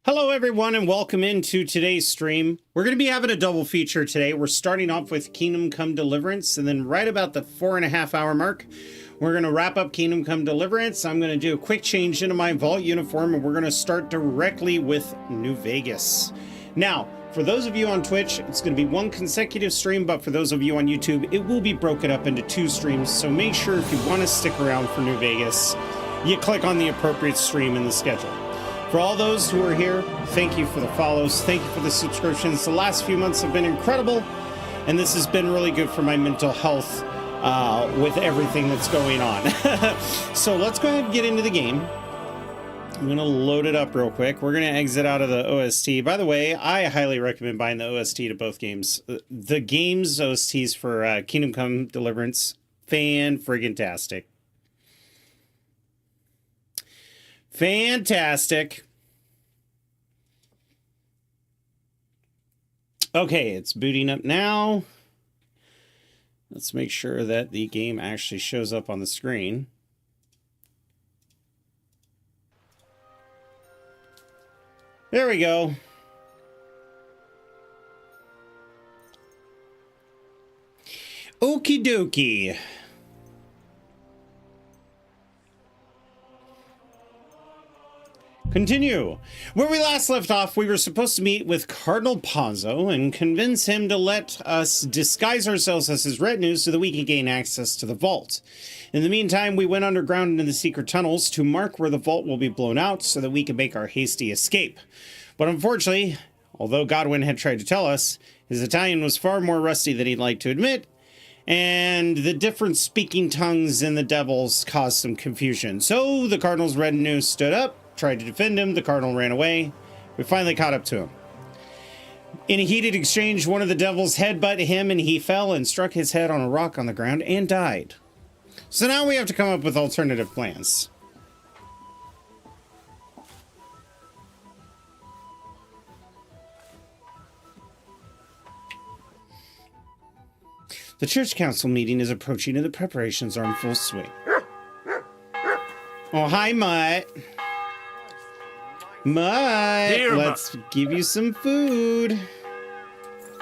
Hello everyone and welcome into today's stream. We're going to be having a double feature today. We're starting off with Kingdom Come Deliverance, and then right about the 4.5 hour mark, we're going to wrap up Kingdom Come Deliverance. I'm going to do a quick change into my Vault uniform, and we're going to start directly with New Vegas. Now, for those of you on Twitch, it's going to be one consecutive stream, but for those of you on YouTube, it will be broken up into 2 streams, so make sure if you want to stick around for New Vegas, you click on the appropriate stream in the schedule. For all those who are here, thank you for the follows, thank you for the subscriptions. The last few months have been incredible, and this has been really good for my mental health with everything that's going on. So let's go ahead and get into the game. I'm going to load it up real quick. We're going to exit out of the OST. By the way, I highly recommend buying the OST to both games. The game's OSTs for Kingdom Come Deliverance, fan-friggin-tastic. Fantastic. Okay, it's booting up now. Let's make sure that the game actually shows up on the screen. There we go. Okie dokie. Continue. Where we last left off, we were supposed to meet with Cardinal and convince him to let us disguise ourselves as his retinue so that we could gain access to the vault. In the meantime, we went underground into the secret tunnels to mark where the vault will be blown out so that we can make our hasty escape. But unfortunately, although Godwin had tried to tell us, his Italian was far more rusty than he'd like to admit, and the different speaking tongues in the devils caused some confusion. So the Cardinal's retinue stood up, tried to defend him. The Cardinal ran away. We finally caught up to him. In a heated exchange, one of the devils headbutted him and he fell and struck his head on a rock on the ground and died. So now we have to come up with alternative plans. The church council meeting is approaching and the preparations are in full swing. Oh, hi, Mutt. Mutt, let's give you some food.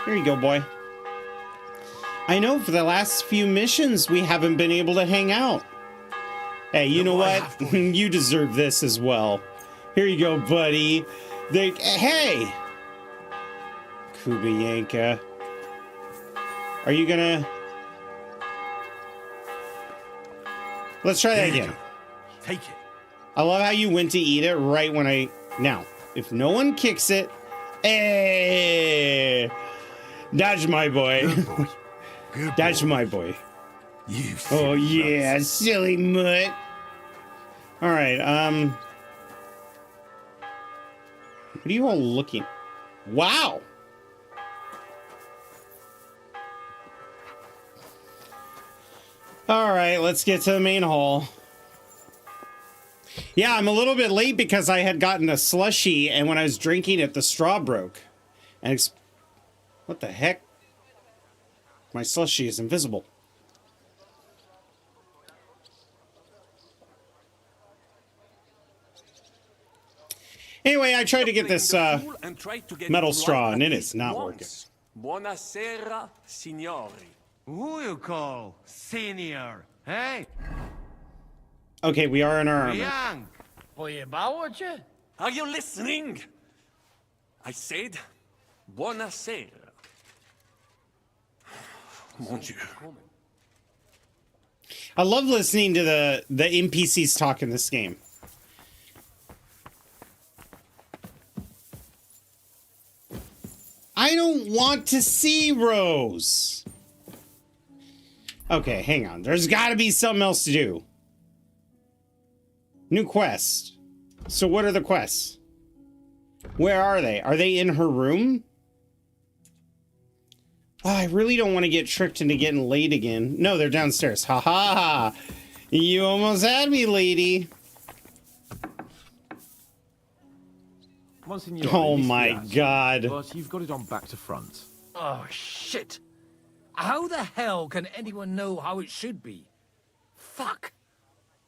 Here you go, boy. I know for the last few missions we haven't been able to hang out. Hey, you know what? You deserve this as well. Here you go, buddy. Hey! Kubayanka. Are you gonna... Let's try that again. Take it. I love how you went to eat it right when I... Now, if no one kicks it... Hey! That's my boy. Good boy. Good That's boy. my boy. You Oh, yeah, nuts. silly mutt. Alright, what are you all looking... Wow! Alright, let's get to the main hall. Yeah, I'm a little bit late because I had gotten a slushie, and when I was drinking it, the straw broke. And what the heck? My slushie is invisible. Anyway, I tried to get this metal straw, and it is not working. Buonasera, signori. Who you call senior? Hey? Okay, we are in our armor. Young. Are you listening? I said, buonasera. Mon Dieu. I love listening to the NPCs talk in this game. I don't want to see Rose. Okay, hang on. There's got to be something else to do. New quest. So what are the quests? Where are they? Are they in her room? Oh, I really don't want to get tricked into getting late again. No, they're downstairs. Ha ha ha. You almost had me, lady. Monsignor, Oh my God. But you've got it on back to front. Oh, shit. How the hell can anyone know how it should be? Fuck.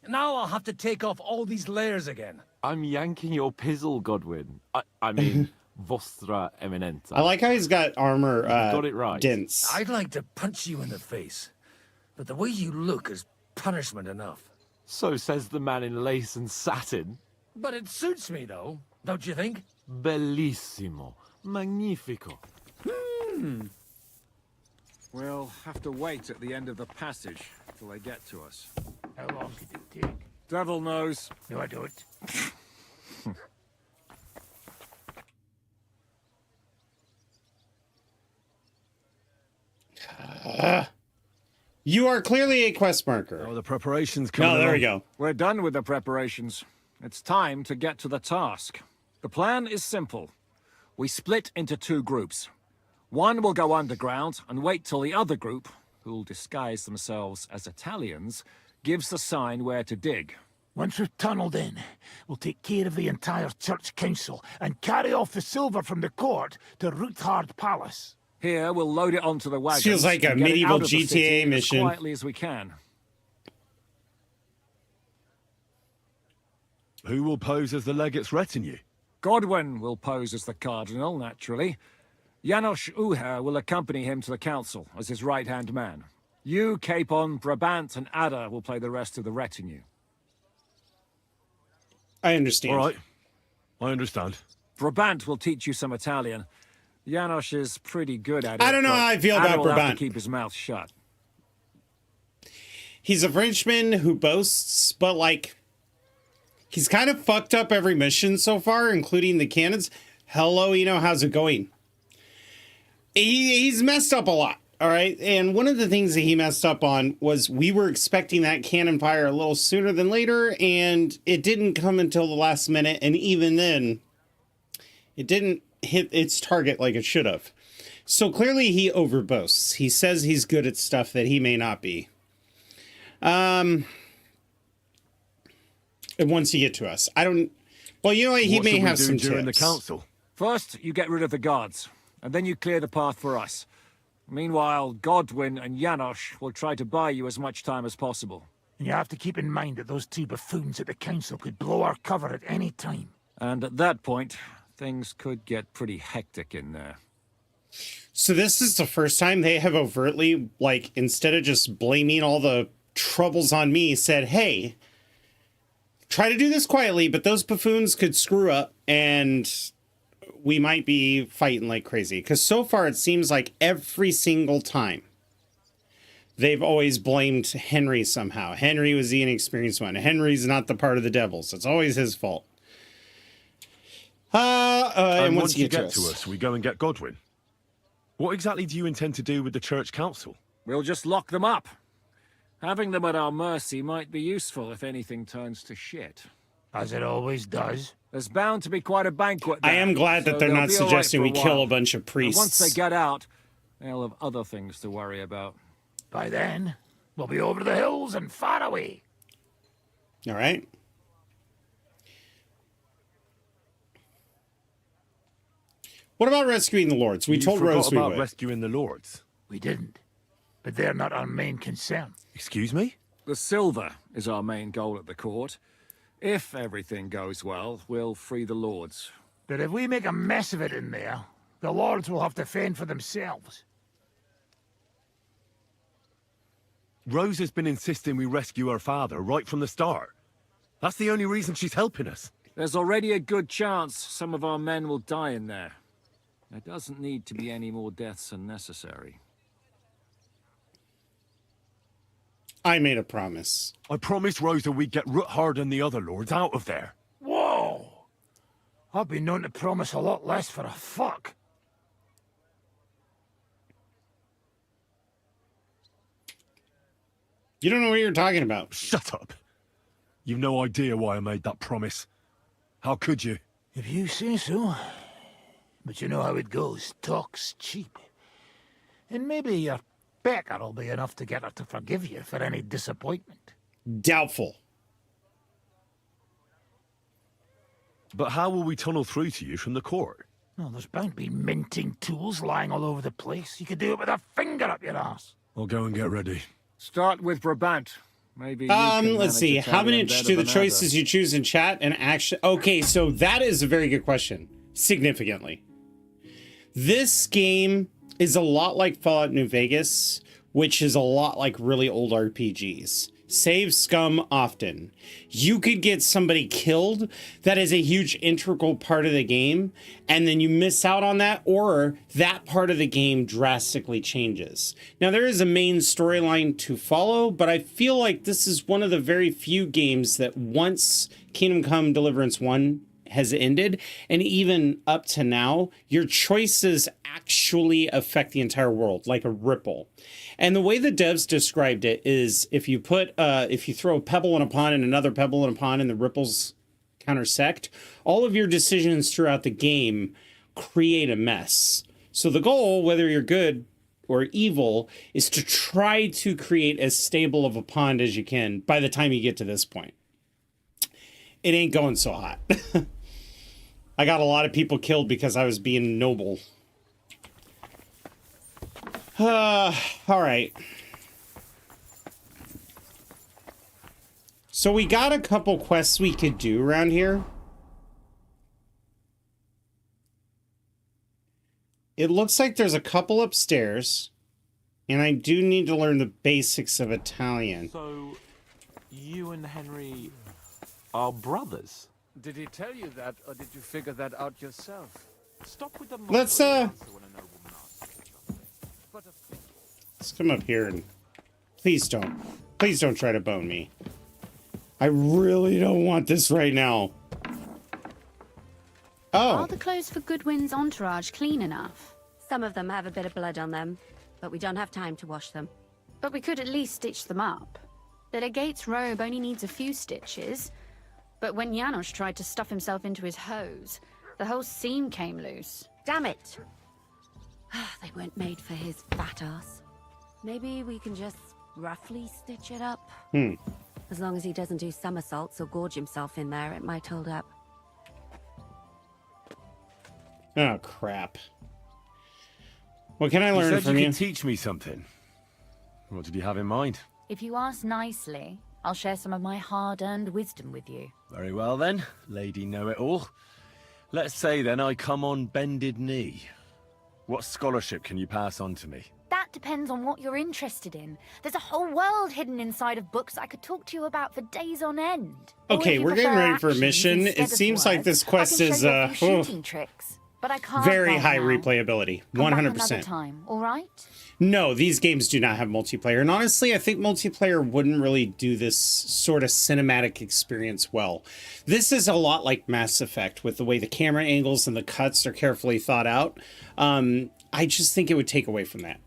Now I'll have to take off all these layers again. I'm yanking your pizzle, Godwin. I mean, vostra eminenza. I like how he's got armor got it right. dents. I'd like to punch you in the face, but the way you look is punishment enough. So says the man in lace and satin. But it suits me, though, don't you think? Bellissimo. Magnifico. We'll have to wait at the end of the passage till they get to us. How long could it take? Devil knows. No, I don't. You are clearly a quest marker. Oh, the preparations coming No, there we along. go. We're done with the preparations. It's time to get to the task. The plan is simple. We split into 2 groups. One will go underground and wait till the other group, who'll disguise themselves as Italians, gives the sign where to dig. Once we've tunneled in, we'll take care of the entire church council and carry off the silver from the court to Roothard Palace. Here, we'll load it onto the wagons. Feels like a and get it medieval out of the city GTA as mission. quietly as we can. Who will pose as the legate's retinue? Godwin will pose as the Cardinal, naturally. Janos Uher will accompany him to the council as his right-hand man. You, Capon, Brabant, and Ada will play the rest of the retinue. I understand. All right. I understand. Brabant will teach you some Italian. Janos is pretty good at it. I don't know but how I feel Ada about will have Brabant. to keep his mouth shut. He's a Frenchman who boasts, but like, he's kind of fucked up every mission so far, including the cannons. Hello, how's it going? He's messed up a lot, all right? And one of the things that he messed up on was we were expecting that cannon fire a little sooner than later, and it didn't come until the last minute, and even then, it didn't hit its target like it should have. So clearly he overboasts. He says he's good at stuff that he may not be. And once you get to us, I don't. Well, you know what? He What may should we have do some during tips. the council? First, you get rid of the guards, and then you clear the path for us. Meanwhile, Godwin and Janos will try to buy you as much time as possible. And you have to keep in mind that those 2 buffoons at the council could blow our cover at any time. And at that point, things could get pretty hectic in there. So this is the first time they have overtly, like, instead of just blaming all the troubles on me, said, hey, try to do this quietly, but those buffoons could screw up and we might be fighting like crazy. Because so far it seems like every single time they've always blamed Henry somehow. Henry was the inexperienced one. Henry's not the part of the devils. It's always his fault. And once you get to to us, we go and get Godwin. What exactly do you intend to do with the church council? We'll just lock them up. Having them at our mercy might be useful if anything turns to shit. As it always does. There's bound to be quite a banquet there, I am glad that so they're they'll not be all right suggesting for we kill while. a bunch of But priests. once they get out, they'll have other things to worry about. By then, we'll be over the hills and far away. All right. What about rescuing the lords? We You told forgot Rose we about would. rescuing the lords. We didn't. But they're not our main concern. Excuse me? The silver is our main goal at the court. If everything goes well, we'll free the lords. But if we make a mess of it in there, the lords will have to fend for themselves. Rose has been insisting we rescue her father right from the start. That's the only reason she's helping us. There's already a good chance some of our men will die in there. There doesn't need to be any more deaths unnecessary. I made a promise. I promised Rosa we'd get Roothard and the other lords out of there. Whoa! I've been known to promise a lot less for a fuck. You don't know what you're talking about. Shut up. You've no idea why I made that promise. How could you? If you say so. But you know how it goes. Talk's cheap. And maybe your becker'll be enough to get her to forgive you for any disappointment. Doubtful. But how will we tunnel through to you from the court? Well, there's bound to be minting tools lying all over the place. You could do it with a finger up your ass. I'll go and get ready. Start with Brabant. Maybe you can Let's see. manage How many Italian better do the than choices others. you choose in chat and action? Okay, so that is a very good question. Significantly. This game is a lot like Fallout New Vegas, which is a lot like really old RPGs. Save scum often. You could get somebody killed that is a huge integral part of the game, and then you miss out on that, or that part of the game drastically changes. Now, there is a main storyline to follow, but I feel like this is one of the very few games that once Kingdom Come Deliverance 1 has ended, and even up to now, your choices actually affect the entire world like a ripple. And the way the devs described it is if you throw a pebble in a pond and another pebble in a pond and the ripples intersect, all of your decisions throughout the game create a mess. So the goal, whether you're good or evil, is to try to create as stable of a pond as you can by the time you get to this point. It ain't going so hot. I got a lot of people killed because I was being noble. All right. So we got a couple quests we could do around here. It looks like there's a couple upstairs, and I do need to learn the basics of Italian. So, you and Henry are brothers? Did he tell you that, or did you figure that out yourself? Stop with the Let's, mockery answer when a nobleman asks. Let's come up here and please don't try to bone me. I really don't want this right now. Oh, Are the clothes for Godwin's entourage clean enough? Some of them have a bit of blood on them, but we don't have time to wash them. But we could at least stitch them up. The legate's robe only needs a few stitches, but when Janos tried to stuff himself into his hose, the whole seam came loose. Damn it! They weren't made for his fat ass. Maybe we can just roughly stitch it up? As long as he doesn't do somersaults or gorge himself in there, it might hold up. oh crap. What can I You learn said from you you? could teach me something. What did you have in mind? If you ask nicely, I'll share some of my hard-earned wisdom with you. Very well then, lady know-it-all. Let's say then I come on bended knee. What scholarship can you pass on to me? That depends on what you're interested in. There's a whole world hidden inside of books I could talk to you about for days on end. Or Okay, if you we're getting prefer ready for a actions mission. instead It of seems like words, this quest I can is show you a few shooting tricks, but I can't very right high now. replayability. Come back another 100%. time, all right? No, these games do not have multiplayer. And honestly, I think multiplayer wouldn't really do this sort of cinematic experience well. This is a lot like Mass Effect with the way the camera angles and the cuts are carefully thought out. I just think it would take away from that.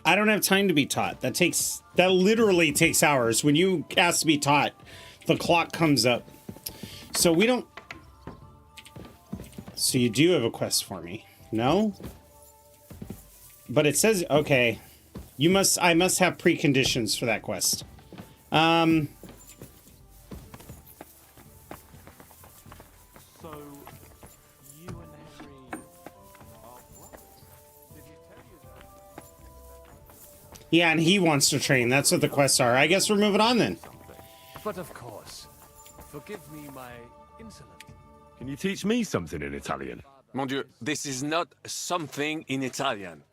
I don't have time to be taught. That literally takes hours. When you ask to be taught, the clock comes up. So we don't... So you do have a quest for me? No? But it says, okay, I must have preconditions for that quest. So, you and Henry are brothers? Did he tell you that? Yeah, and he wants to train. That's what the quests are. I guess we're moving on then. But of course. Forgive me my insolence. Can you teach me something in Italian? Mon Dieu, this is not something in Italian.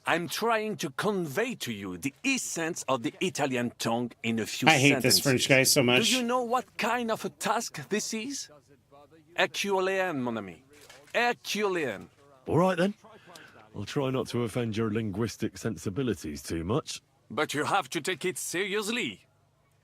I'm trying to convey to you the essence of the Italian tongue in a few I hate sentences. this French guy so much. Do you know what kind of a task this is? Herculean, mon ami. Herculean. All right then. I'll try not to offend your linguistic sensibilities too much. But you have to take it seriously.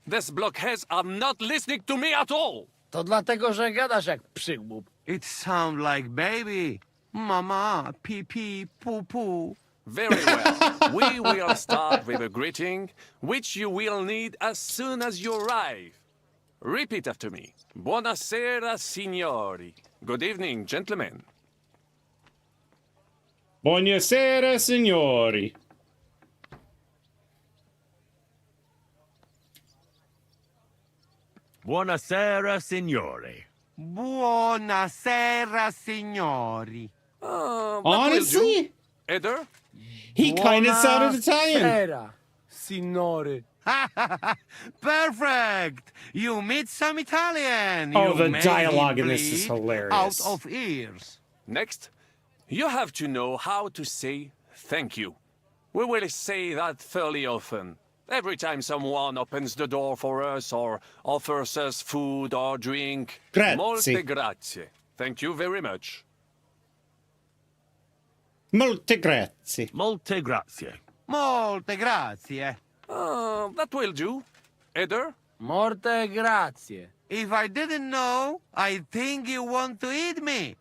These blockheads are not listening to me at all. To dlatego, że gadasz jak przygłup. It sounds like baby. Mama, pee pee, poo poo. Very well. We will start with a greeting, which you will need as soon as you arrive. Repeat after me. Buonasera, signori. Good evening, gentlemen. Buonasera, signori. Buonasera, signori. Buonasera, signori. That will Honestly, do. Eder? he kind of sounded Italian. Buonasera, signori. Perfect! You meet some Italian. Oh, You the made dialogue him in this is bleed hilarious. Out of ears. Next, you have to know how to say thank you. We will say that fairly often. Every time someone opens the door for us or offers us food or drink. Grazie. Molte grazie. Thank you very much. Molte grazie. Molte grazie. Molte grazie. That will do. Eder? Morte grazie. If I didn't know, I think you want to eat me.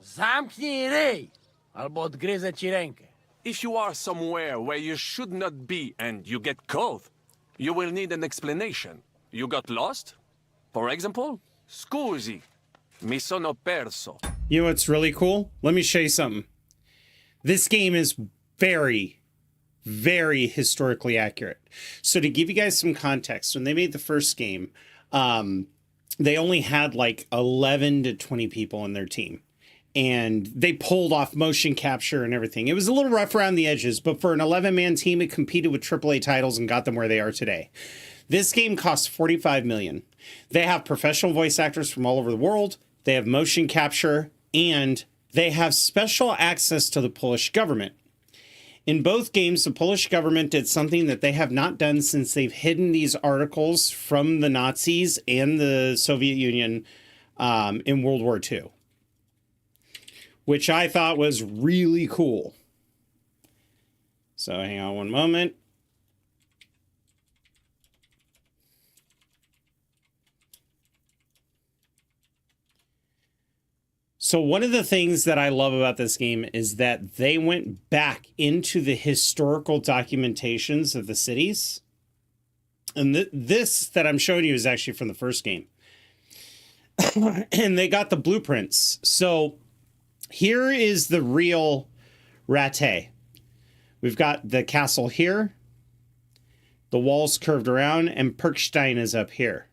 Zamknij ryj, albo odgryzę ci rękę. If you are somewhere where you should not be and you get caught, you will need an explanation. You got lost? For example, scusi, mi sono perso. You know what's really cool? Let me show you something. This game is very, very historically accurate. So to give you guys some context, when they made the first game, they only had like 11 to 20 people in their team. And they pulled off motion capture and everything. It was a little rough around the edges, but for an 11-man team, it competed with AAA titles and got them where they are today. This game costs $45 million. They have professional voice actors from all over the world. They have motion capture, and they have special access to the Polish government. In both games, the Polish government did something that they have not done since they've hidden these articles from the Nazis and the Soviet Union in World War II. Which I thought was really cool. So hang on one moment. So one of the things that I love about this game is that they went back into the historical documentations of the cities. And this that I'm showing you is actually from the first game. And they got the blueprints. So here is the real Ratte. We've got the castle here. The walls curved around, and Perkstein is up here.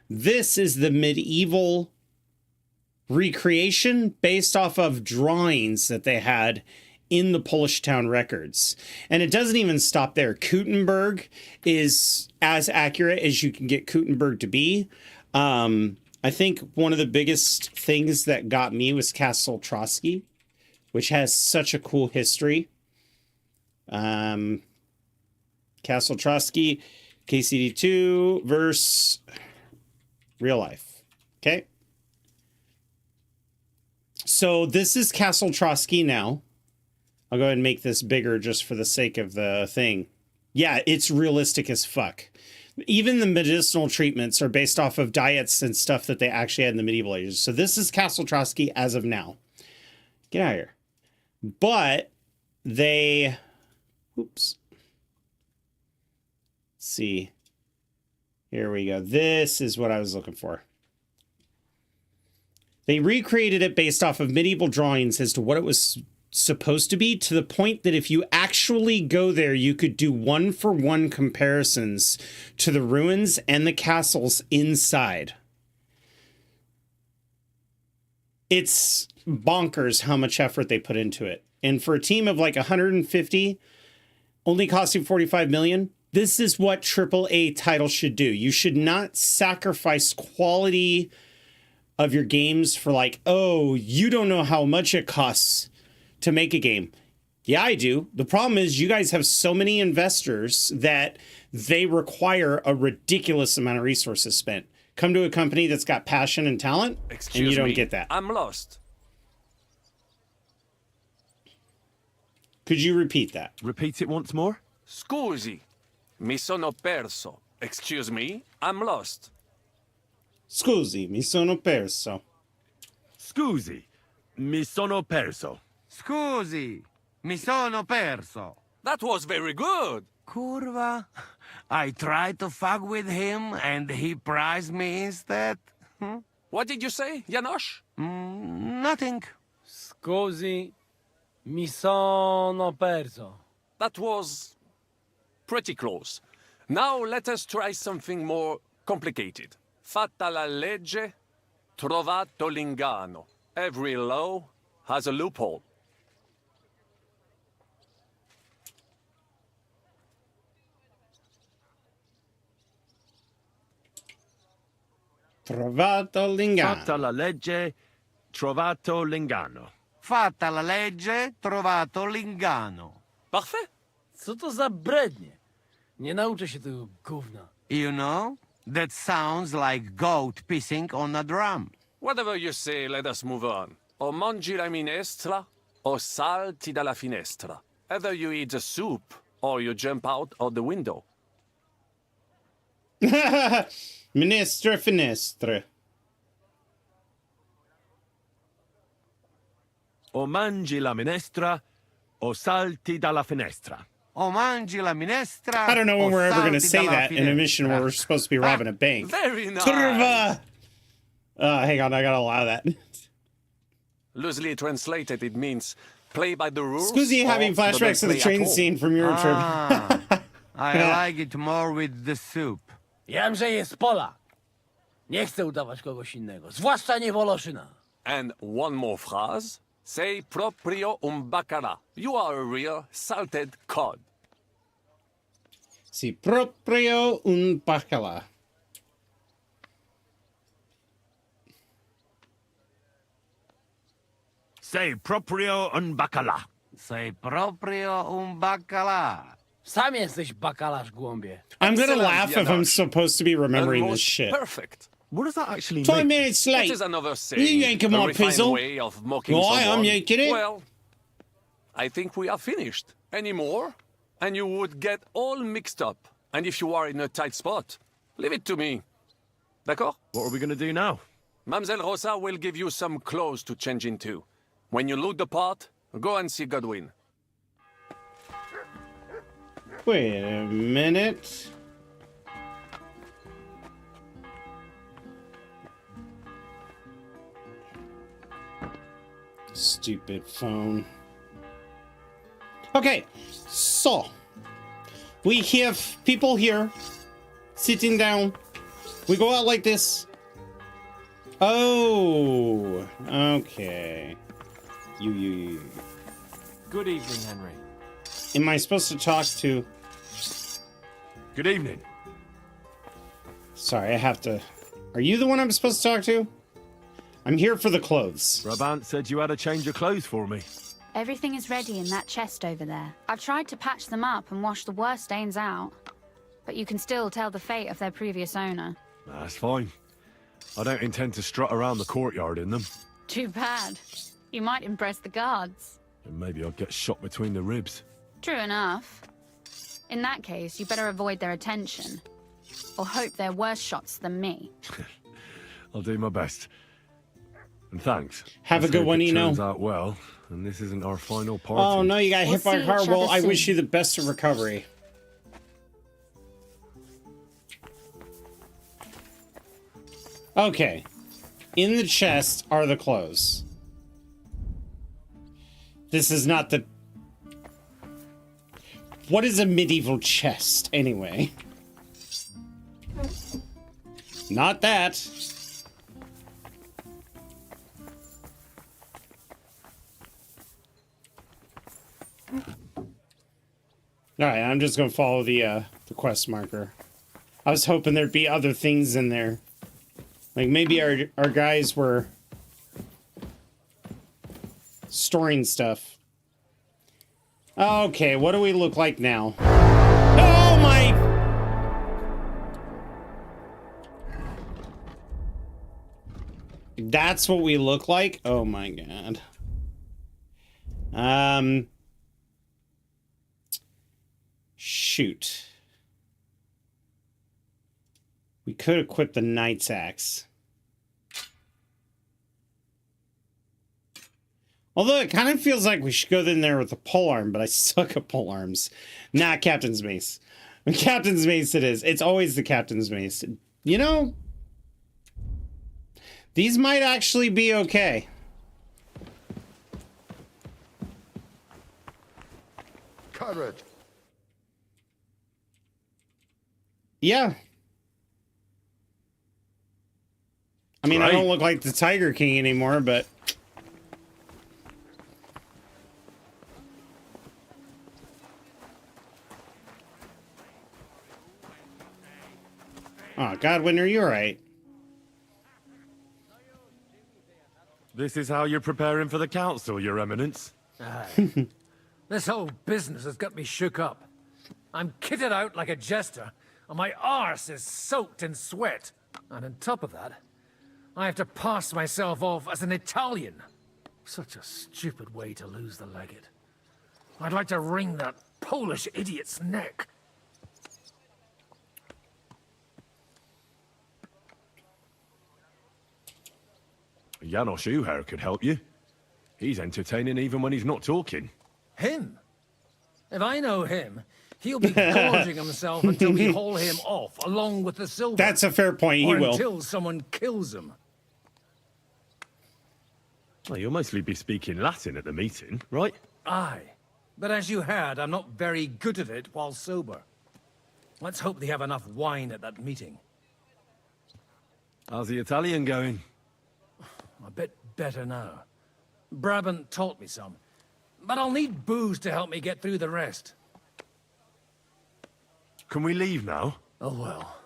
This is the medieval recreation based off of drawings that they had in the Polish town records. And it doesn't even stop there. Kuttenberg is as accurate as you can get Kuttenberg to be. I think one of the biggest things that got me was Castle Trotsky, which has such a cool history. Castle Trotsky, KCD2 versus real life. Okay. So this is Castle Trotsky now. I'll go ahead and make this bigger just for the sake of the thing. Yeah, it's realistic as fuck. Even the medicinal treatments are based off of diets and stuff that they actually had in the medieval ages. So this is Castle Trotsky as of now. Get out of here. But they... Oops. Let's see. Here we go. This is what I was looking for. They recreated it based off of medieval drawings as to what it was supposed to be, to the point that if you actually go there, you could do one-for-one comparisons to the ruins and the castles inside. It's bonkers how much effort they put into it. And for a team of like 150, only costing $45 million, this is what AAA titles should do. You should not sacrifice quality of your games for like, oh, you don't know how much it costs to make a game. Yeah, I do. The problem is you guys have so many investors that they require a ridiculous amount of resources spent. Come to a company that's got passion and talent, and you don't get that. I'm lost. Could you repeat that? Repeat it once more? Scusi, mi sono perso. Excuse me, I'm lost. Scusi, mi sono perso. Scusi, mi sono perso. Scusi, mi sono perso. That was very good. Curva. I tried to fuck with him and he prized me instead. What did you say, Janosch? Nothing. Scusi, mi sono perso. That was pretty close. Now let us try something more complicated. Fatta la legge, trovato l'ingano. Every law has a loophole. Trovato l'ingano. Fatta la legge, trovato l'ingano. Fatta la legge, trovato l'ingano. Parfait. Co to za brednie? Nie nauczę się tego gówna. You know, that sounds like goat pissing on a drum. Whatever you say, let us move on. O mangi la minestra, o salti dalla finestra. Either you eat the soup, or you jump out of the window. Minestra finestra. O mangi la minestra, o salti dalla finestra. O mangi la minestra. I don't know when o we're ever going to salti say dalla that in a mission where we're supposed to be robbing a bank. Very nice. Turva! Hang on, I gotta allow that. Loosely translated, it means play by the rules. Scusi or having don't flashbacks to the play at train all. scene from Eurotrip. Ah, I like it more with the soup. Jamże jest Polak. Nie chcę udawać kogoś innego, zwłaszcza nie Woloszyna. And one more phrase. Say proprio un baccara. You are a real salted cod. Si proprio un bacala. Sei proprio un bacala. Sei proprio un baccalà. Sam jesteś bakalarz, głąbie. I'm gonna Excellent, laugh if I'm Janusz. supposed to be remembering this Almost shit. perfect. What does that actually 5 mean? minutes It late. is another saying. You yank him a on, refined Pizzle. way of mocking Why, I'm someone. yanking it. Well, I think we are finished. Any more? And you would get all mixed up. And if you are in a tight spot, leave it to me. D'accord? What are we going to do now? Mademoiselle Rosa will give you some clothes to change into. When you look the part, go and see Godwin. Wait a minute. Stupid phone. Okay, so we have people here sitting down. We go out like this. Oh, okay. You. Good evening, Henry. Am I supposed to talk to? Good evening. Sorry, I have to. Are you the one I'm supposed to talk to? I'm here for the clothes. Brabant said you had a change of clothes for me. Everything is ready in that chest over there. I've tried to patch them up and wash the worst stains out, but you can still tell the fate of their previous owner. That's fine. I don't intend to strut around the courtyard in them. Too bad. You might impress the guards. And maybe I'll get shot between the ribs. True enough. In that case, you better avoid their attention. Or hope they're worse shots than me. I'll do my best. And thanks. Have a Let's good hope one, it Eno. turns out well, and this isn't our final party. Oh no, you got We'll hit by a see car. each Well, other I wish soon. you the best of recovery. Okay. In the chest are the clothes. This is not the... What is a medieval chest, anyway? Not that. Alright, I'm just gonna follow the quest marker. I was hoping there'd be other things in there. Like maybe our guys were storing stuff. Okay, what do we look like now? Oh my! That's what we look like? Oh my god. Shoot. We could equip the Knight's Axe. Although it kind of feels like we should go in there with the polearm, but I suck at polearms. Nah, Captain's Mace. Captain's Mace it is. It's always the Captain's Mace. You know, these might actually be okay. Courage. Yeah. I mean, I Right. don't look like the Tiger King anymore, but... Oh, Godwin, are you alright? this is how you're preparing for the council, Your Eminence? Aye. This whole business has got me shook up. I'm kitted out like a jester, and my arse is soaked in sweat. And on top of that, I have to pass myself off as an Italian. Such a stupid way to lose the legate. I'd like to wring that Polish idiot's neck. Janos Uher could help you. He's entertaining even when he's not talking. Him? If I know him, he'll be gorging himself until we haul him off, along with the silver. That's a fair point. He or will. until someone kills him. Well, you'll mostly be speaking Latin at the meeting, right? Aye. But as you heard, I'm not very good at it while sober. Let's hope they have enough wine at that meeting. How's the Italian going? A bit better now. Brabant taught me some. But I'll need booze to help me get through the rest. Can we leave now? Oh well.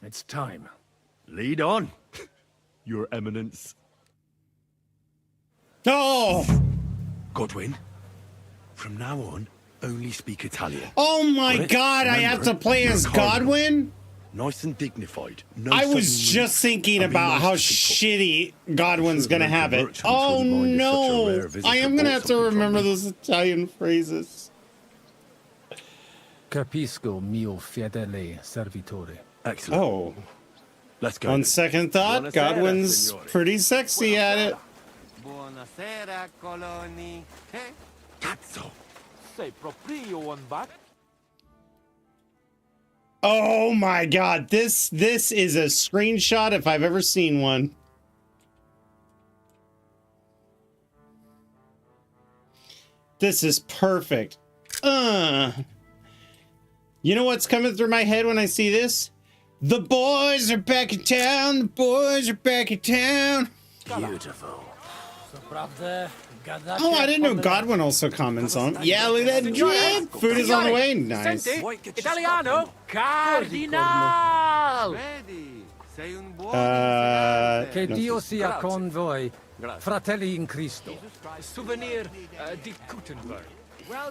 It's time. Lead on, Your Eminence. Oh! Godwin, from now on, only speak Italian. Oh my Got it? god, I have to Remember, play you're as Cardinal. Godwin? Nice and dignified. No I was sudden just moves. thinking And be about nice how to people. shitty Godwin's Sure, gonna local have it. merchants Oh wouldn't mind if such a no! rare visitor I am gonna bought have to something from remember them. those Italian phrases. Capisco mio fedele servitore. Excellent. Oh. Let's go. On second thought, Buonasera, Godwin's signore. pretty sexy at it. Buonasera, coloni. Cazzo. Sei proprio un back. Oh my god, this is a screenshot if I've ever seen one. This is perfect. You know what's coming through my head when I see this? The boys are back in town. The boys are back in town. Beautiful. Oh, I didn't know Godwin also comments on. Yeah, look at that drip. Food is on the way. Nice. Italiano? Cardinal! Vedi, sei un buon Che no. Dio sia Grazie. con voi, Grazie. fratelli in Cristo. Souvenir di Kuttenberg.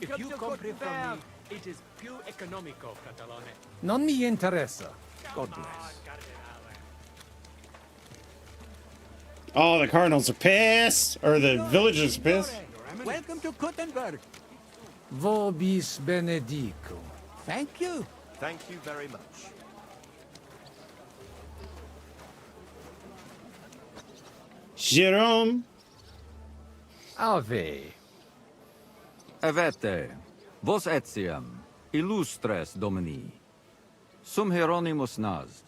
If you compre from me, it is più economico, Catalone. Non mi interessa. God bless. Oh, the Cardinals are pissed. Or the villagers are pissed. Welcome to Kuttenberg. Vobis benedico. Thank you. Thank you very much. Jerome. Ave. Avete, vos etiam, illustres domini, sum Hieronymus nas,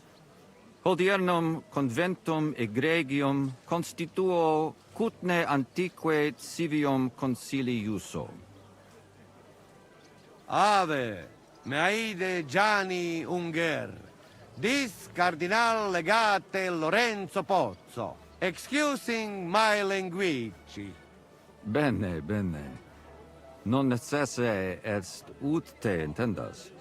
hodiernum conventum egregium constituo cutne antique civium concili iuso. Ave, meaide Gianni Unger, dis Cardinal legate Lorenzo Pozzo, excusing my language. Bene, bene. Non necesse est ut te intendas.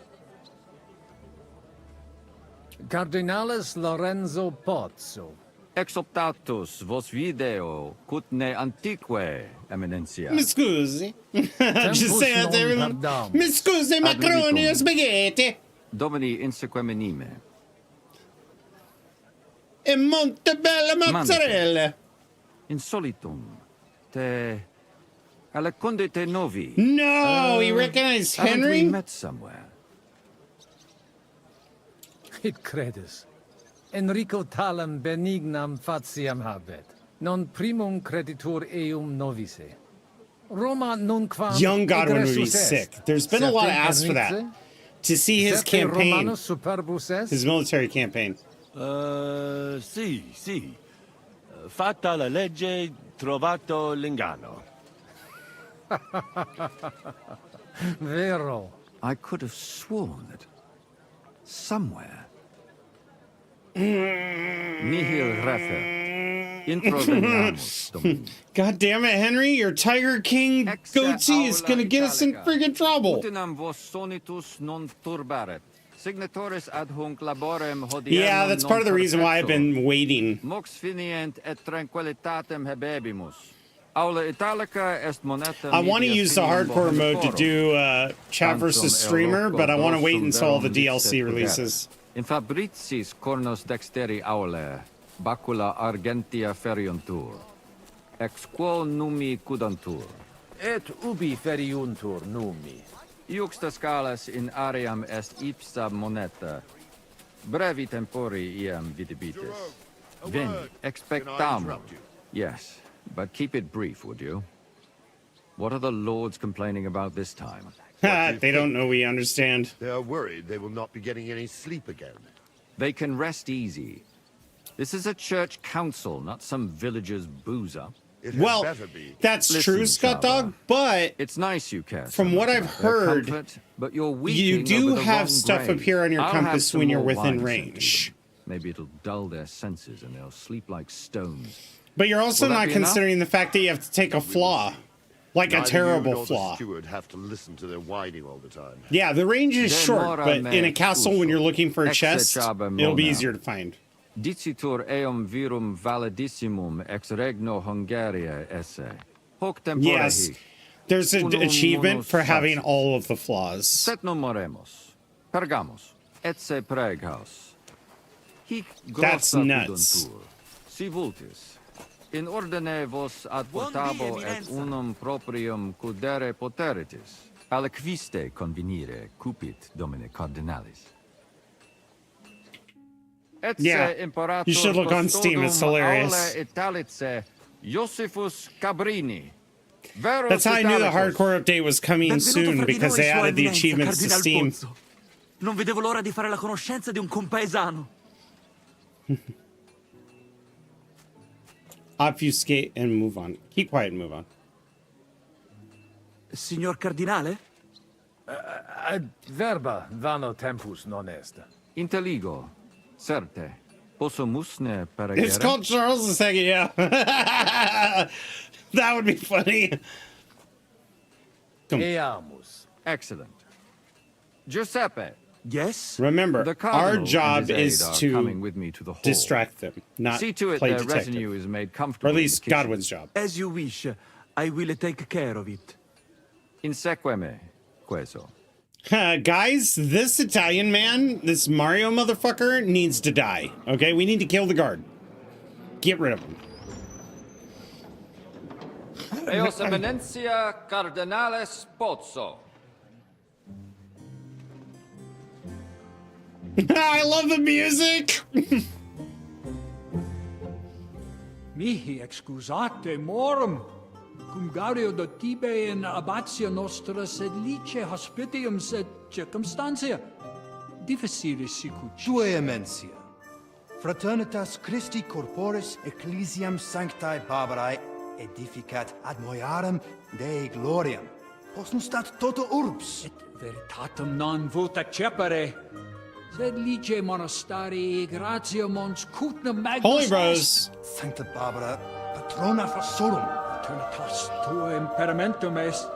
Cardinalis Lorenzo Pozzo. Exoptatus vos video cutne antique eminencia. Mi scusi. Just say that to everyone. pardam. Mi scusi, macaroni e spaghetti. Domini insequem anime. E Montebella mozzarella. Insolitum te alecunde te novi. No, he recognized Haven't we Henry? met somewhere? It credis. Enrico talam benignam fatiam habet. Non primum creditur eum novice. Roma nunquam Young Godwin would be egressus est. sick. There's been a lot of Septem asks for that. ernice, To see his septem campaign. Romanus superbus est. His military campaign. Sì, sì. Fatta la legge, trovato l'ingano. Vero. I could have sworn that somewhere. Nihil refer. Introveniamus, Domini. God damn it, Henry, your Tiger King Exe goatee is aula gonna get us in Italica. friggin' trouble. Utinam vos sonitus non turbaret. Signatoris ad hunc laborem hodierno Yeah, that's part of the reason why I've been waiting. Mox finient et tranquillitatem habebimus. Aula italica est moneta. I want to use the hardcore mode to do chat versus streamer, but I want to wait until all the DLC releases. In fabricis cornos dexteri aule, bacula argentia feriuntur. Ex quo numi cudantur. Et ubi feriuntur numi. Iuxta scalas in aream est ipsa moneta. Brevi tempori iam vidibitis. Veni, expectamur. Yes, but keep it brief, would you? What are the lords complaining about this time? They don't know we understand. They are worried they will not be getting any sleep again. They can rest easy. This is a church council, not some villager's boozer. Well, that's true, Scott Dog, but it's nice you care. From what I've heard, but you're you do have stuff appear on your compass when you're within range. Maybe it'll dull their senses and they'll sleep like stones. But you're also not considering the fact that you have to take a flaw. Like a terrible flaw. The steward have to listen to their whining all the time. Yeah, the range is short, but in a castle when you're looking for a chest, it'll be easier to find. Dicitur eum virum validissimum ex regno Hungaria esse. Hoc tempore yes, there's an achievement for having all of the flaws. Set nomoremos. Pergamos. Etse preghaus. Hic that's nuts. Si vultis. In ordine vos ad portabo et unum proprium cudere poteritis. Aliquiste convenire cupit domine cardinalis. Yeah, you should look on Steam, it's hilarious. Josephus Cabrini. That's how I knew the hardcore update was coming soon, because they added the achievements to Steam. Non vedevo l'ora di fare la conoscenza di un compaesano. Obfuscate and move on. Keep quiet and move on. Signor Cardinale? Ad verba vano tempus non est. Inteligo. Certe. Posso musne peregere? It's called Charles II, yeah. That would be funny. Eamus. Excellent. Giuseppe. Yes? Remember, our job is to distract them, not see to it play their detective. retinue is made comfortable. Or at least Godwin's job. As you wish. I will take care of it. Inseque me, queso. Guys, this Italian man, this Mario motherfucker, needs to die. Okay, we need to kill the guard. Get rid of him. Eos eminentia cardinales pozzo. I love the music. Mihi excusate morum. Cum gaudio do tibe in abatio nostra sed lice hospitium sed circumstantia. Difficile sicuc. Tue emensia. Fraternitas Christi corporis ecclesiam sanctae Barbarae edificat ad moiarem Dei gloriam. Posnustat toto urbs. Et veritatem non vult accepere. Sed lice monastarii gratia mons cutna magnus. Holy Bros. Sancta Barbara, patrona fassorum. Fraternitas tua imperamentum est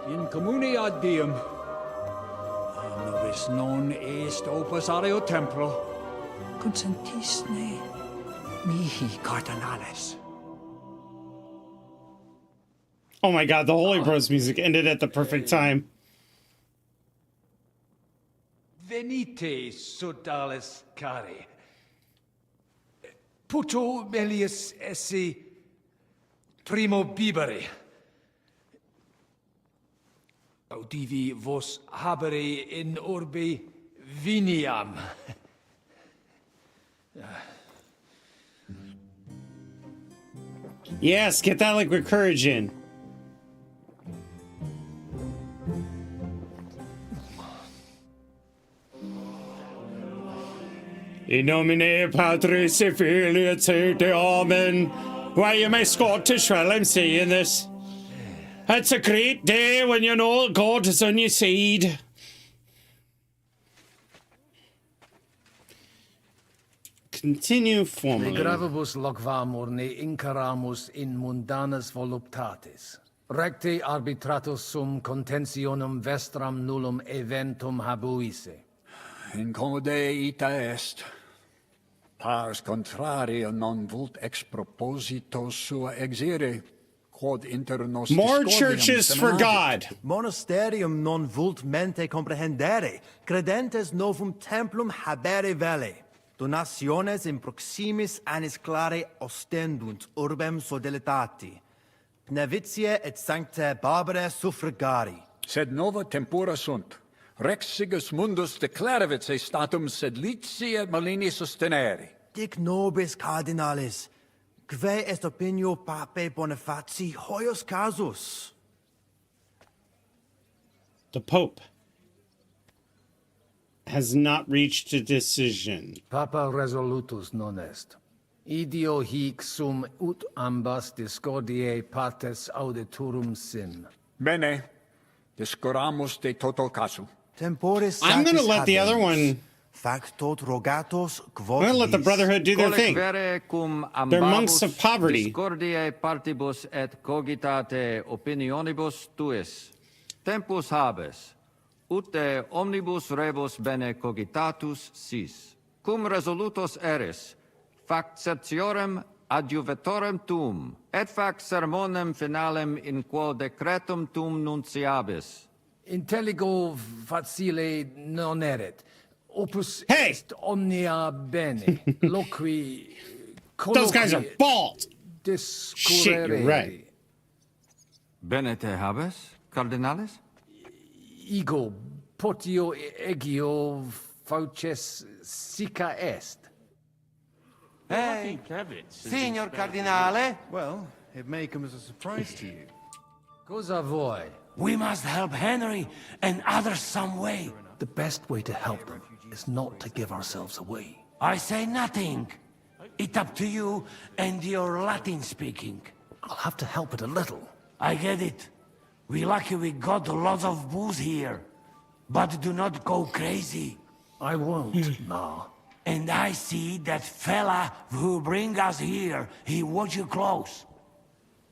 in communi ad diem. Nobis non est opus areo templo. Consentisne mihi cardinales. Oh my god, the Holy Bros music ended at the perfect time. Venite, sodales cari. Puto melius esse primo bibere. Audivi vos habere in orbe viniam. Yes, get that liquid courage in. In nomine Patris et Filii et Sancti Amen. Why, you my Scottish while I'm saying this. It's a great day when you know God is on your side. Continue formally. Gravibus locvamur ne incaramus in mundanas voluptatis. Recte arbitratus sum contentionum vestram nullum eventum habuisse. incomode ita est. Pars contraria non vult ex proposito sua exire, quod inter nos More discordiam churches for seminavit. God. Monasterium non vult mente comprehendere, credentes novum templum habere vele. Donationes in proximis annis clare ostendunt urbem sodelitati. Pnevitiae et sanctae Barbarae suffragari. Sed nova tempora sunt. Rex sigus mundus declaravit se statum sed licia malini sostenere. Dic nobis cardinalis, kve est opinio pape Bonifaci hoius casus? The Pope has not reached a decision. Papa resolutus non est. Idio hic sum ut ambas discordiae partes auditorum sim. Bene, discoramus de toto casu. Temporis I'm going to satis let the other habemus. one. Factot rogatos quod I'm going to let the Brotherhood do their thing. Colec cum They're monks ambabus of poverty. discordiae partibus et cogitate opinionibus tuis. Tempus habes, ute omnibus rebus bene cogitatus sis. Cum resolutos eris, fac certiorem adjuvetorem tuum, et fac sermonem finalem in quo decretum tuum nunciabis. Intelligo facile non erit. Opus est omnia bene. Loqui Those guys are bald. Shit, you're right. Bene te habes, cardinalis? Ego potio egio fauces sica est. Hey, Signor Cardinale. Well, it may come as a surprise to you. Cosa voi? We must help Henry and others some way. The best way to help them is not to give ourselves away. I say nothing. It's up to you and your Latin speaking. I'll have to help it a little. I get it. We lucky we got lots of booze here. But do not go crazy. I won't, Ma. And I see that fella who bring us here. He watch you close.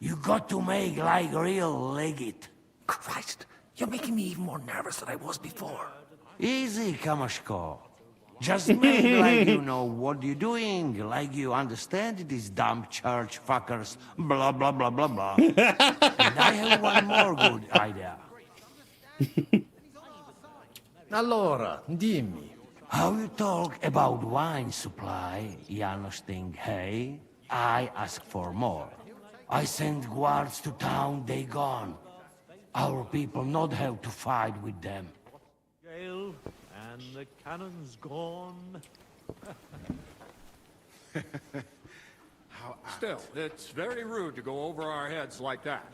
You got to make like real legit. Christ, you're making me even more nervous than I was before. Easy, Kamashko. Just make like you know what you're doing, like you understand these dumb church fuckers, blah, blah, blah, blah, blah. And I have one more good idea. Allora, dimmi. How you talk about wine supply, Janos think, hey? I ask for more. I send guards to town, they gone. Our people not have to fight with them. Jail, and the cannon's gone. Still, it's very rude to go over our heads like that.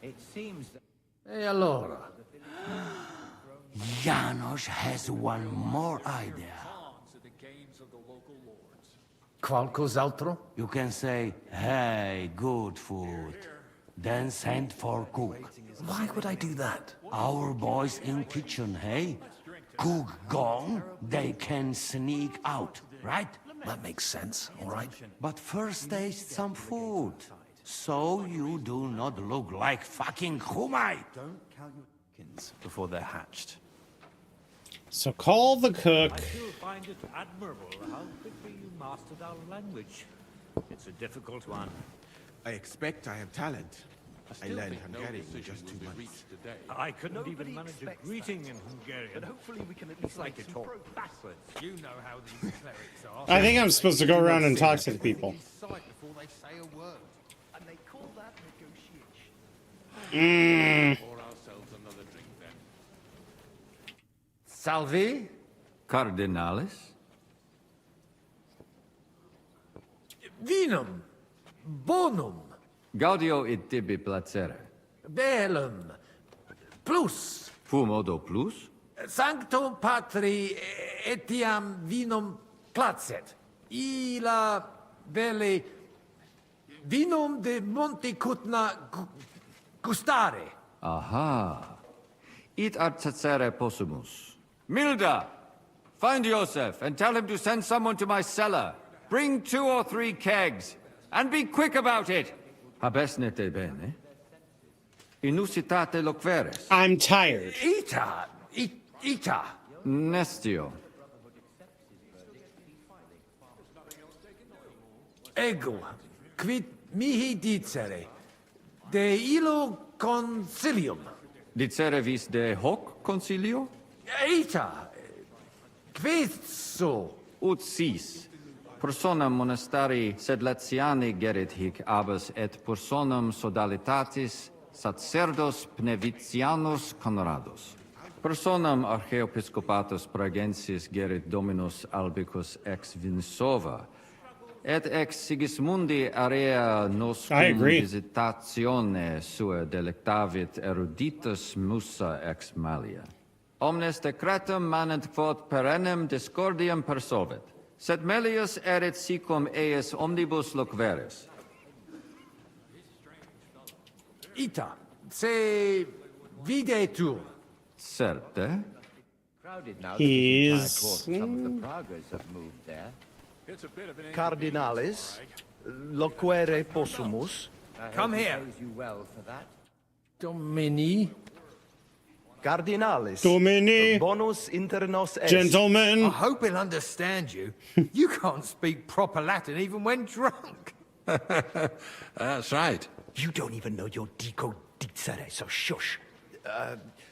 It seems that... E allora? Janos has one more idea. Qualcos'altro? You can say, hey, good food. Then send for cook. Why would I do that? Our boys in kitchen, hey? Cook gone, they can sneak out, right? That makes sense, all right? But first taste some food. So you do not look like fucking Humai. Don't count your chickens before they're hatched. So call the cook. I still find it admirable how quickly you mastered our language. It's a difficult one. I expect I have talent. I learned Hungarian in just 2 months. I couldn't even manage a greeting in Hungarian. But hopefully we can at least like to talk backwards. You know how these clerics are. I think I'm supposed to go around and talk to the people. before they say a word. And they call that negotiation. Mm. Pour ourselves another drink then. Salvi? Cardinalis? Vinum. Bonum. Gaudio it tibi placere. Bellum. Plus. Fumodo plus? Sanctum patri etiam vinum placet. Ila belle vinum de Monte Cutna gustare. Aha. It ad cacere possumus. Milda! Find Joseph and tell him to send someone to my cellar. Bring 2 or 3 kegs. And be quick about it! Habesnete bene? Inusitate loqueres. I'm tired. Ita. Ita. Nestio. Ego, quid mihi dicere, de illo concilium. Dicere vis de hoc concilio? Ita, quid so? Ut sis. Personam monastari sedletiani gerit hic abas et personam sodalitatis sacerdos pnevitianus conrados. Personam archeepiscopatus pragensis gerit dominus albicus ex Vinsova, et ex Sigismundi area noscum visitatione sua delectavit eruditus musa ex malia. Omnes decretum manent quod perennem discordiam persolvet, sed melius erit sicum eius omnibus loqueris. Ita, se videtur. Certe. He's... Some of the Pragas have moved there. Cardinalis, loquere possumus. Come here. You well for that. Domini. Cardinalis. Domini. Bonus inter nos est. Gentlemen. I hope he'll understand you. You can't speak proper Latin even when drunk. That's right. You don't even know your dico dicere, so shush.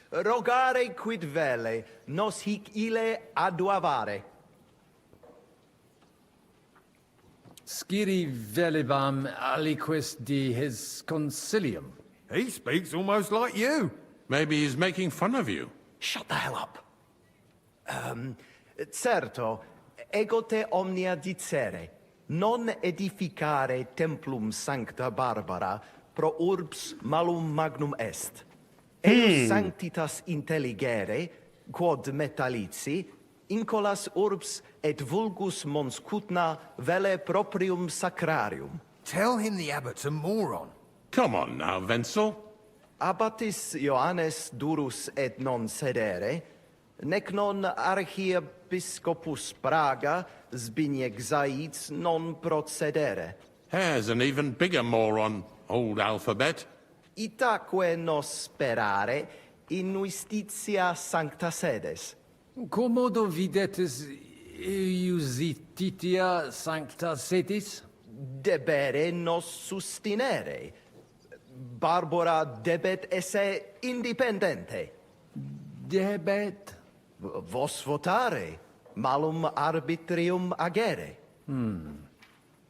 Rogare quid vele, nos hic ille aduavare. Sciri velibam aliquis di his concilium. He speaks almost like you. Maybe he's making fun of you. Shut the hell up. Certo, ego te omnia dicere, non edificare templum sancta Barbara pro urbs malum magnum est. Eius sanctitas intelligere, quod metallici, incolas urbs et vulgus mons Cutna vele proprium sacrarium. Tell him the abbot's a moron. Come on now, Wenzel. Abbatis Ioannes durus et non sedere, nec non archiepiscopus Praga Zbigniew Zaitz non procedere. Here's an even bigger moron, old alphabet. Itaque nos sperare in justitia sancta sedes. Commodo videtis iusititia sancta sedis? Debere nos sustinere. Barbara debet esse independente. Debet? Vos votare. Malum arbitrium agere.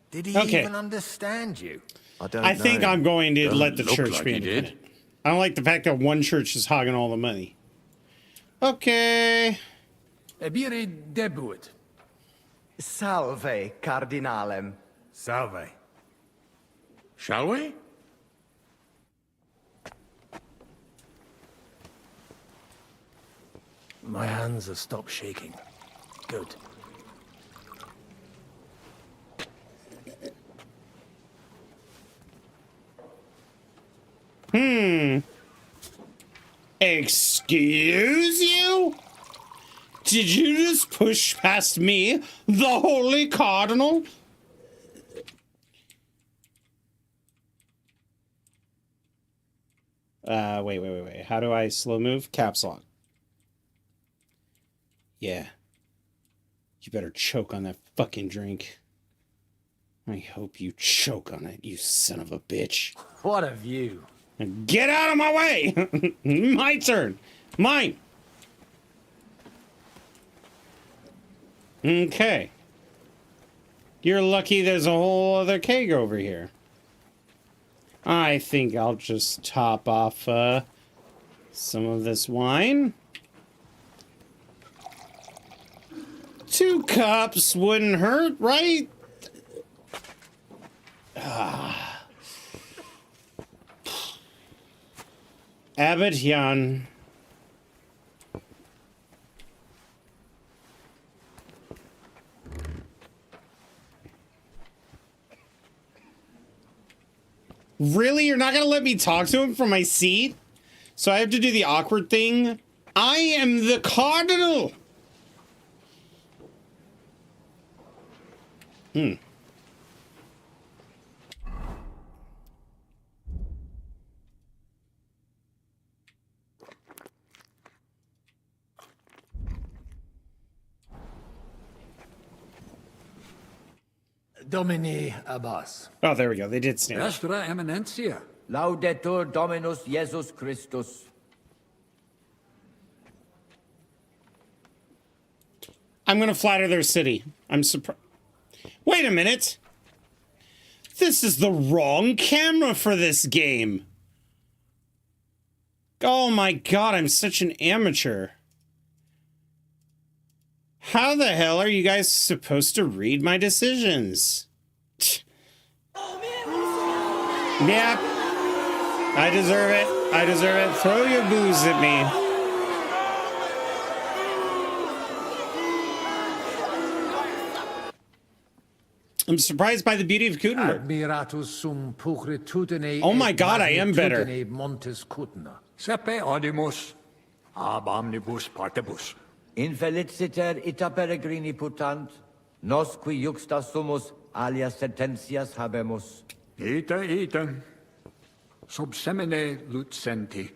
Did he even understand you? I think I'm going to let the church like be he did. independent. I don't like the fact that one church is hogging all the money. Okay. Ebire debuit. Salve, cardinalem. Salve. Shall we? My hands have stopped shaking. Good. Excuse you? Did you just push past me, the Holy Cardinal? Wait. How do I slow move? Caps lock. Yeah. You better choke on that fucking drink. I hope you choke on it, you son of a bitch. What a view. Get out of my way! My turn! Mine! Okay. You're lucky there's a whole other keg over here. I think I'll just top off some of this wine. 2 cups wouldn't hurt, right? Abbot Jan. Really? You're not gonna let me talk to him from my seat? So I have to do the awkward thing? I am the Cardinal! Domini Abbas. Oh, there we go. They did stand up. Vestra Eminentia. Laudetur Dominus Jesus Christus. I'm going to flatter their city. I'm surprised. Wait a minute. This is the wrong camera for this game. Oh my god, I'm such an amateur. How the hell are you guys supposed to read my decisions? Yep. I deserve it. I deserve it. Throw your booze at me. I'm surprised by the beauty of Kuttenberg. Oh my god, I am better. Sepe audimus, ab omnibus partibus. Infeliciter ita peregrini putant, nos qui juxta sumus alias sententias habemus. Ita. Sub semine lucenti,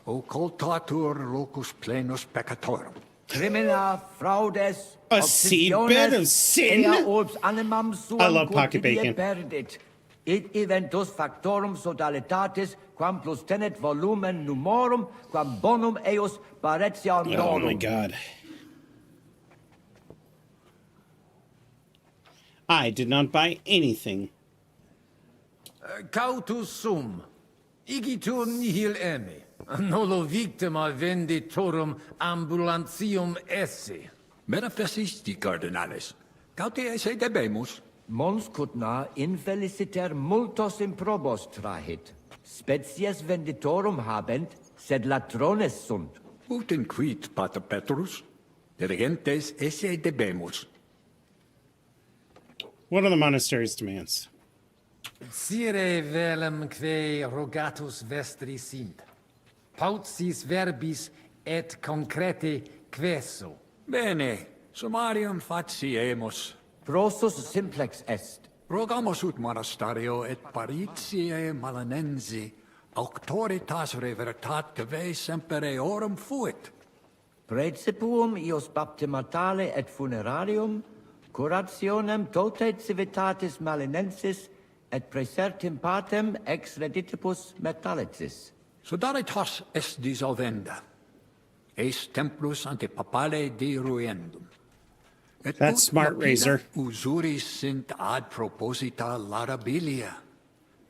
occultatur locus plenus peccatorum. Crimina fraudes, a seedbed of sin? I love pocket bacon. Perdit. It eventus factorum sodalitatis, quam plus tenet volumen numorum, quam bonum eos paretia norum. Oh my god. I did not buy anything. Cautus sum. Igitur nihil eme. Nolo victima venditorum ambulantium esse. Metaphysisti cardinalis. Cauti esse debemus. Mons cutna infeliciter multos improbos trahit. Species venditorum habent, sed latrones sunt. Ut inquit, Pater Petrus? Dirigentes esse debemus. What are the monastery's demands? Sire velum que rogatus vestri sint. Pautsis verbis et concrete queso. Bene, summarium faciemus. Prosus simplex est. Rogamus ut monasterio et paritiae malanensi, auctoritas revertat que semper eorum fuit. Praecipuum ios baptimatale et funerarium, curationem tote civitatis malinensis, et praesertim patem ex reditibus metallicis. Sodalitas est dissolvenda. Eis templus ante papale deruendum. Et that's smart, Razor. Usuris sint ad proposita laudabilia.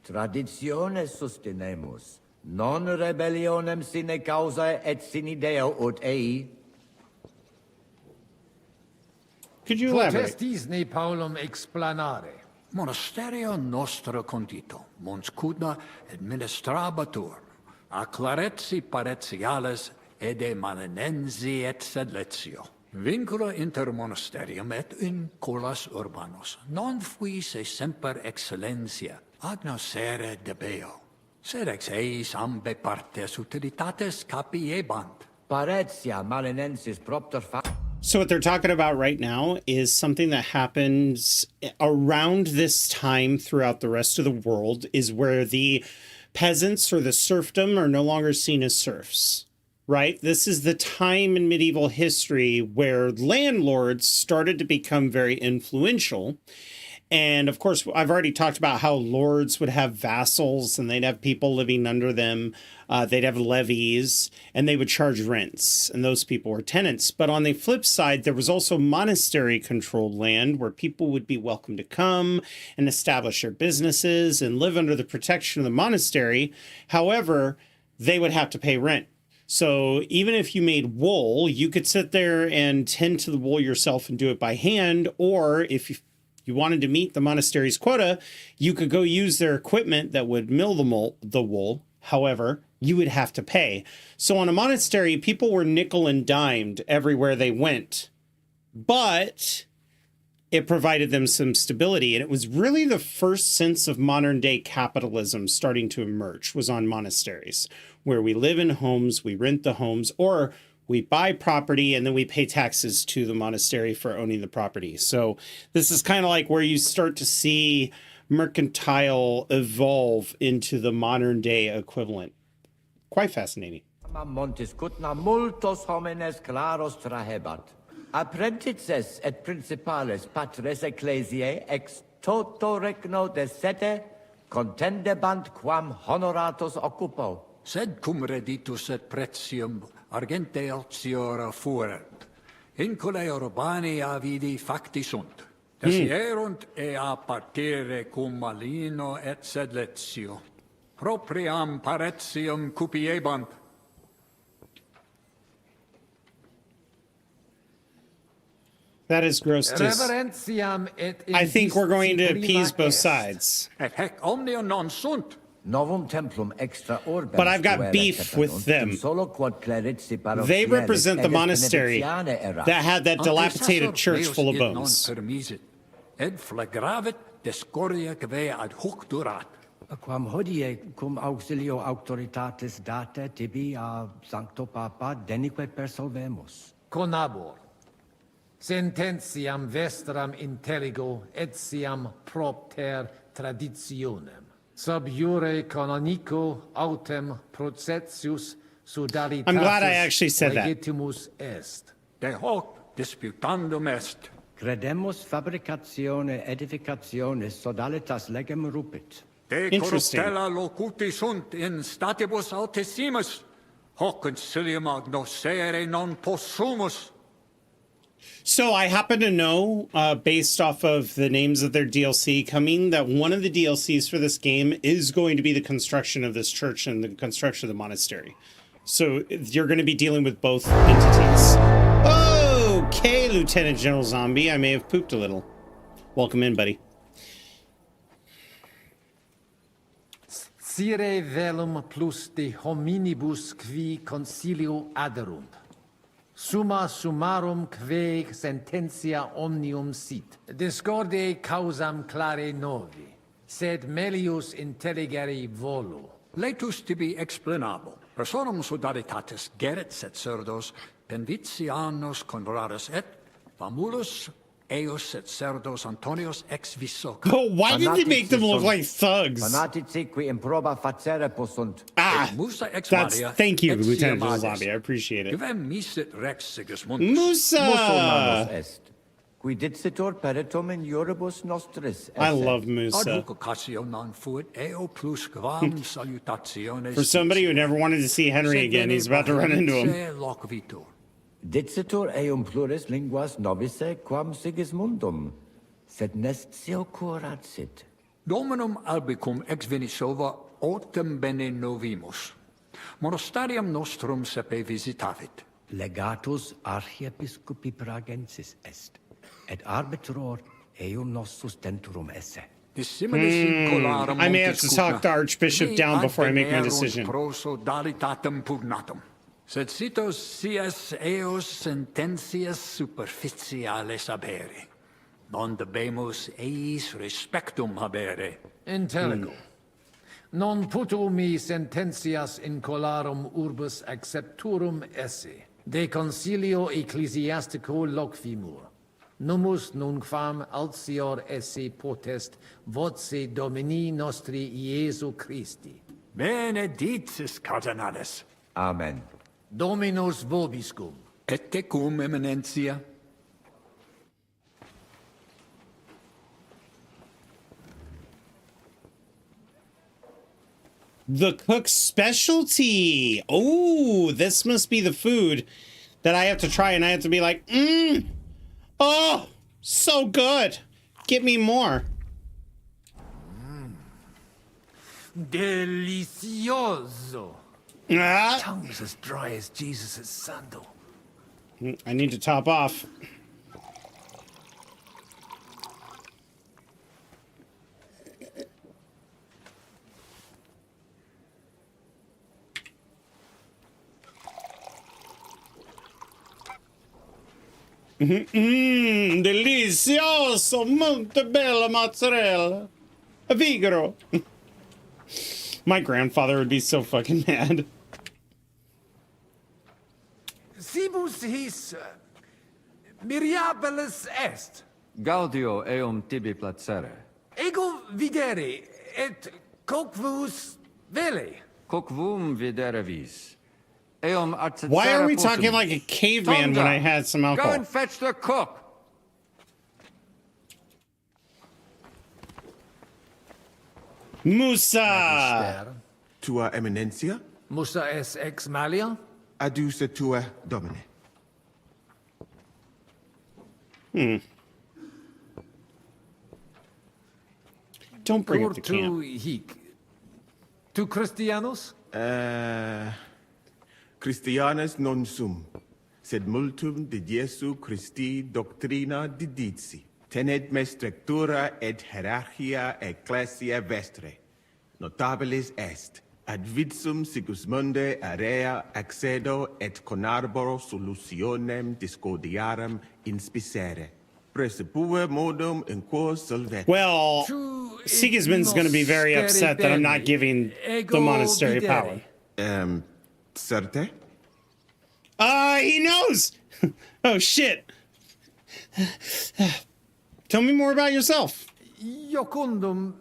Traditiones sustinemus, non rebellionem sine causa et sine deo ut ei. Could you elaborate? Potestis ne Paulum explanare. Monasterio nostro condito, mons cudna administrabatur, a claretsi paretiales ede malinensi et sedletio. Vincula inter monasterium et in colas urbanos, non fuisse semper excellentia, agnoscere debeo, sed ex eis ambe partes utilitates capiebant. Paretia malinensis propter So what they're talking about right now is something that happens around this time throughout the rest of the world, is where the peasants or the serfdom are no longer seen as serfs, right? This is the time in medieval history where landlords started to become very influential. And of course, I've already talked about how lords would have vassals and they'd have people living under them. They'd have levies and they would charge rents, and those people were tenants. But on the flip side, there was also monastery controlled land where people would be welcome to come and establish their businesses and live under the protection of the monastery. However, they would have to pay rent. So even if you made wool, you could sit there and tend to the wool yourself and do it by hand. Or if you wanted to meet the monastery's quota, you could go use their equipment that would mill the wool. However, you would have to pay. So on a monastery, people were nickel and dimed everywhere they went. But it provided them some stability. And it was really the first sense of modern day capitalism starting to emerge was on monasteries, where we live in homes, we rent the homes, or we buy property and then we pay taxes to the monastery for owning the property. So this is kind of like where you start to see mercantile evolve into the modern day equivalent. Quite fascinating. Montis cutna multos homines claros trahebat. Apprentices et principales patres ecclesiae ex toto regno de sete, contendebant quam honoratus occupo. Sed cum reditus et pretium argente altiora fuerat. Incole urbani avidi facti sunt. Desierunt ea partire cum malino et sedletio. Propriam paretium cupiebant. That is gross. Reverentiam et I think we're going to appease both sides. Et hec omnia non sunt. Novum templum extra orbem. But I've got beef with them. They represent the monastery that had that dilapidated church full of bones. Et flagravit discordia que ad hoc durat. Quam hodie cum auxilio auctoritatis data tibi a sancto papa denique persolvemus. Conabor. Sententiam vestram intelligo etiam propter traditionem. Sub iure canonico autem processius sudalitatis. I'm glad I actually said that. Legitimus est. De hoc disputandum est. Credemus fabricatione edificationis sodalitas legem rupit. De corruptella locuti sunt in statibus altissimus. Hoc concilium agnoscere non possumus. So I happen to know, based off of the names of their DLC coming, that one of the DLCs for this game is going to be the construction of this church and the construction of the monastery. So you're going to be dealing with both entities. Okay, Lieutenant General Zombie, I may have pooped a little. Welcome in, buddy. Sire velum plus de hominibus qui consilio aderunt. Summa summarum que sententia omnium sit. Discorde causam clare novi, sed melius intelligere volo. Laetus tibi explanabo. Personum sodalitatis geret et cerdos, penvitianos convoraris et, famulus eos et cerdos Antonios ex viso. Oh, why did they make them look like thugs? Fanatici qui improba facere possunt. Thank you, Lieutenant General Zombie. I appreciate it. Musa! Est. Qui dixitur peritum in iuribus nostris. I love Musa. For somebody who never wanted to see Henry again, he's about to run into him. Dixitur eum pluris linguas novice quam Sigismundum, sed nestio curat sit. Dominum albicum ex Venisova autem bene novimus. Monastarium nostrum sepe visitavit. Legatus archiepiscopi pragensis est, et arbitror eum nostus tenturum esse. I may have to talk the Archbishop down before I make my decision. Sed citos sias eos sententias superficiales habere. Non debemus eis respectum habere. Intelligo. Non putu mi sententias in colarum urbus accepturum esse. De concilio ecclesiastico loquimur. Numus nunquam altior esse potest voce Domini nostri Iesu Christi. Benedictis Cardinalis. Amen. Dominus vobiscum. Et tecum, eminentia. The cook's specialty. Oh, this must be the food that I have to try, and I have to be like, oh, so good. Give me more. Delicioso. Ah. Tongue's as dry as Jesus' sandal. I need to top off. Delicioso, molto bella mozzarella. Vigoro. My grandfather would be so fucking mad. Sibus his miriabilis est. Gaudio eum tibi placere. Ego videre et coquvus vele. Coquvum videre vis. Eum Why are we talking like a caveman when I had some alcohol? Go and fetch the cook. Musa! Tua Eminencia? Musa es ex malia? Aduce tua Domine. Don't bring up the camp. Hic. Tu Christianos? Christianus non sum, sed multum de Jesu Christi doctrina didici. Tenet me structura et hierarchia ecclesia vestre. Notabilis est. Ad vitsum Sigismunde area accedo et conarboro solutionem discordiarum inspicere. Precipue modum in quo solvet. Well, Sigismund's going to be very upset that I'm not giving the monastery power. Certe? He knows! Oh, shit. Tell me more about yourself. Iocundum,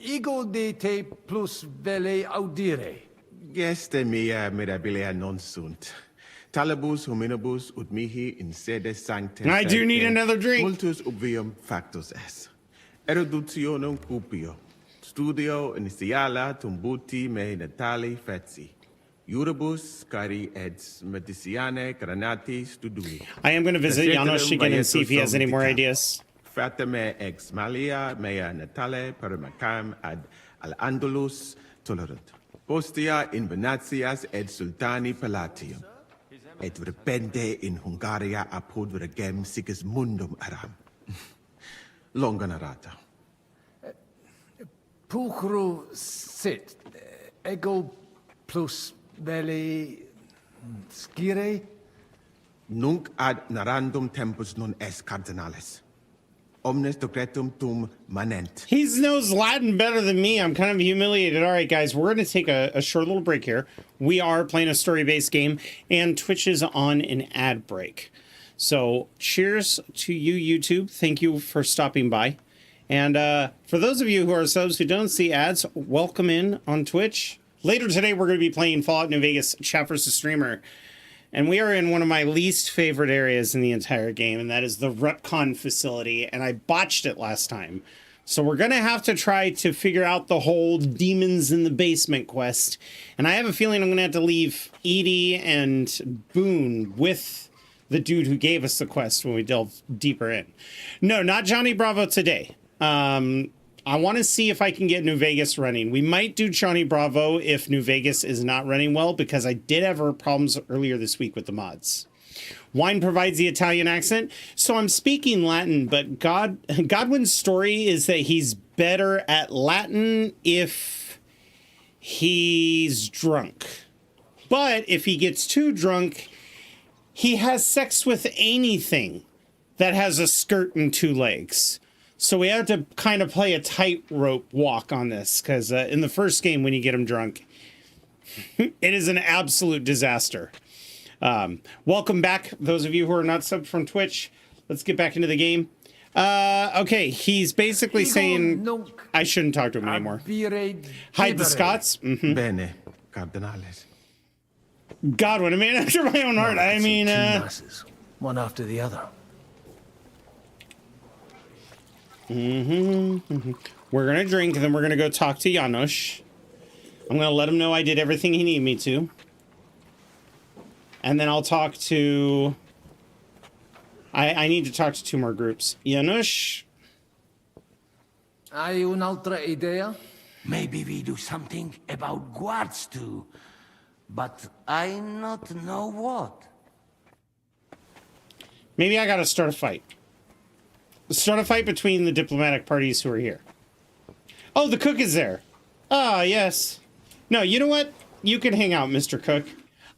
ego de te plus vele audire. Geste mea mirabilia non sunt. Talibus hominibus ut mihi in sede sancte. I do need another drink. Multus obvium factus est. Eruditionum cupio. Studio initiala tumbuti me natali fetsi. Juribus cari et mediciane granati studui. I am going to visit Janos again and see if he has any more ideas. Fratame ex malia mea natale perimacam ad al andalus tolerant. Postia in Venatias et sultani palatium. Et repente in Hungaria apud regem Sigismundum aram. Longa narrata. Pulchro sit. Ego plus vele scire? Nunc ad narrandum tempus non est cardinalis. Omnes decretum tum manent. He knows Latin better than me. I'm kind of humiliated. All right, guys, we're going to take a short little break here. We are playing a story-based game, and Twitch is on an ad break. So cheers to you, YouTube. Thank you for stopping by. And for those of you who are subs who don't see ads, welcome in on Twitch. Later today, we're going to be playing Fallout New Vegas Chat vs. Streamer. And we are in one of my least favorite areas in the entire game, and that is the retcon facility, and I botched it last time. So we're going to have to try to figure out the whole demons in the basement quest. And I have a feeling I'm going to have to leave Edie and Boone with the dude who gave us the quest when we delve deeper in. No, not Johnny Bravo today. I want to see if I can get New Vegas running. We might do Johnny Bravo if New Vegas is not running well, because I did have problems earlier this week with the mods. Wine provides the Italian accent, so I'm speaking Latin, but Godwin's story is that he's better at Latin if he's drunk. But if he gets too drunk, he has sex with anything that has a skirt and two legs. So we have to kind of play a tightrope walk on this, because in the first game, when you get him drunk, it is an absolute disaster. Welcome back, those of you who are not subbed from Twitch. Let's get back into the game. Okay, he's basically saying I shouldn't talk to him anymore. Hide the Scots. Bene, Cardinales. Godwin, a man after my own heart. I mean, one after the other. We're gonna drink, and then we're gonna go talk to Janos. I'm gonna let him know I did everything he needed me to. And then I'll talk to... I need to talk to two more groups. Janos? Hai un'altra idea? Maybe we do something about guards too, but I not know what. Maybe I gotta start a fight. Start a fight between the diplomatic parties who are here. Oh, the cook is there. Ah, yes. No, you know what? You can hang out, Mr. Cook.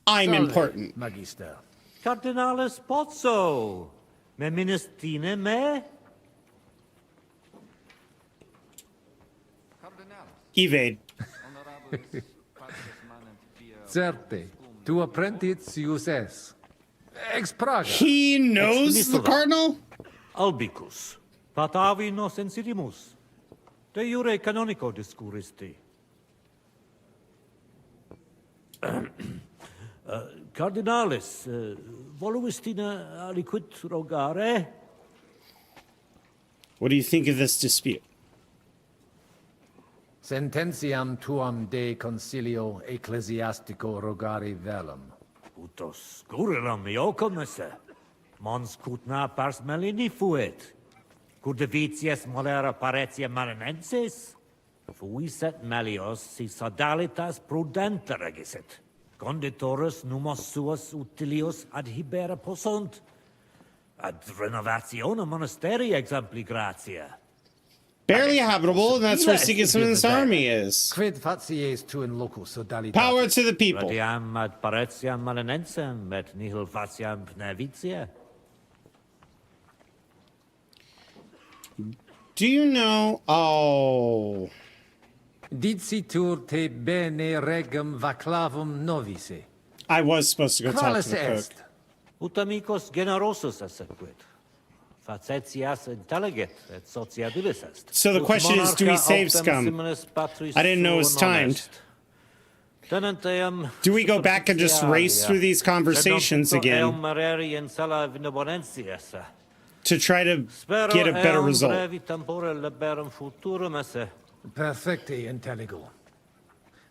I'm important. Magister. Cardinales Pozzo. Me ministine me? Evade. Certe. Tu apprentius es. Ex Praga. He knows the Cardinal? Albicus. Patavi nos inserimus. De jure canonico discuristi. Cardinalis, voluistina aliquid rogare? What do you think of this dispute? Sententiam tuam de concilio ecclesiastico rogari velum. Utos scuriram iocomus. Mons cutna pars melini fuit. Curdevitius molera paretia marinensis. Fuiset melios si sodalitas prudenta regisit. Conditorus numos suos utilius adhibere possunt. Ad renovationem monasterii exempli gratia. Barely habitable, and that's where Sigismund's army is. Quid facies tu in loco sodalitatis? Power to the people. Radiam ad paretiam malinensem, et nihil faciam pnevitia. Do you know? Oh. Dicitur te bene regum vaclavum novice. I was supposed to go talk to the cook. Ut amicos generosus essequit. Facetias intelligit et sociabilis est. So the question is, do we save scum? I didn't know it was timed. Do we go back and just race through these conversations again to try to get a better result? Perfecti intelligo.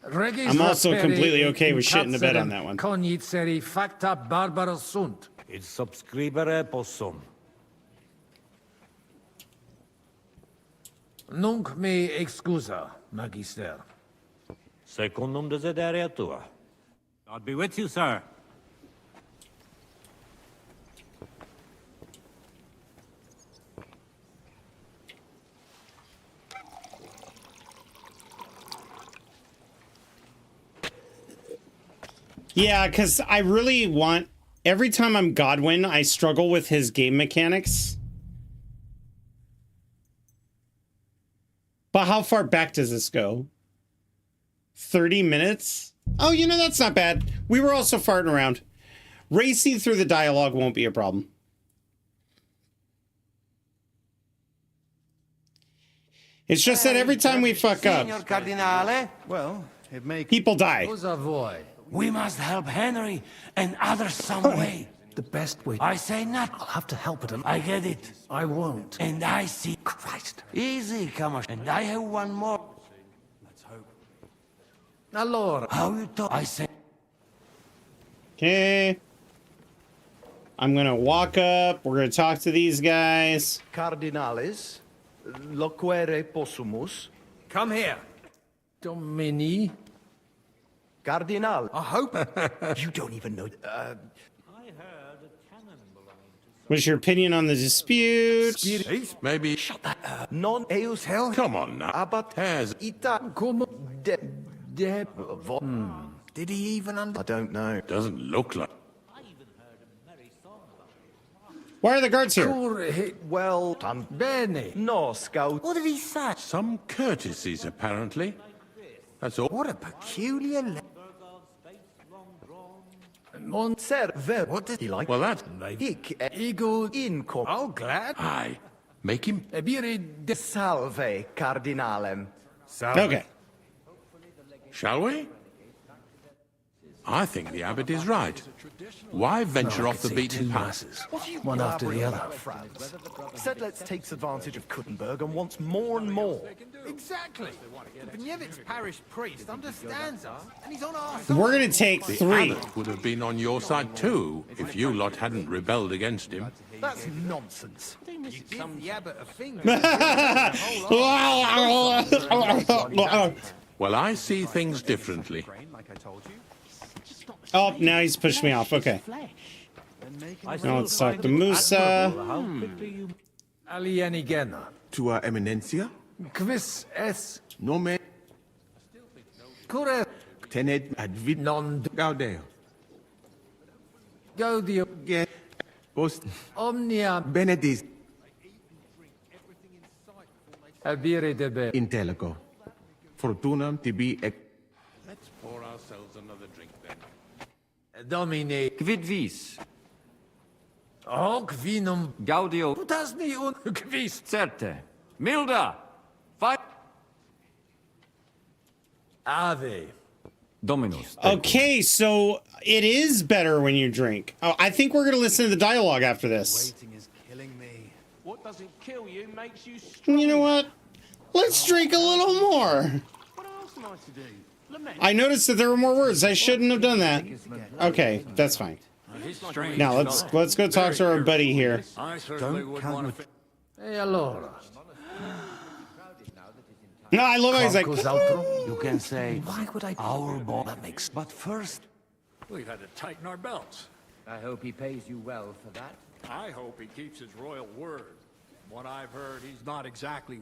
I'm also completely okay with shitting the bed on that one. Cogniteri facta barbara sunt. Id subscribere possum. Nunc me excusa, magister. Secundum desideria tua. God be with you, sir. Yeah, because I really want... Every time I'm Godwin, I struggle with his game mechanics. But how far back does this go? 30 minutes? Oh, you know, that's not bad. We were also farting around. Racing through the dialogue won't be a problem. It's just that every time we fuck up, Signor Cardinale? Well, people die. We must help Henry and others some way. The best way. I say not. I'll have to help it. I get it. I won't. And I see. Christ. Easy, come on. And I have one more. Let's hope. Allora. How you talk? I say. Okay. I'm gonna walk up. We're gonna talk to these guys. Cardinales, loquere possumus. Come here. Domini. Cardinal. I hope. You don't even know. What's your opinion on the dispute? Maybe. Shut that. Non eus hell. Come on now. Abat has ita como de Did he even I don't know. Doesn't look like. Why are the guards here? Well, bene. No, scout. What did he say? Some courtesies, apparently. That's all. What a peculiar. Monser, what did he like? Well, that's. Ego incom. Oh, glad. Aye. Make him. Ebire de salve, cardinalem. Okay. Shall we? I think the abbot is right. Why venture off the beaten path? One after the other. Said let's take advantage of Kuttenberg and wants more and more. Exactly. Benievic's parish priest understands us, and he's on our side. We're gonna take The 3. abbot would have been on your side too, if you lot hadn't rebelled against him. That's nonsense. You give the abbot a finger. Well, I see things differently. Oh, now he's pushed me off. Okay. Now let's talk to Musa. Alienigena. Tua Eminencia? Quis es Nome cure tenet advid non gaudeo. gaudio Get post omnia benedis albire debe. intelligo. Fortunam tibi ec. Let's pour ourselves another drink then. Domine Quid vis? hoc vinum Gaudio. putasni un quis. Certe. Milda. Fight. Ave. Dominus. Okay, so it is better when you drink. Oh, I think we're gonna listen to the dialogue after this. Waiting is killing me. What doesn't kill you makes you strong. You know what? Let's drink a little more. I noticed that there were more words. I shouldn't have done that. Okay, that's fine. Now let's go talk to our buddy here. Hey, allora. No, I love how he's like. You can say, why would our boy that makes, but first. We've had to tighten our belts. I hope he pays you well for that. I hope he keeps his royal word. From what I've heard, he's not exactly...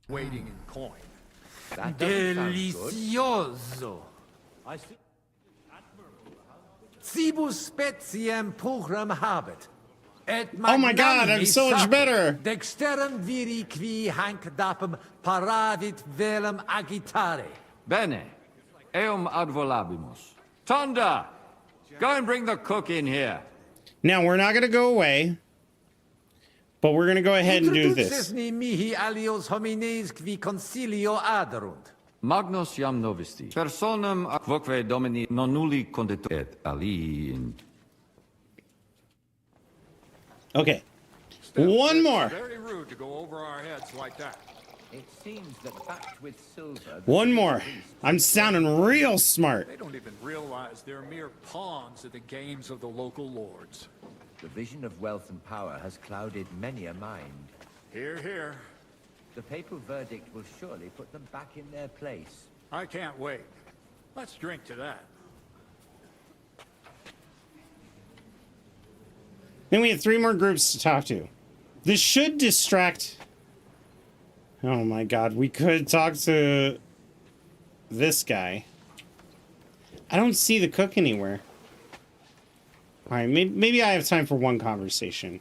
waiting in coin. Delicioso. I see. Cibus speciem pugram habet. Oh my God, I'm so much better. Dexterum viri qui hanc dapum paravit velum agitare. Bene. Eum ad volabimus. Tonda! Go and bring the cook in here. Now we're not gonna go away, but we're gonna go ahead and do this. Introduces mihi alios homines qui concilio aderunt. Magnus jam novisti. Personam quoque domini non nulli conditur et ali in... Okay. One more. Very rude to go over our heads like that. It seems that backed with silver... One more. I'm sounding real smart. They don't even realize they're mere pawns at the games of the local lords. The vision of wealth and power has clouded many a mind. Hear, hear. The papal verdict will surely put them back in their place. I can't wait. Let's drink to that. Then we have 3 more groups to talk to. This should distract... Oh my God, we could talk to this guy. I don't see the cook anywhere. Alright, maybe I have time for one conversation.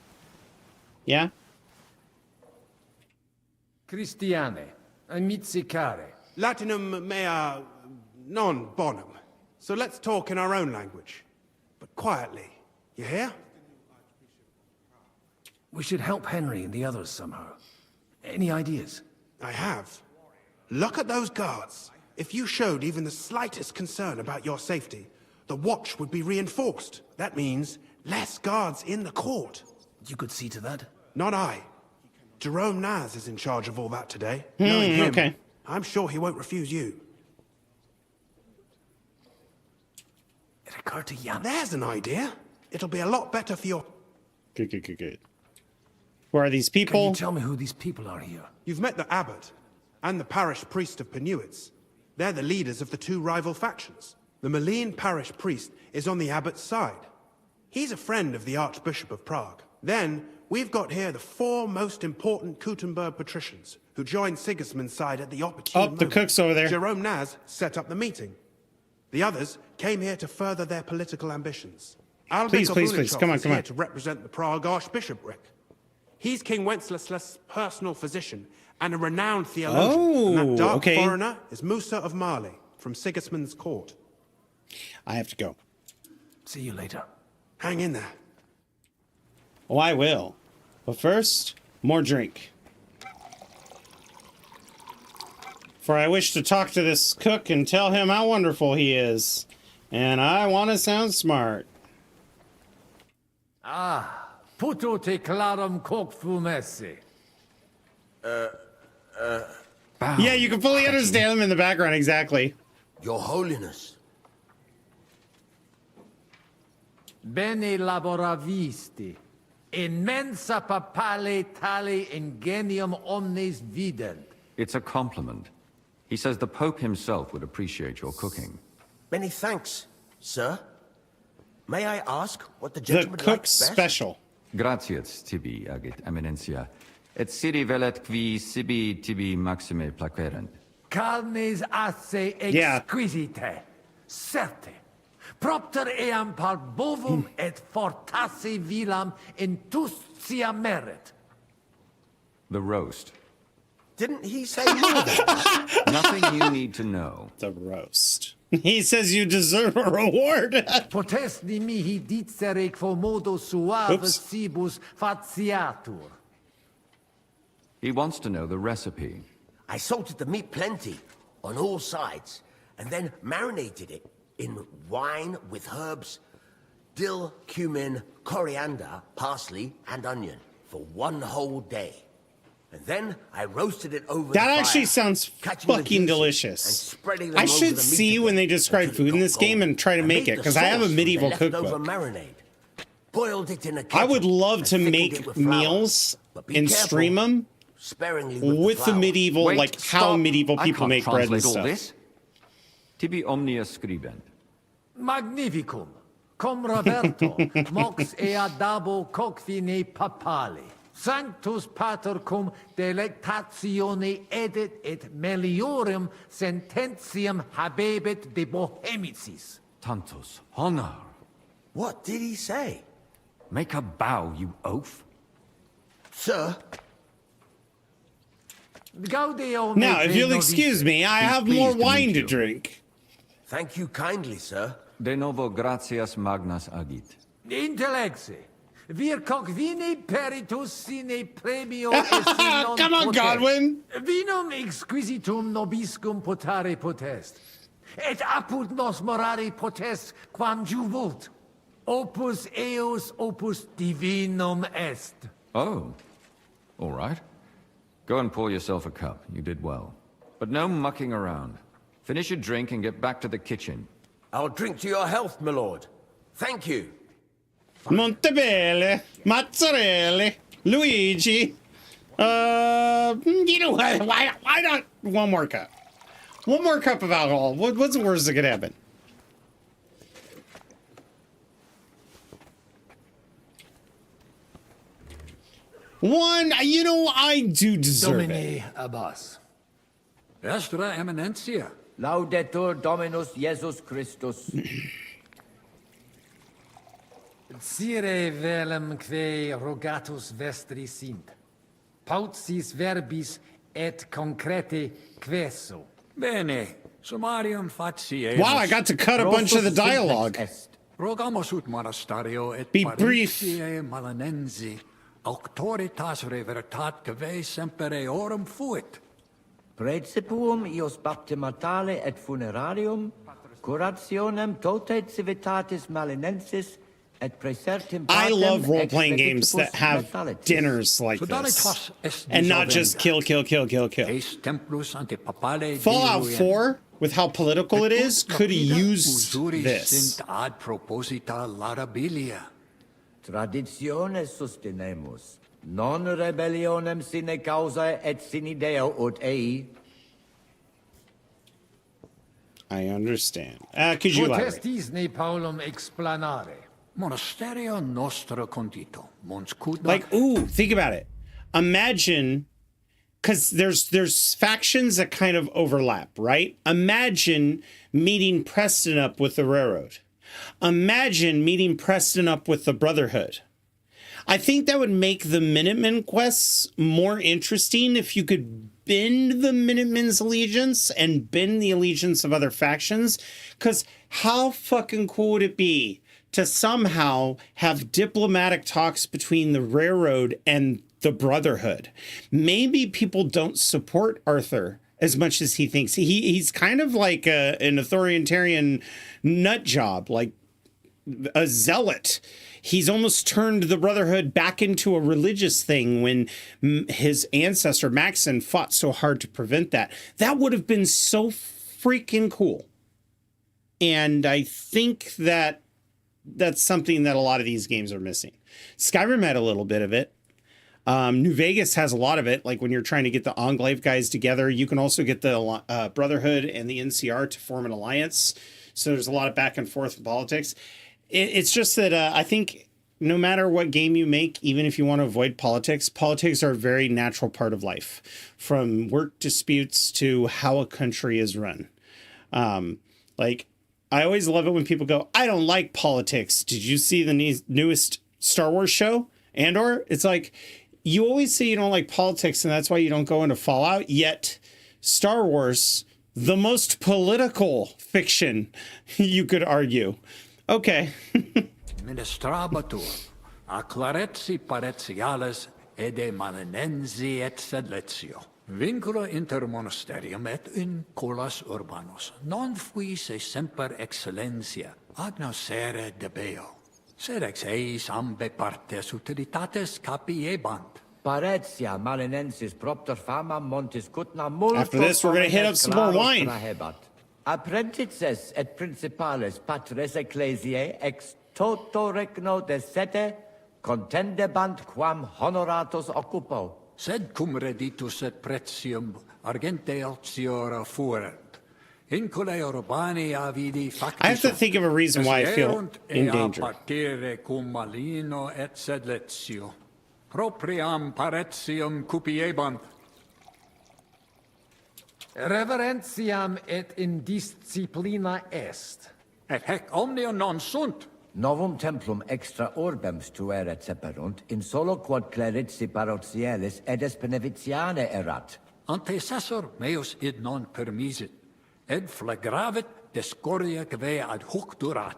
Yeah? Christiane, amicicare. Latinum mea non bonum. So let's talk in our own language. But quietly. You hear? We should help Henry and the others somehow. Any ideas? I have. Look at those guards. If you showed even the slightest concern about your safety, the watch would be reinforced. That means less guards in the court. You could see to that? Not I. Jerome Naz is in charge of all that today. Knowing him, okay. I'm sure he won't refuse you. It occurred to Jan. There's an idea. It'll be a lot better for your... Good. Who are these people? Can you tell me who these people are here? You've met the abbot and the parish priest of Penuitz. They're the leaders of the 2 rival factions. The Malene parish priest is on the abbot's side. He's a friend of the Archbishop of Prague. Then, we've got here the 4 most important Kuttenberg patricians who joined Sigismund's side at the opportune moment. The cook's over there. Jerome Naz set up the meeting. The others came here to further their political ambitions. Please, come on. Here to represent the Prague Archbishopric. He's King Wenceslas's personal physician and a renowned theologian. And that dark foreigner is Musa of Mali from Sigismund's court. I have to go. See you later. Hang in there. Oh, I will. But first, more drink. For I wish to talk to this cook and tell him how wonderful he is. And I want to sound smart. Puto te clarum coq fumesse. Yeah, you can fully understand them in the background, exactly. Your Holiness. Bene laboravisti. Immensa papale tale ingenium omnes vident. It's a compliment. He says the Pope himself would appreciate your cooking. Many thanks, sir. May I ask what the gentleman The likes cook's best? special. Gratias tibi, agit eminentia. Et sidi velet qui sibi tibi maxime placerent. Carnes asse exquisite. Certe. Propter eam par bovum et fortasse vilam intustia merit. The roast. Didn't he say more than that? Nothing you need to know. The roast. He says you deserve a reward. Potesti mihi dicere quo modo suavis cibus faciatur. He wants to know the recipe. I salted the meat plenty, on all sides, and then marinated it in wine with herbs, dill, cumin, coriander, parsley, and onion. for 1 whole day. And then I roasted it over That the fire, actually sounds catching the fucking juices delicious. and spreading them I over should the meat see when again they describe until it food in got this game golden. and try to I make made it, the because I have a sauce from medieval the leftover cookbook. marinade. Boiled it in a I kettle would love and to thickened make it with flour. meals But be and careful, stream them sparingly with the flour. medieval, Wait, like how stop. medieval I people can't make bread and translate all stuff. this. Tibi omnia scribent. Magnificum. Cum Roberto. Mox eadabo cocvine papali. Sanctus pater cum delectatione edit et meliorem sententiam habebit de bohemicis. Tantus honor. What did he say? Make a bow, you oaf. Sir? Gaudeo Now, if you'll excuse me, I have more wine to drink. Thank you kindly, sir. De novo gratias magnas agit. Intellexe. Vir cocvine peritus sine premio esse non Come on, potest. Godwin. Vinum exquisitum nobiscum potare potest. Et apud nos morare potest quam juvult. Opus eos opus divinum est. Oh. All right. Go and pour yourself a cup. You did well. But no mucking around. Finish your drink and get back to the kitchen. I'll drink to your health, my lord. Thank you. Montebello, mozzarella, Luigi. You know what? Why not one more cup? One more cup of alcohol. What's the worst that could happen? One, you know, I do deserve Domine it. Abbas. Vestra Eminentia. Laudetur Dominus Jesus Christus. Sire velum que rogatus vestri sint. Pautsis verbis et concrete queso. Bene. Summarium facie. Wow, I got to cut a bunch of the dialogue. Rogamus ut monasterio et Be brief. paritiae malanensi. Auctoritas revertat cave semper eorum fuit. Praecipuum ios baptimatale et funerarium, curationem tote civitatis malinensis, et praesertim I partem love ex role-playing games that vegetibus have natalitis. dinners like this. And not just kill, kill, kill, kill, kill. Fallout 4, with how political it is, could have used this. Sint ad proposita larabilia. Traditiones sustenemus, non rebellionem sine causa et sine Deo ut ei. I understand. Could you elaborate? Potestis ne Paulum explanare. Monasterio nostro condito. Mons cuda. Like, ooh, think about it. Imagine, because there's factions that kind of overlap, right? Imagine meeting Preston up with the railroad. Imagine meeting Preston up with the Brotherhood. I think that would make the Minutemen quests more interesting if you could bend the Minutemen's allegiance and bend the allegiance of other factions. Because how fucking cool would it be to somehow have diplomatic talks between the railroad and the Brotherhood? Maybe people don't support Arthur as much as he thinks. He's kind of like an authoritarian nut job, like a zealot. He's almost turned the Brotherhood back into a religious thing when his ancestor Maxon fought so hard to prevent that. That would have been so freaking cool. And I think that that's something that a lot of these games are missing. Skyrim had a little bit of it. New Vegas has a lot of it. Like when you're trying to get the Enclave guys together, you can also get the Brotherhood and the NCR to form an alliance. So there's a lot of back and forth in politics. It's just that I think no matter what game you make, even if you want to avoid politics, politics are a very natural part of life, from work disputes to how a country is run. Like, I always love it when people go, I don't like politics. Did you see the newest Star Wars show? Andor? It's like, you always say you don't like politics and that's why you don't go into Fallout. Yet Star Wars, the most political fiction, you could argue. Okay. Ministrabatur, acclaretsi paretiales ede malinensi et sedletio. Vincula inter monasterium et in colas urbanos. Non fuisse semper excellentia, agnosere debeo. Sedex eis ambe partes utilitates capiebant. Paretia malinensis propter fama montis cutna multos. After this, we're gonna hit up some more wine. Trahebat. Apprentices et principales patres ecclesiae ex toto regno de sete contendebant quam honoratus occupo. Sed cum reditus et pretium argente altiora fuerent. Inculae urbani avidi factis. I have to think of a reason why I feel in danger. Partire cum malino et sedletio. Propriam paretium cupiebant. Reverentiam et indisciplina est. Et hec omnia non sunt. Novum templum extra orbem stueret seperunt, in solo quod clerici parocialis edes beneficiane erat. Antecessor meus id non permisit, ed flagravit discordia que ad hoc durat.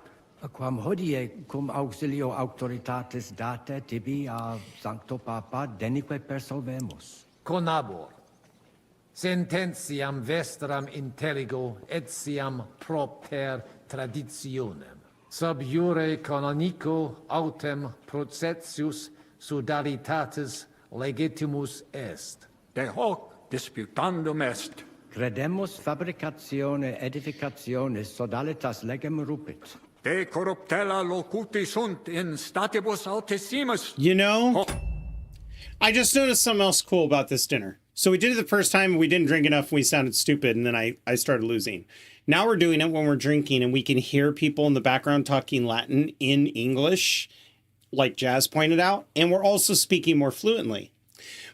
Quam hodie cum auxilio auctoritatis date tibi a Sancto Papa denique persolvemus. Conabor. Sententiam vestram intelligo etiam propter traditionem. Sub iure canonico autem processius sodalitatis legitimus est. De hoc disputandum est. Credemus fabricatione edificationis sodalitas legem rupit. De corruptella locuti sunt in statibus altissimus. You know, I just noticed something else cool about this dinner. So we did it the first time, we didn't drink enough, we sounded stupid, and then I started losing. Now we're doing it when we're drinking, and we can hear people in the background talking Latin in English, like Jazz pointed out, and we're also speaking more fluently.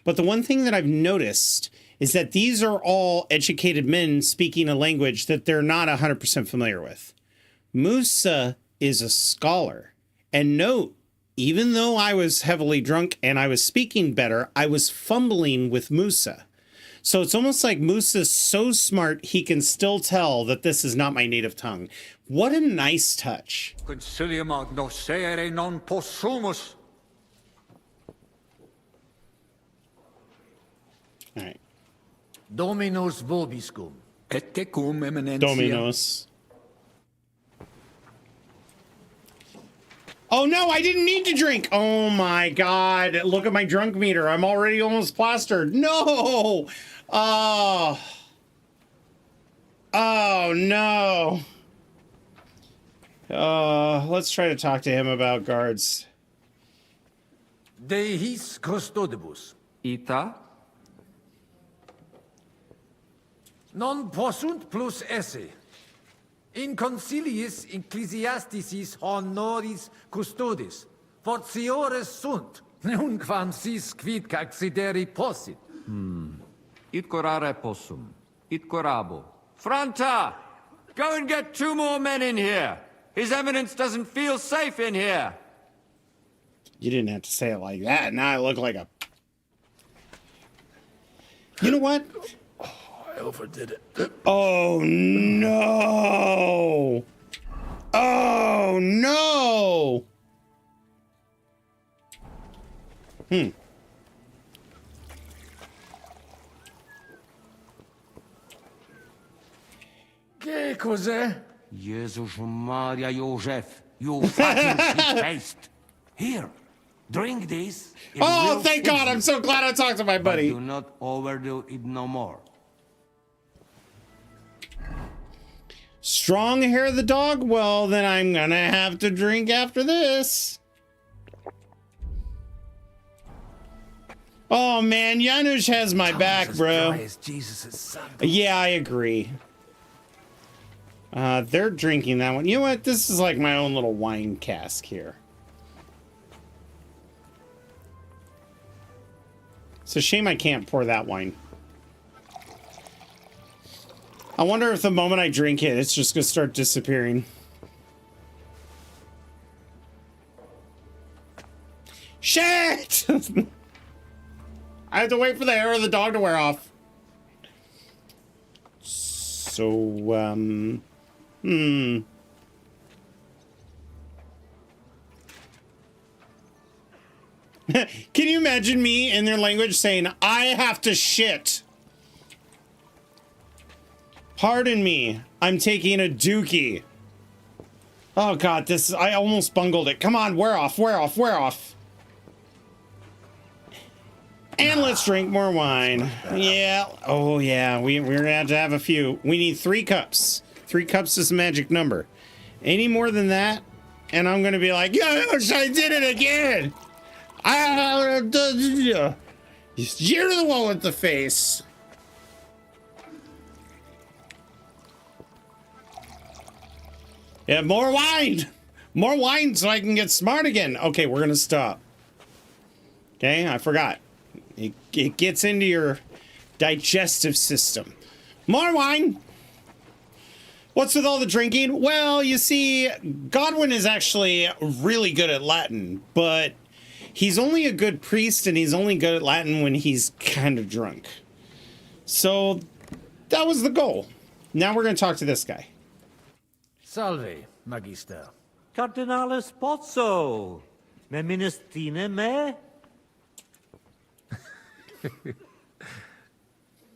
But the one thing that I've noticed is that these are all educated men speaking a language that they're not 100% familiar with. Musa is a scholar. And note, even though I was heavily drunk and I was speaking better, I was fumbling with Musa. So it's almost like Musa's so smart, he can still tell that this is not my native tongue. What a nice touch. Concilium agnoscere non possumus. All right. Dominus vobiscum. Et tecum eminentia. Dominos. Oh no, I didn't need to drink. Oh my God. Look at my drunk meter. I'm already almost plastered. No. Oh. Oh no. Let's try to talk to him about guards. De his custodibus. Ita? Non possunt plus esse. In conciliis ecclesiasticis honoris custodis. Fortiores sunt. Nunquam sis quid accideri possit. It corare possum. It corabo. Franta! Go and get 2 more men in here. His Eminence doesn't feel safe in here. You didn't have to say it like that. Now I look like a... You know what? I overdid it. Oh no! Oh no! Che cos'è? Jesus Maria Joseph, you fucking shit-faced. Here, drink this. It Oh, will thank fix God. you. I'm so glad I talked to my buddy. But do not overdo it no more. Strong hair of the dog? Well, then I'm gonna have to drink after this. Oh man, Janusz has my back, bro. Yeah, I agree. They're drinking that one. You know what? This is like my own little wine cask here. It's a shame I can't pour that wine. I wonder if the moment I drink it, it's just gonna start disappearing. Shit! I have to wait for the hair of the dog to wear off. So, Can you imagine me in their language saying, I have to shit? Pardon me, I'm taking a dookie. Oh god, I almost bungled it. Come on, wear off. And let's drink more wine. Yeah. Oh yeah, we're gonna have to have a few. We need 3 cups. 3 cups is the magic number. Any more than that, and I'm gonna be like, yes, I did it again. You're the one with the face. Yeah, more wine. More wine so I can get smart again. Okay, we're gonna stop. Okay, I forgot. It gets into your digestive system. More wine. What's with all the drinking? Well, you see, Godwin is actually really good at Latin, but he's only a good priest and he's only good at Latin when he's kind of drunk. So that was the goal. Now we're going to talk to this guy. Salve, Magister. Cardinalis Pozzo. Me ministine me?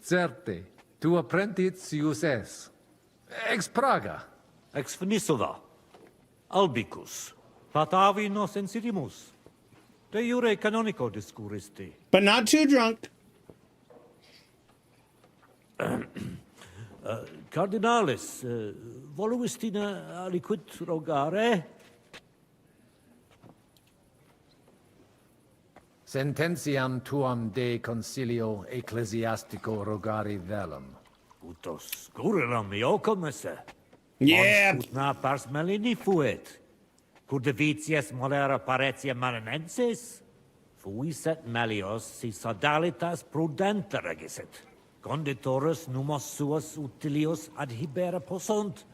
Certe, tu apprentitius es. Ex Praga. Ex Venisova. Albicus. Patavi nos insidimus. De jure canonico discuristi. But not too drunk. Cardinalis, voluistina aliquid rogare? Sententiam tuam de concilio ecclesiastico rogari velum. Utos scurilam iocum esse. Yeah. Na pars melini fuit. Curdevitias molera paretia marinensis? Fuis et melios si sodalitas prudenta regisit. Conditorus numos suos utilios adhibere possunt.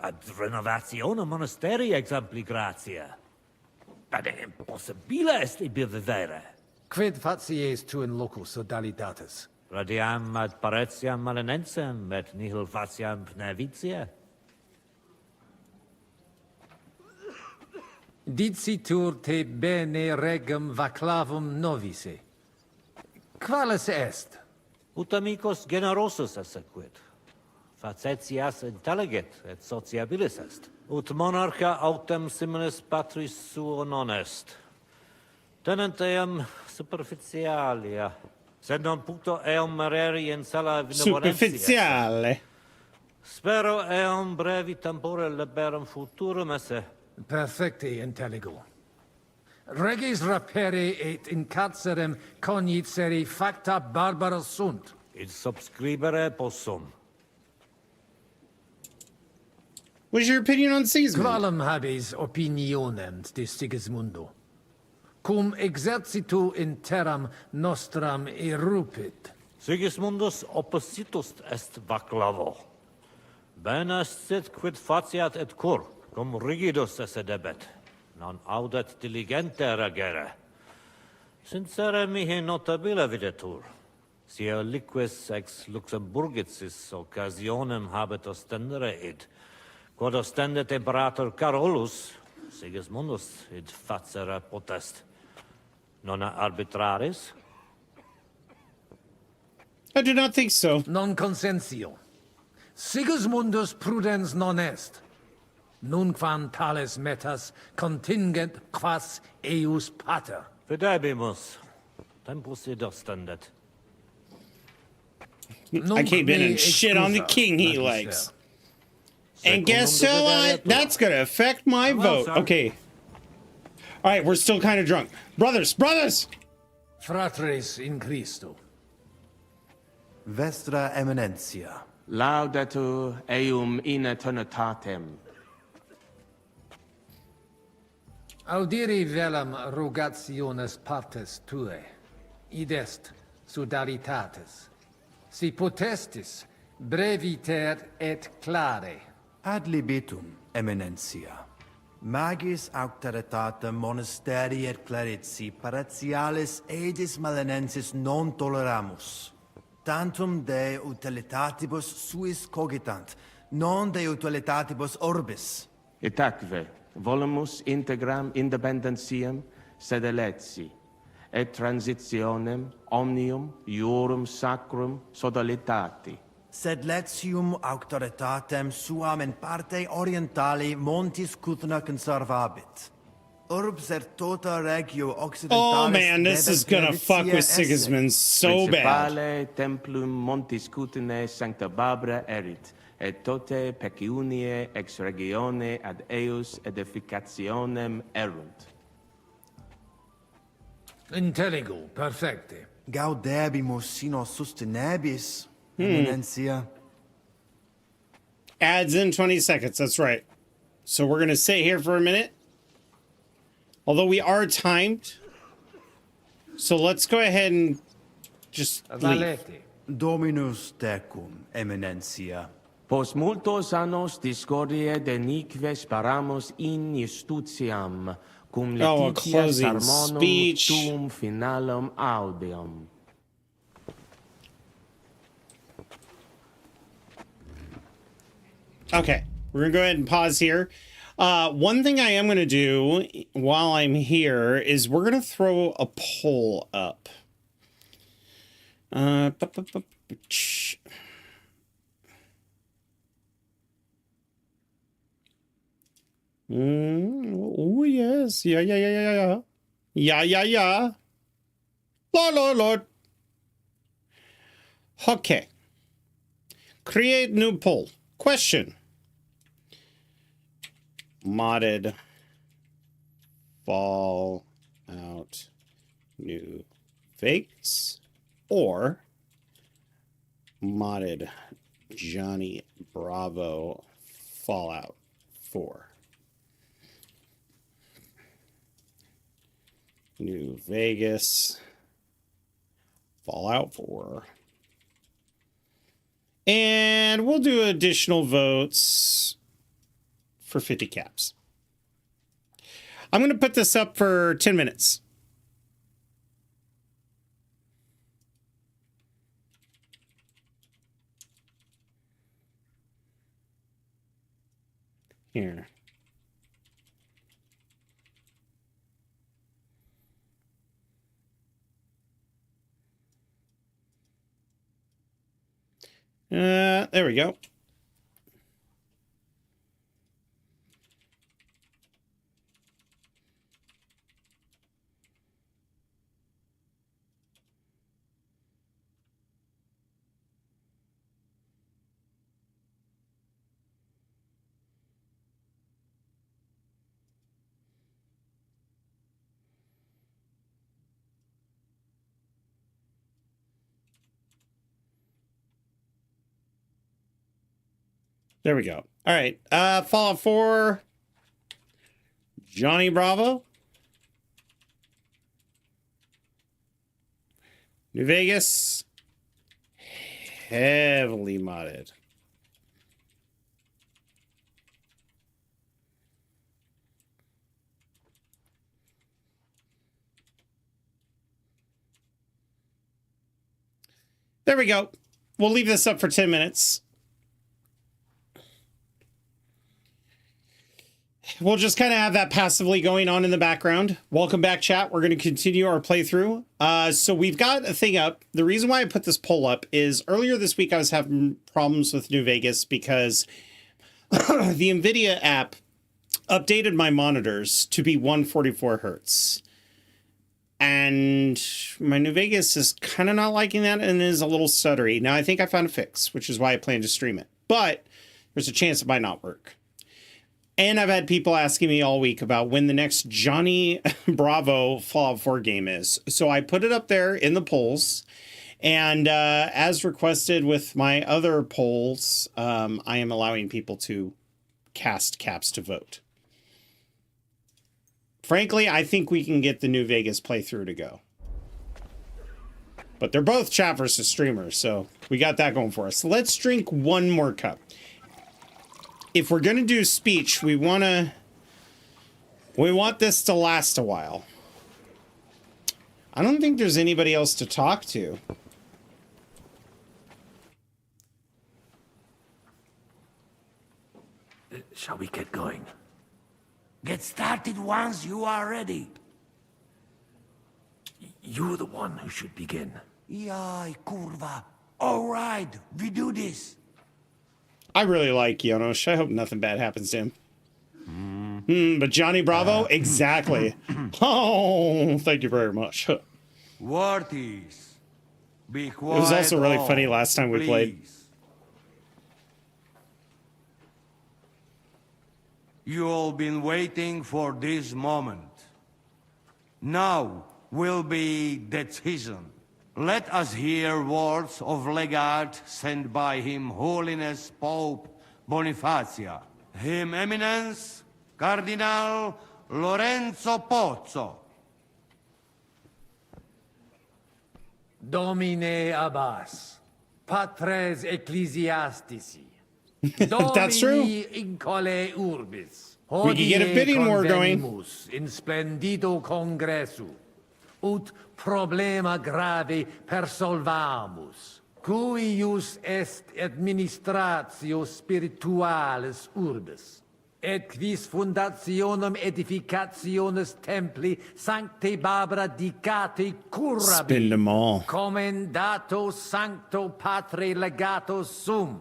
Ad renovatione monasteri exempli gratia. Ad impossibile est ibi vivere. Quid facies tu in loco sodalitatis? Radiam ad paretiam malinensem, et nihil faciam pnevitia. Dicitur te bene regum vaclavum novice. Qualis est? Ut amicos generosus essequit. Facetias intelligit et sociabilis est. Ut monarcha autem similis patris suo non est. Tenent eam superficialia. Sed non puto eum mereri in sala benevolentia. Superficiale. Spero eum brevi tempore liberum futurum esse. Perfecte intelligo. Regis rapere et in carcerem cognicere facta barbara sunt. Id subscribere possum. What's your opinion on Sigismund? Qualem habes opinionem de Sigismundo? Cum exercitu in terram nostram erupit. Sigismundus oppositus est vaclavo. Bene sit quid faciat et cur, cum rigidus esse debet. Non audet diligente regere. Sincere mihi notabile videtur. Si liquis ex Luxemburgicis occasionem habet ostendere id, quod ostendet imperator Carolus, Sigismundus id facere potest. Non arbitraris? I do not think so. Non consensio. Sigismundus prudens non est. Nunquam tales metas contingent quas eius pater. Videbimus. Tempus id ostendet. I came in and shit on the king he likes. And guess what? That's going to affect my vote. Okay. All right, we're still kind of drunk. Brothers! Fratres in Christo. Vestra Eminentia. Laudetur eum in eternitatem. Audiri velam rogationes partes tue. Id est sodalitatis. Si potestis breviter et clare. Ad libitum, Eminentia. Magis auctoritatem monasteri et clerici paretialis edis malinensis non toleramus. Tantum de utilitatibus suis cogitant, non de utilitatibus orbis. Itaque, volumus integram independentiam sedeleci, et transitionem omnium iorum sacrum sodalitati. Sed letium auctoritatem suam in parte orientali montis Kutna conservabit. Urbs et tota regio occidentalis. Oh man, this is gonna fuck with Sigismund so bad. Principale templum montis Cutinae sancta Barbara erit, et tote peciunie ex regione ad eus edificationem erunt. Intelligo, perfecte. Gaudebimus sino sustenebis, eminentia. Adds in 20 seconds, that's right. So we're gonna sit here for a minute. Although we are timed. So let's go ahead and just leave. Dominus tecum, eminentia. Post multos annos discordie deniques paramos in justitiam, cum a letitia closing sermonum speech. tuum finalum audium. Okay, we're gonna go ahead and pause here. One thing I am gonna do while I'm here is we're gonna throw a poll up. Oh yes, yeah. Lord. Okay. Create new poll. Question. Modded Fallout New Vegas or modded Johnny Bravo Fallout 4. New Vegas Fallout 4. And we'll do additional votes for 50 caps. I'm going to put this up for 10 minutes. Here. There we go. There we go. All right. Fallout 4. Johnny Bravo. New Vegas. Heavily modded. There we go. We'll leave this up for 10 minutes. We'll just kind of have that passively going on in the background. Welcome back, chat. We're going to continue our playthrough. So we've got a thing up. The reason why I put this poll up is earlier this week I was having problems with New Vegas because the NVIDIA app updated my monitors to be 144 hertz. And my New Vegas is kind of not liking that and is a little stuttery. Now, I think I found a fix, which is why I plan to stream it. But there's a chance it might not work. And I've had people asking me all week about when the next Johnny Bravo Fallout 4 game is. So I put it up there in the polls. And as requested with my other polls, I am allowing people to cast caps to vote. Frankly, I think we can get the New Vegas playthrough to go. But they're both chat versus streamers, so we got that going for us. Let's drink one more cup. If we're going to do speech, we want this to last a while. I don't think there's anybody else to talk to. Shall we get going? Get started once you are ready. You're the one who should begin. Jaj, kurva. All right, we do this. I really like Janos. I hope nothing bad happens to him. But Johnny Bravo? Exactly. Oh, thank you very much. It Worties, be quiet. was also really all, funny last time we played. please. You all been waiting for this moment. Now will be decision. Let us hear words of legate sent by Him Holiness Pope Bonifacia, Him Eminence Cardinal Lorenzo Pozzo. Domine Abbas, patres ecclesiastici. That's true. Domini incole urbis. We could get a bidding war going. Convenimus in splendido congressu, ut problema grave persolvamus, cuius est administratio spiritualis urbis, et quis fundationem edificationis templi sancte Barbara dicate curabi, Spend them all. commendato sancto patre legato sum,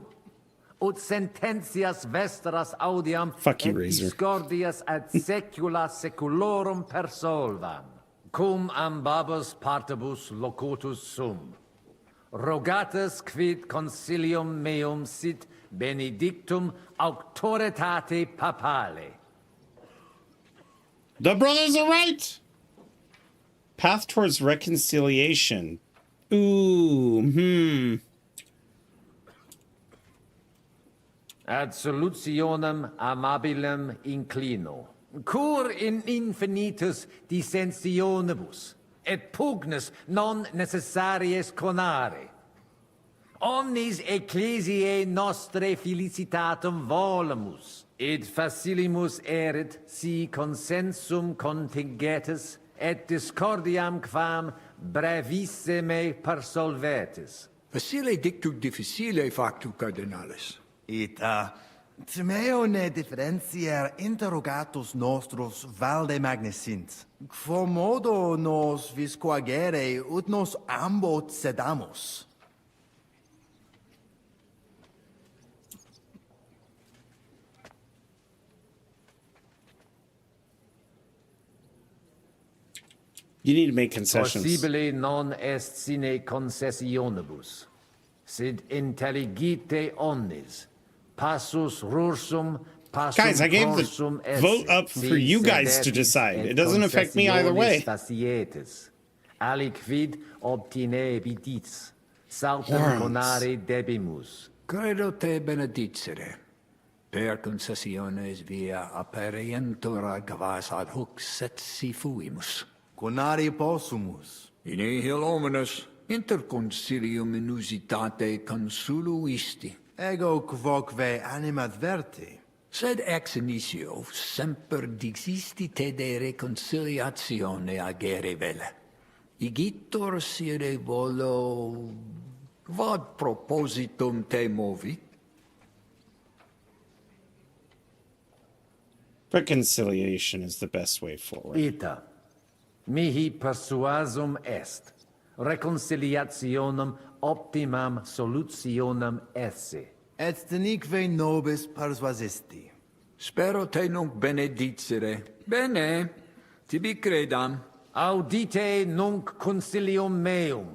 ut sententias vestras audiam Fuck you, et Razor. discordias ad secula seculorum persolvam, cum ambabus partibus locutus sum. Rogatus quid consilium meum sit benedictum auctoritate papale. The brothers are right. Path towards reconciliation. Ooh, Ad solutionem amabilem inclino. Cur in infinitus dissensionibus, et pugnis non necessaries conare. Omnis ecclesiae nostre felicitatum volemus, et facilimus erit si consensum contingetis, et discordiam quam brevissime persolvetis. Facile dictu difficile factu, Cardinalis. Ita, timeo ne differentiar interrogatus nostros valde magnesint. Quo modo nos viscoagere ut nos ambot sedamos. you need to make concessions. Possibile non est sine concessionibus, sed intelligite omnes, passus rursum, passum Guys, I gave the prorsum esse, vote up for you guys to sedetis decide. et It doesn't affect me either way. concessionis facietis. Aliquid obtinebidis, saltem Worms. conare debimus. Credo te benedicere. Per concessiones via aperientur quas ad hoc setsi fuimus. Conari possumus. In nihil omnes inter concilium inusitate consuluisti. Ego quoque animadverti. Sed ex initio semper dixisti te de reconciliatione agere vele. Igitur sire volo... Vad propositum te movi? Reconciliation is the best way forward. Ita, mihi persuasum est, reconciliationem optimam solutionem esse. Et tenique nobis persuasisti. Spero te nunc benedicere. Bene, tibi credam. Audite nunc concilium meum,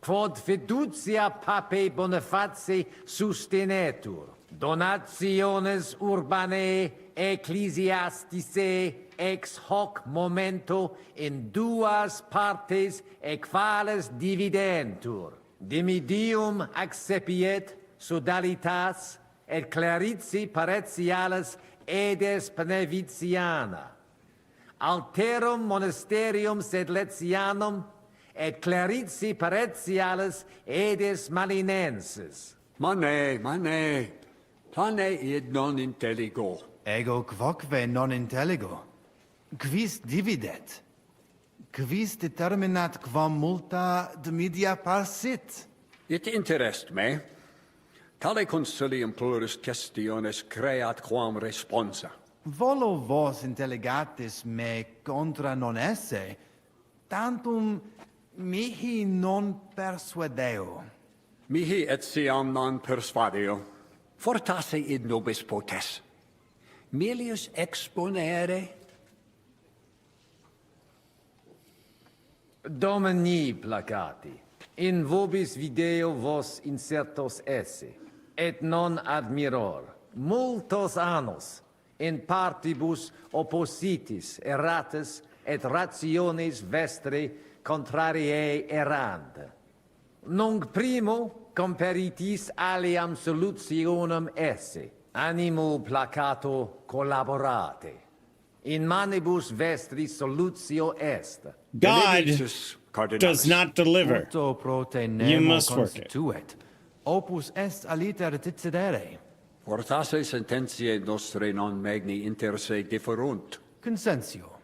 quod fiducia pape Boniface sustenetur, donationes urbanae ecclesiasticae ex hoc momento in duas partes equales dividentur, dimidium accepiet sodalitas et clarici paretialis edes Beneviciana. Alterum monasterium sed Letianum, et clarici paretialis edes Malinensis. Mane, tane id non intelligo. Ego quoque non intelligo. Quis dividet? Quis determinat quam multa dimidia parsit? It interest me. Tale consilium plurus questiones creat quam responsa. Volo vos intelligatis me contra non esse, tantum mihi non persuadeo. Mihi etiam non persvadio, fortasse id nobis potes. Melius exponere. Domini placati, in vobis video vos insertos esse, et non admiror, multos annos, in partibus oppositis erratis et rationes vestre contrariae errand. Nunc primo comperitis aliam solutionem esse, animo placato collaborate. In manibus vestris solutio est. God does not deliver. You must work it. Opus est aliter decidere. Fortasse sententiae nostre non magni inter se differunt. Consensio.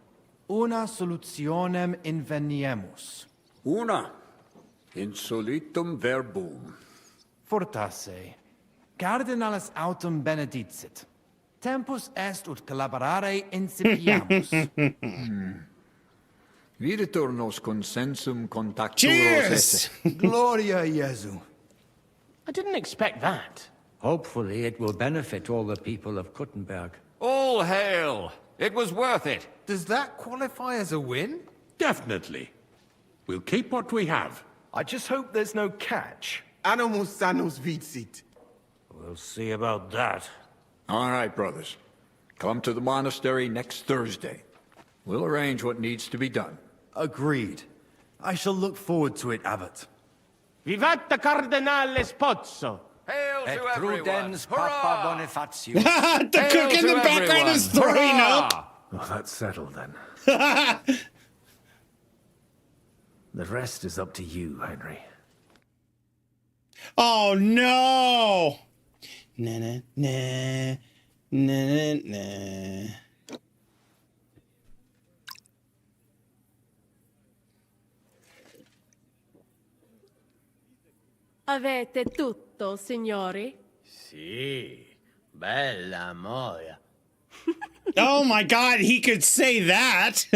Una solutionem inveniemus. Una. Insolitum verbum. Fortasse. Cardinalis autem benedicit. Tempus est ut collaborare incipiamus. Videtur nos consensum contacturos Cheers! esse. Gloria Jesu. I didn't expect that. Hopefully it will benefit all the people of Kuttenberg. All hail! It was worth it. Does that qualify as a win? Definitely. We'll keep what we have. I just hope there's no catch. Animus sanus vicit. We'll see about that. All right, brothers. Come to the monastery next Thursday. We'll arrange what needs to be done. Agreed. I shall look forward to it, Abbot. Vivat the Cardinal Spozzo! Hail Et to everyone! prudens Papa Bonifatius. The cook in the background is throwing up. Well, that's settled then. The rest is up to you, Henry. Oh no! Na na na na na. Avete tutto, signori? Sì, bella moia. Oh my God, he could say that.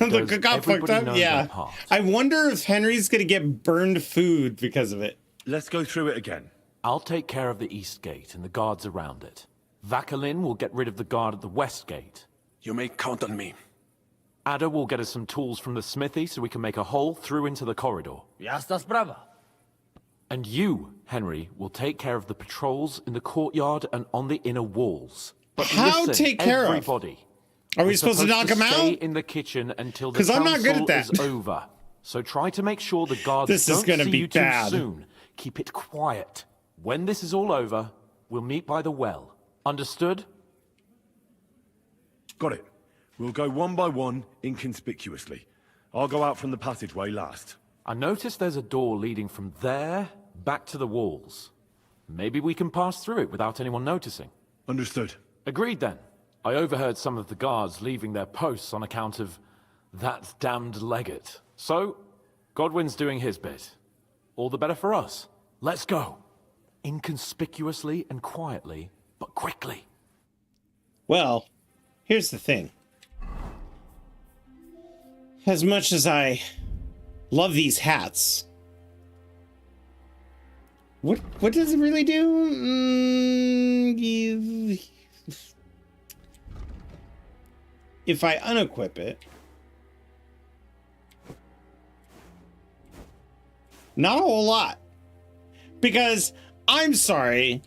Look, it got fucked up. Yeah. I wonder if Henry's gonna get burned food because of it. Let's go through it again. I'll take care of the east gate and the guards around it. Vakalin will get rid of the guard at the west gate. You may count on me. Ada will get us some tools from the smithy so we can make a hole through into the corridor. Jastas brava. And you, Henry, will take care of the patrols in the courtyard and on the inner walls. But How listen, take care of? everybody. Are we We're supposed to knock him stay out? in the kitchen until the 'Cause I'm not good at council that. is over. So try to make sure the guards This is don't gonna see be you bad. too soon. Keep it quiet. When this is all over, we'll meet by the well. Understood? Got it. We'll go one by one, inconspicuously. I'll go out from the passageway last. I noticed there's a door leading from there back to the walls. Maybe we can pass through it without anyone noticing. Understood. Agreed then. I overheard some of the guards leaving their posts on account of that damned legate. So, Godwin's doing his bit. All the better for us. Let's go. Inconspicuously and quietly, but quickly. Well, here's the thing. As much as I love these hats, what does it really do? If I unequip it, not a whole lot. Because, I'm sorry,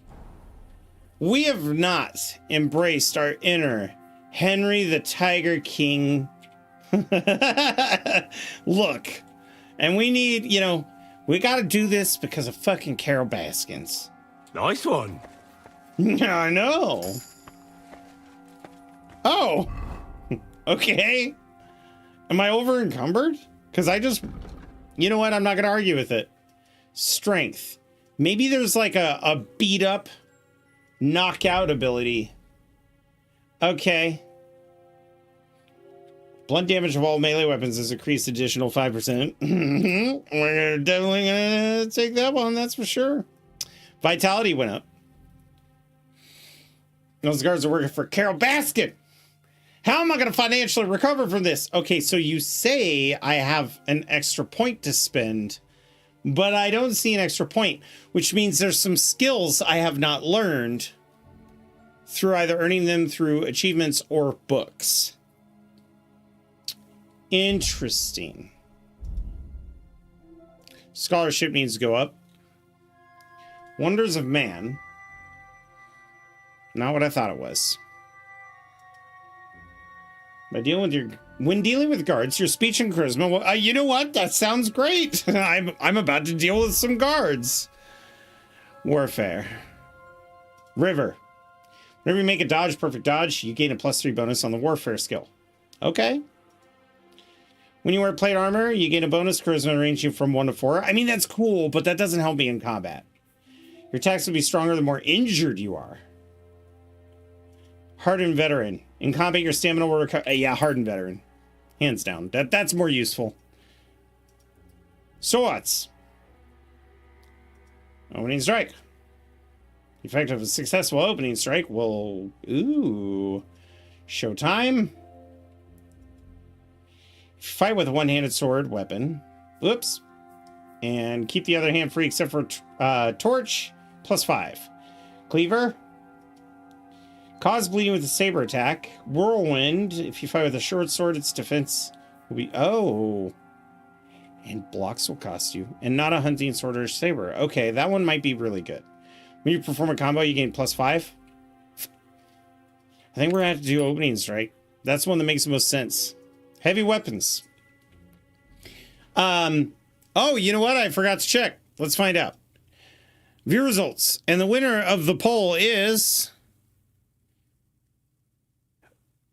we have not embraced our inner Henry the Tiger King. Look, and we need, we gotta do this because of fucking Carol Baskins. Nice one. Yeah, I know. Oh, okay. Am I over encumbered? Because you know what? I'm not gonna argue with it. Strength. Maybe there's like a beat up, knockout ability. Okay. Blunt damage of all melee weapons is increased additional 5%. We're definitely gonna take that one, that's for sure. Vitality went up. Those guards are working for Carol Baskin. How am I gonna financially recover from this? Okay, so you say I have an extra point to spend, but I don't see an extra point, which means there's some skills I have not learned through either earning them through achievements or books. Interesting. Scholarship needs to go up. Wonders of Man. Not what I thought it was. When dealing with guards, your speech and charisma. Well, you know what? That sounds great. I'm about to deal with some guards. Warfare. River. Whenever you make a dodge, perfect dodge, you gain a +3 bonus on the warfare skill. Okay. When you wear plate armor, you gain a bonus charisma ranging from 1 to 4. I mean, that's cool, but that doesn't help me in combat. Your attacks will be stronger the more injured you are. Hardened veteran. In combat, your stamina will recover. Yeah, hardened veteran. Hands down. That's more useful. Swords. Opening strike. The effect of a successful opening strike will... Ooh. Showtime. Fight with a one-handed sword weapon. Whoops. And keep the other hand free except for torch. +5. Cleaver. Cause bleeding with a saber attack. Whirlwind. If you fight with a short sword, its defense will be... Oh. And blocks will cost you. And not a hunting sword or saber. Okay, that one might be really good. When you perform a combo, you gain +5. I think we're going to have to do opening strike. That's one that makes the most sense. Heavy weapons. Oh, you know what? I forgot to check. Let's find out. View results. And the winner of the poll is...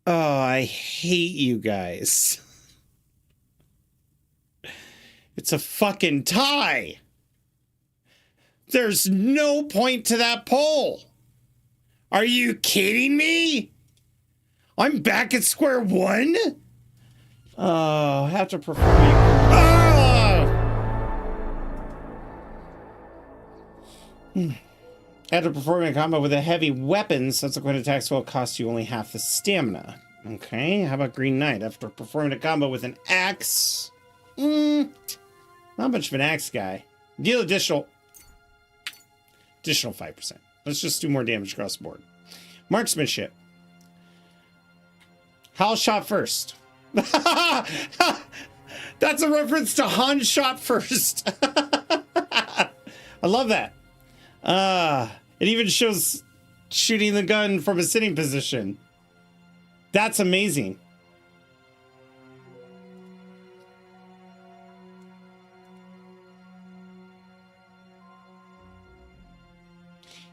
Oh, I hate you guys. It's a fucking tie. There's no point to that poll. Are you kidding me? I'm back at square one? Oh, I have to perform. After performing a combo with a heavy weapon, subsequent attacks will cost you only half the stamina. Okay, how about Green Knight? After performing a combo with an axe... not much of an axe guy. Deal additional 5%. Let's just do more damage across the board. Marksmanship. Hal shot first. That's a reference to Han shot first. I love that. It even shows shooting the gun from a sitting position. That's amazing.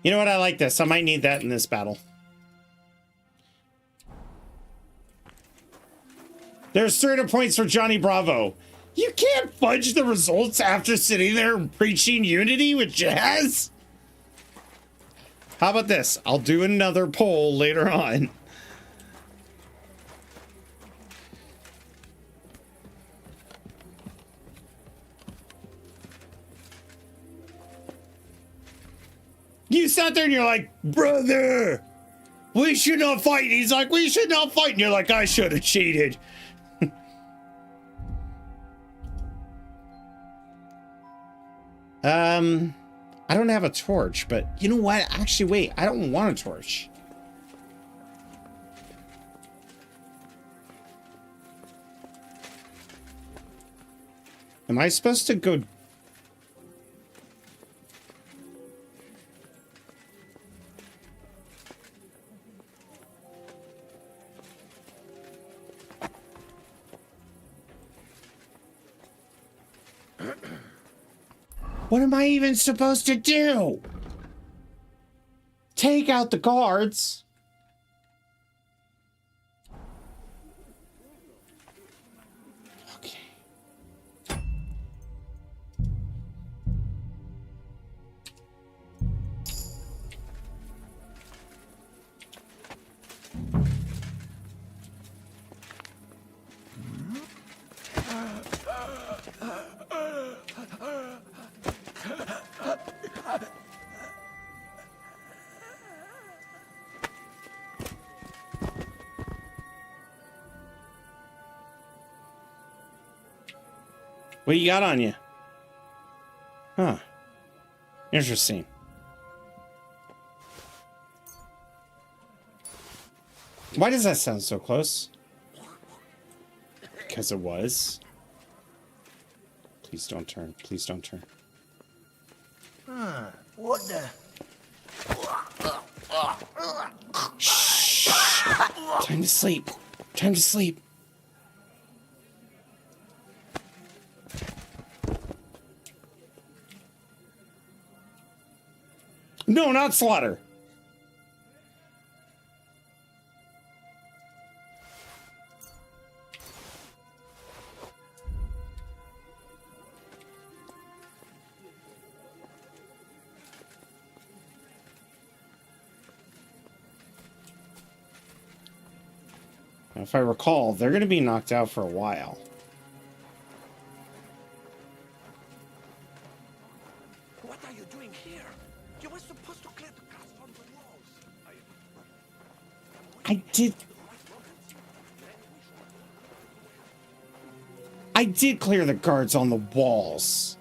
You know what? I like this. I might need that in this battle. There's 300 points for Johnny Bravo. You can't fudge the results after sitting there preaching unity with Jazz. How about this? I'll do another poll later on. You sat there and you're like, brother, we should not fight. He's like, we should not fight. And you're like, I should have cheated. I don't have a torch, but you know what? Actually, wait, I don't want a torch. Am I supposed to go? What am I even supposed to do? Take out the guards? Okay. What you got on you? Interesting. Why does that sound so close? Because it was. Please don't turn. Please don't turn. What the? Shh. Time to sleep. Time to sleep. No, not slaughter. Now, if I recall, they're going to be knocked out for a while. What are you doing here? You were supposed to clear the grass from the walls. I did clear the guards on the walls.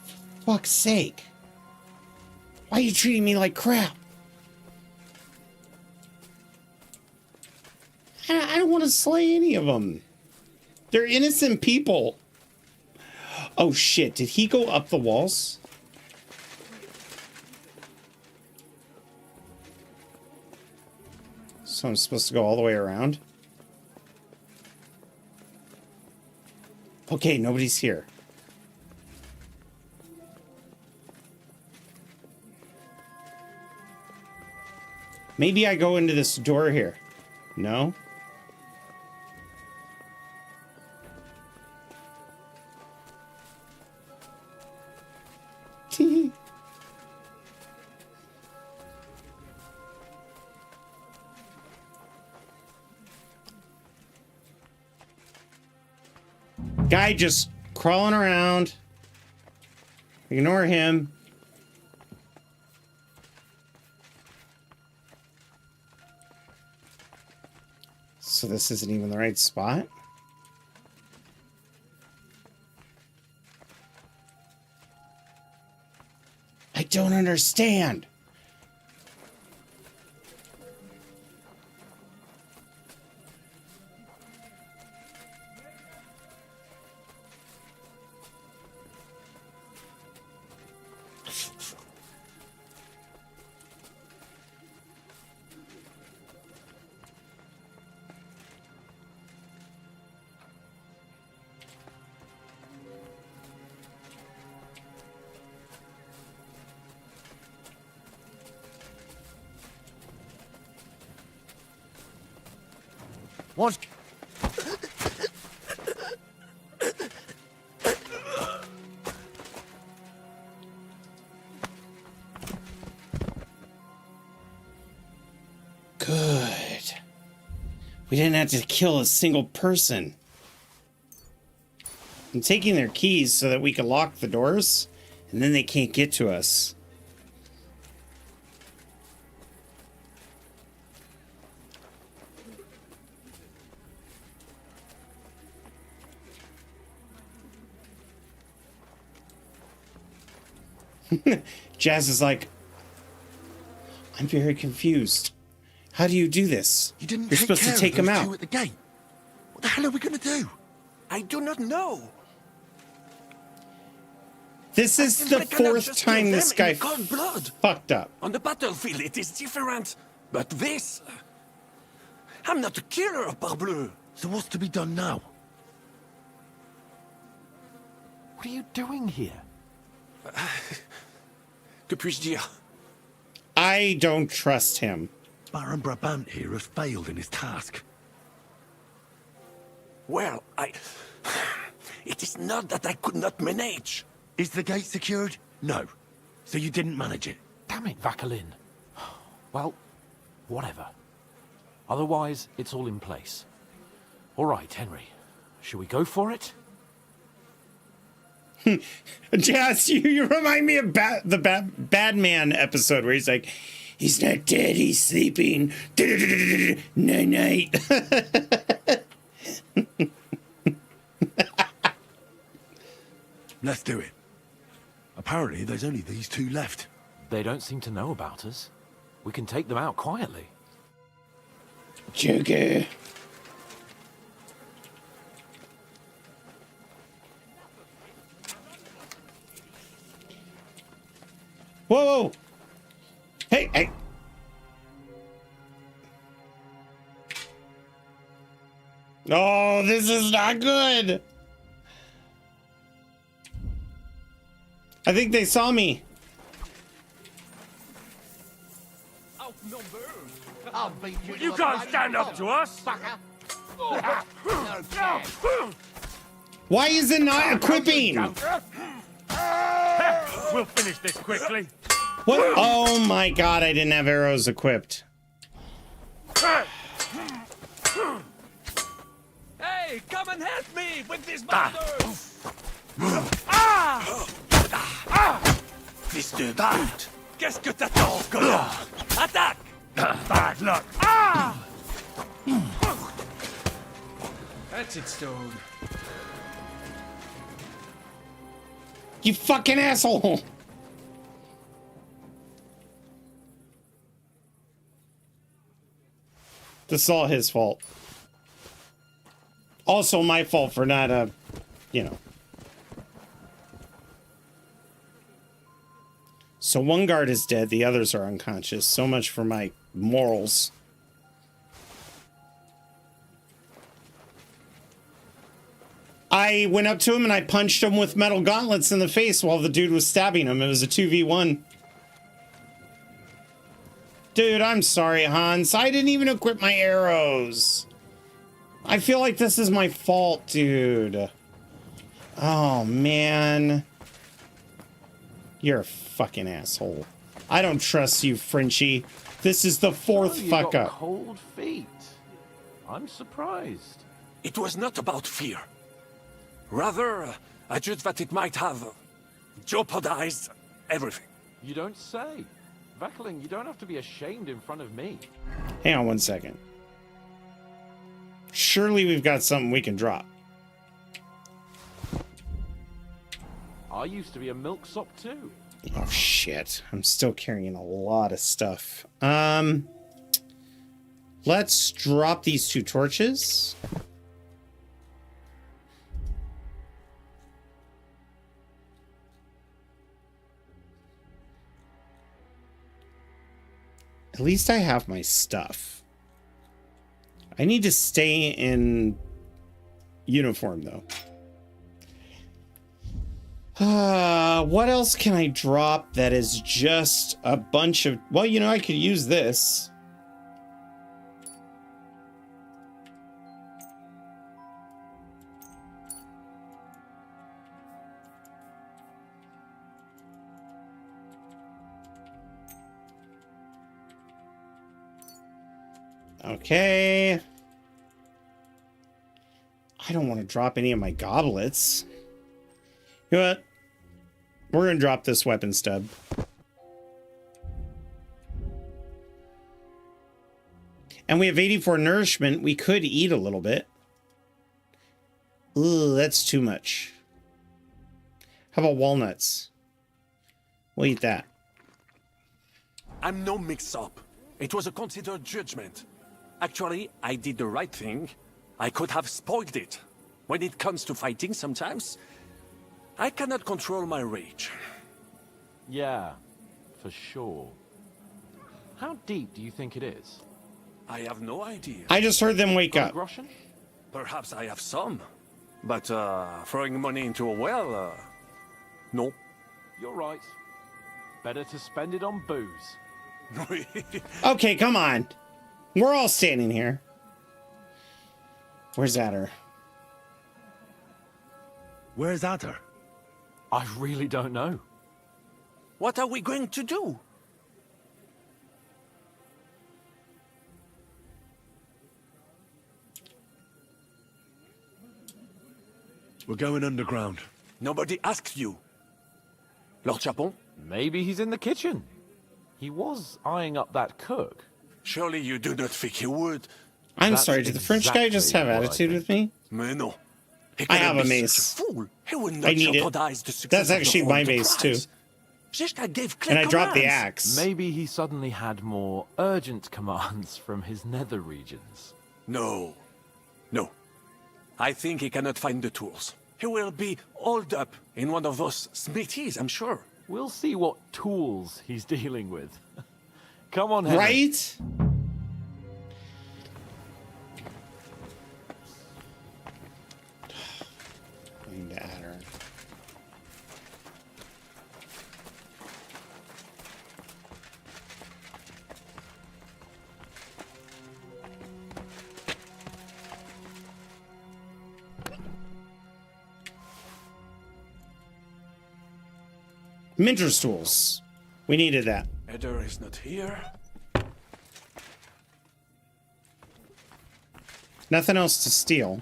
For fuck's sake. Why are you treating me like crap? I don't want to slay any of them. They're innocent people. Oh shit, did he go up the walls? So I'm supposed to go all the way around? Okay, nobody's here. Maybe I go into this door here. No? Guy just crawling around. Ignore him. So this isn't even the right spot? I don't understand. What? Good. We didn't have to kill a single person. I'm taking their keys so that we can lock the doors, and then they can't get to us. Jazz is like, I'm very confused. How do you do this? You didn't You're supposed to take him out. at the gate. What the hell are we going to do? I do not know. This is the fourth time this guy fucked up. On the battlefield, it is different. But this... I'm not a killer, parbleu. So what's to be done now? What are you doing here? Que puis-je dire? I don't trust him. Baron Brabant here has failed in his task. Well, it is not that I could not manage. Is the gate secured? No. So you didn't manage it? Damn it, Vacalin. Well, whatever. Otherwise, it's all in place. All right, Henry. Shall we go for it? Jazz, you remind me of the Batman episode where he's like, he's not dead, he's sleeping. Night-night. Let's do it. Apparently, there's only these two left. They don't seem to know about us. We can take them out quietly. Joker. Whoa, whoa. Hey, hey. Oh, this is not good. I think they saw me. You can't stand up to us! Why is it not equipping? We'll finish this quickly. What? Oh my god, I didn't have arrows equipped. Hey, come and help me with these monsters! Fils de pute! Qu'est-ce que t'attends, connard? Attaque! Bad luck! That's it, Stone. You fucking asshole! This is all his fault. Also my fault for not, you know. So one guard is dead, the others are unconscious. So much for my morals. I went up to him and I punched him with metal gauntlets in the face while the dude was stabbing him. It was a 2v1. Dude, I'm sorry, Hans. I didn't even equip my arrows. I feel like this is my fault, dude. Oh, man. You're a fucking asshole. I don't trust you, Frenchie. This is the fourth fuck up. Cold feet. I'm surprised. It was not about fear. Rather, I judged that it might have jeopardized everything. You don't say. Veckling, you don't have to be ashamed in front of me. Hang on one second. Surely we've got something we can drop. I used to be a milksop too. Oh shit. I'm still carrying a lot of stuff. Let's drop these 2 torches. At least I have my stuff. I need to stay in uniform though. What else can I drop that is just a bunch of... Well, you know, I could use this. Okay. I don't want to drop any of my goblets. You know what? We're going to drop this weapon stub. And we have 84 nourishment. We could eat a little bit. Ooh, that's too much. How about walnuts? We'll eat that. I'm no mix-up. It was a considered judgment. Actually, I did the right thing. I could have spoiled it. When it comes to fighting sometimes, I cannot control my rage. Yeah, for sure. How deep do you think it is? I have no idea. I just heard them wake up. Groschen? Perhaps I have some. But throwing money into a well, no. You're right. Better to spend it on booze. Okay, come on. We're all standing here. Where's Adder? Where's Adder? I really don't know. What are we going to do? We're going underground. Nobody asked you. Lord Chapon? Maybe he's in the kitchen. He was eyeing up that cook. Surely you do not think he would. I'm sorry, did the French guy just have attitude with me? Mais non. I have a mace. He would I not need it. jeopardize the success That's of the actually whole my mace too. enterprise. Przecież gave clear And I dropped the commands. axe. Maybe he suddenly had more urgent commands from his nether regions. No. No. I think he cannot find the tools. He will be holed up in one of those smithies, I'm sure. We'll see what tools he's dealing with. Come on, Henry. Right? I need to add her. Minter's tools. We needed that. Eder is not here. Nothing else to steal.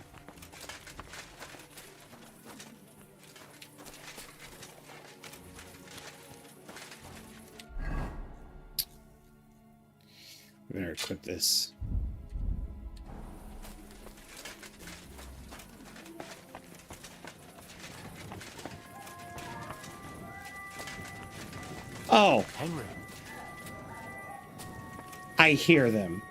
We better equip this. Oh, Henry. I hear them.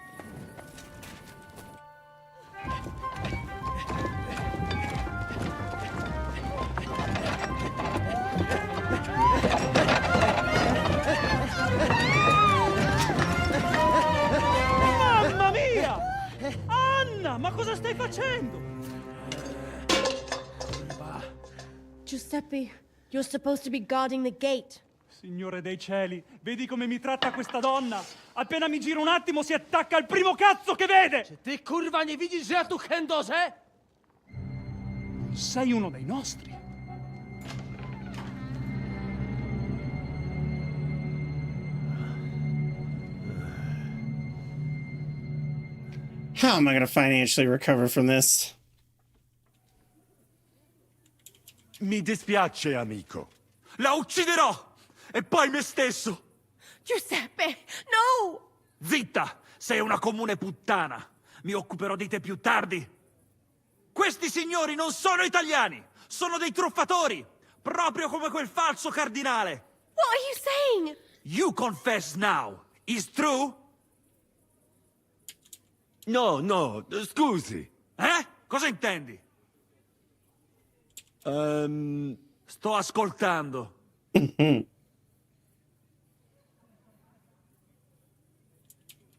Mamma mia! Anna, ma cosa stai facendo? Giuseppe, you're supposed to be guarding the gate. Signore dei cieli, vedi come mi tratta questa donna? Appena mi giro un attimo si attacca al primo cazzo che vede! Ty kurwa nie widzisz, że ja tu chędożę? Sei uno dei nostri. How am I going to financially recover from this? Mi dispiace, amico. La ucciderò! E poi me stesso! Giuseppe, no! Zitta! Sei una comune puttana! Mi occuperò di te più tardi! Questi signori non sono italiani! Sono dei truffatori! Proprio come quel falso cardinale! What are you saying? You confess now! Is true? No, no, scusi. Cosa intendi? Sto ascoltando.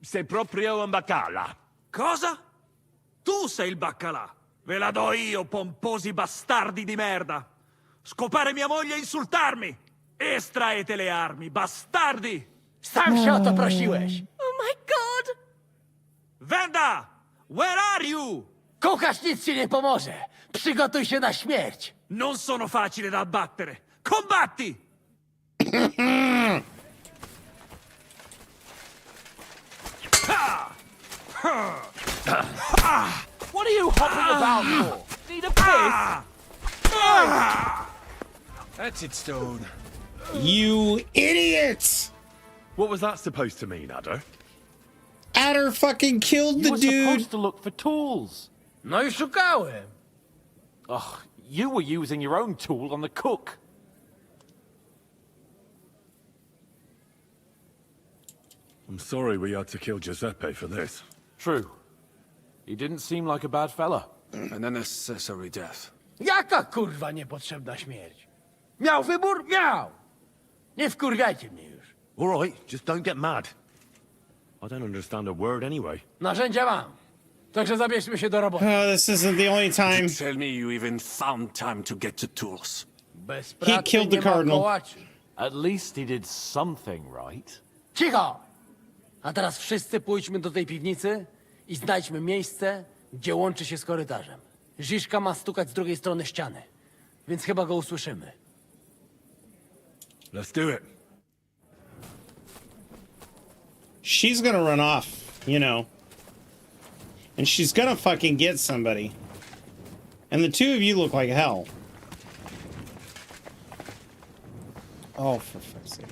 Sei proprio un baccala. Cosa? Tu sei il baccalà. Ve la do io, pomposi bastardi di merda. Scopare mia moglie e insultarmi. Estraete le armi, bastardi! Sam się o to prosiłeś. Oh my god! Wenda! Where are you? Kukasz nic ci nie pomoże. Przygotuj się na śmierć. Non sono facile da abbattere. Combatti! What are you hopping about for? Need a piss? That's it, Stone. You idiot! What was that supposed to mean, Adder? Adder fucking killed the You were dude! supposed to look for tools. No i szukałem. Ugh, you were using your own tool on the cook. I'm sorry we had to kill Giuseppe for this. True. He didn't seem like a bad fella. An unnecessary death. Jaka kurwa niepotrzebna śmierć? Miał wybór? Miał! Nie wkurwiajcie mnie już. All right, just don't get mad. I don't understand a word anyway. Narzędzia mam. Także zabierzmy się do roboty. Oh, this isn't the only time. Tell me you even found time to get to tools. Bez He pracy killed the nie ma Cardinal. kołaczy. At least he did something right. Cicho! A teraz wszyscy pójdźmy do tej piwnicy i znajdźmy miejsce, gdzie łączy się z korytarzem. Ziszka ma stukać z drugiej strony ściany, więc chyba go usłyszymy. Let's do it. She's gonna run off, you know. And she's gonna fucking get somebody. And the two of you look like hell. Oh, for fuck's sake.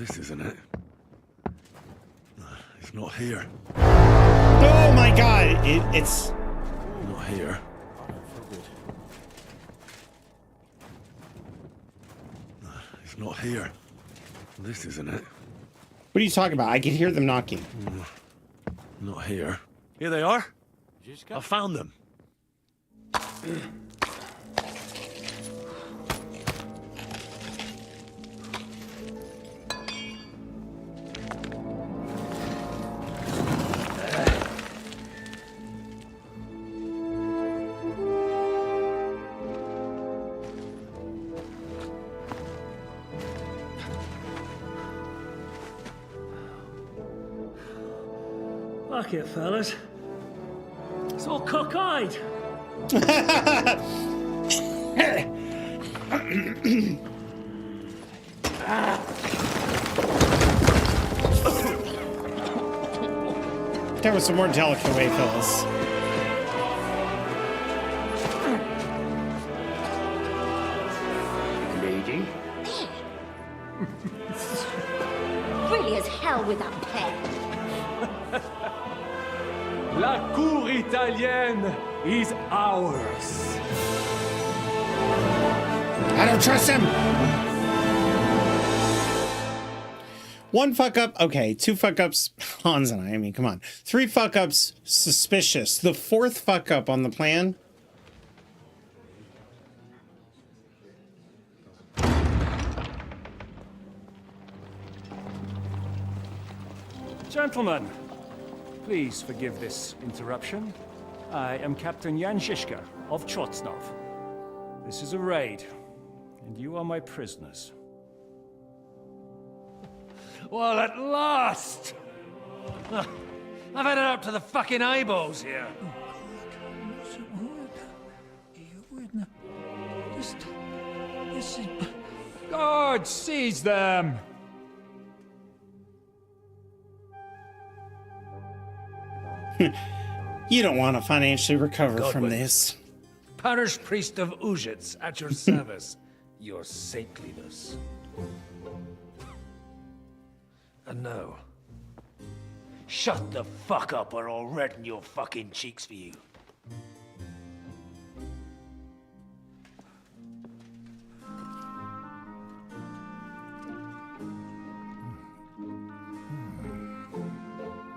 This isn't it. It's not here. Oh my god, it's... Not here. It's not here. This isn't it. What are you talking about? I can hear them knocking. Not here. Here they are. I found them. Fuck it, fellas. It's all cockeyed. That was a more delicate way, Phyllis. Lady? Pretty as hell with that pen. La cour italienne is ours. I don't trust him. One fuck up, okay. Two fuck ups, Hans and I mean, come on. Three fuck ups, suspicious. The fourth fuck up on the plan. Gentlemen, please forgive this interruption. I am Captain Jan Žižka of Trotznov. This is a raid, and you are my prisoners. Well, at last! I've had it up to the fucking eyeballs here. Guard, seize them! You don't want to financially recover from Godwin. this. Parish priest of Uzhitz at your service. Your saintliness. And now, shut the fuck up or I'll redden your fucking cheeks for you.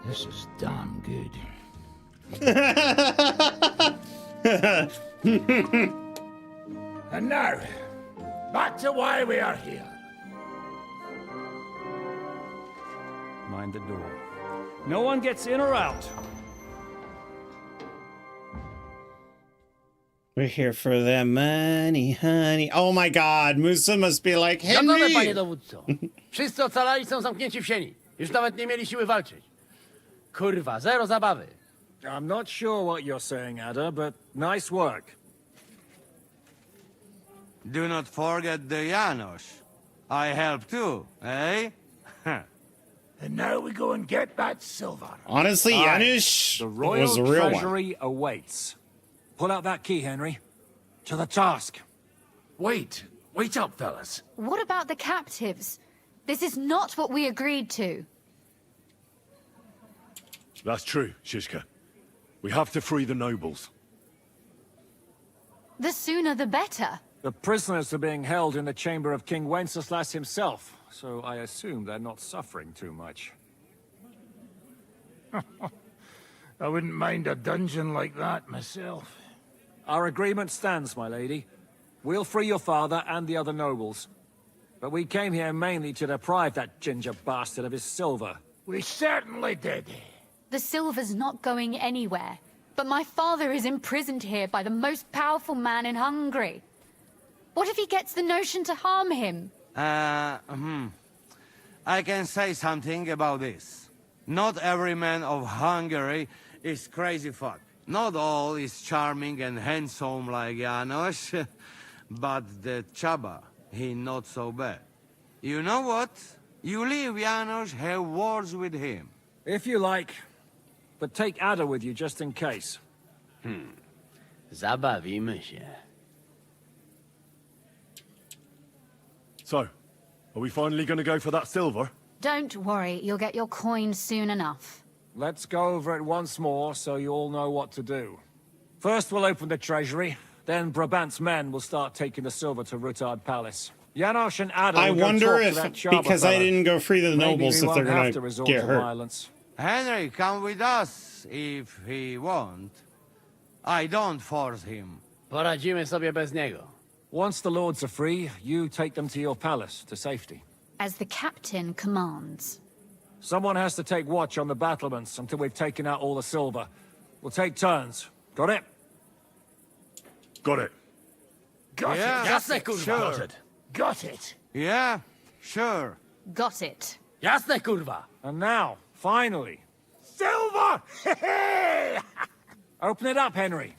This is damn good. And now, back to why we are here. Mind the door. No one gets in or out. We're here for the money, honey. Oh my god, Musa must be like, Gotowe, panie Henry! dowódco. Wszyscy ocalali są zamknięci w sieni. Już nawet nie mieli siły walczyć. Kurwa, zero zabawy. I'm not sure what you're saying, Ada, but nice work. Do not forget the Janos. I help too, eh? And now we go and get that silver. Honestly, Aye. Janusz The royal was a real one. treasury awaits. Pull out that key, Henry. To the task. Wait up, fellas. What about the captives? This is not what we agreed to. That's true, Žižka. We have to free the nobles. The sooner the better. The prisoners are being held in the chamber of King Wenceslas himself, so I assume they're not suffering too much. I wouldn't mind a dungeon like that myself. Our agreement stands, my lady. We'll free your father and the other nobles. But we came here mainly to deprive that ginger bastard of his silver. We certainly did. The silver's not going anywhere. But my father is imprisoned here by the most powerful man in Hungary. What if he gets the notion to harm him? I can say something about this. Not every man of Hungary is crazy fuck. Not all is charming and handsome like Janos, but the Chaba, he not so bad. You know what? You leave Janos, have words with him. If you like, but take Ada with you just in case. Zabawimy się. So, Are we finally going to go for that silver? Don't worry, you'll get your coin soon enough. Let's go over it once more so you all know what to do. First we'll open the treasury, then Brabant's men will start taking the silver to Rutard Palace. Janosch and Adam I will go wonder talk to if, that Chaba because I fella. didn't go free the Maybe nobles, we if they're won't have to gonna resort get to hurt. violence. Henry, come with us if he won't. I don't force him. Poradzimy sobie bez niego. Once the lords are free, you take them to your palace, to safety. As the captain commands. Someone has to take watch on the battlements until we've taken out all the silver. We'll take turns. Got it? Got it. Got Yeah, it. Jasne, kurwa. sure. Got it. Yeah, sure. Got it. Jasne, kurwa. And now, finally, silver! Open it up, Henry.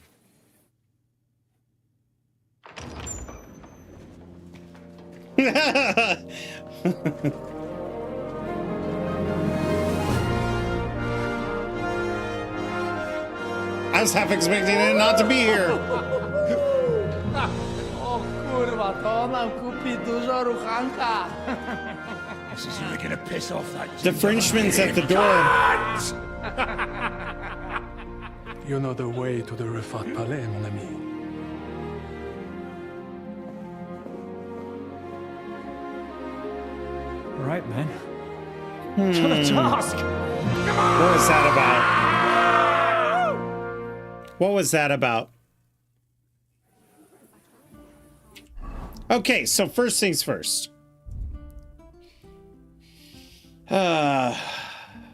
I was half expecting it not to be here. O kurwa, to nam kupi dużo ruchanka. This is really gonna piss off that. The Frenchman's at the door. You know the way to the Refat Palais, mon ami. All right, man. To the task. What was that about? What was that about? Okay, so first things first.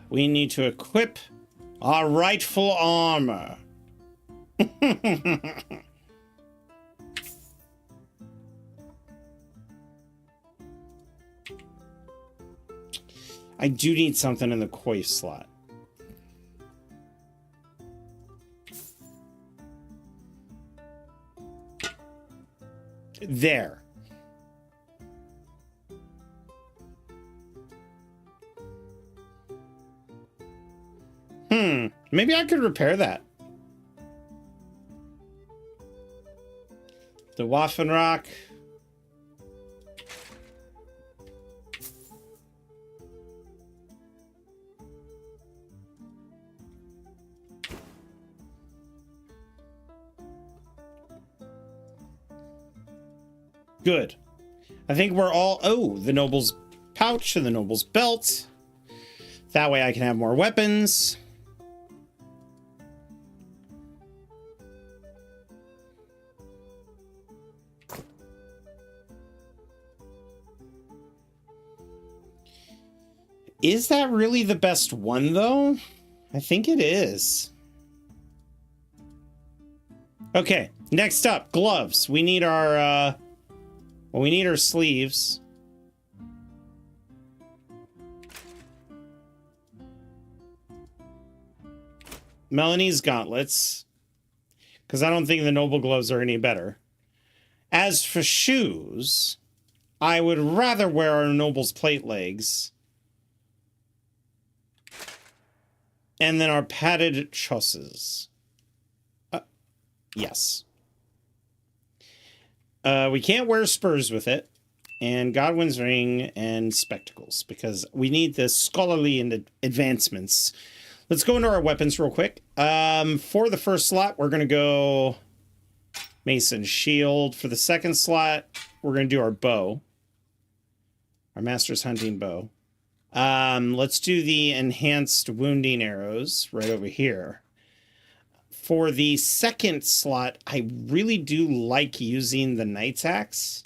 We need to equip our rightful armor. I do need something in the coif slot. There. Maybe I could repair that. The Waffenrock. Good. I think we're all... Oh, the noble's pouch and the noble's belt. That way I can have more weapons. Is that really the best one, though? I think it is. Okay, next up, gloves. We need our, well, we need our sleeves. Melanie's gauntlets. Because I don't think the noble gloves are any better. As for shoes, I would rather wear our noble's plate legs. And then our padded chausses. Yes. We can't wear spurs with it. And Godwin's ring and spectacles. Because we need the scholarly and advancements. Let's go into our weapons real quick. For the first slot, we're going to go Mason Shield. For the second slot, we're going to do our bow. Our Master's Hunting Bow. Let's do the enhanced wounding arrows right over here. For the second slot, I really do like using the Knight's Axe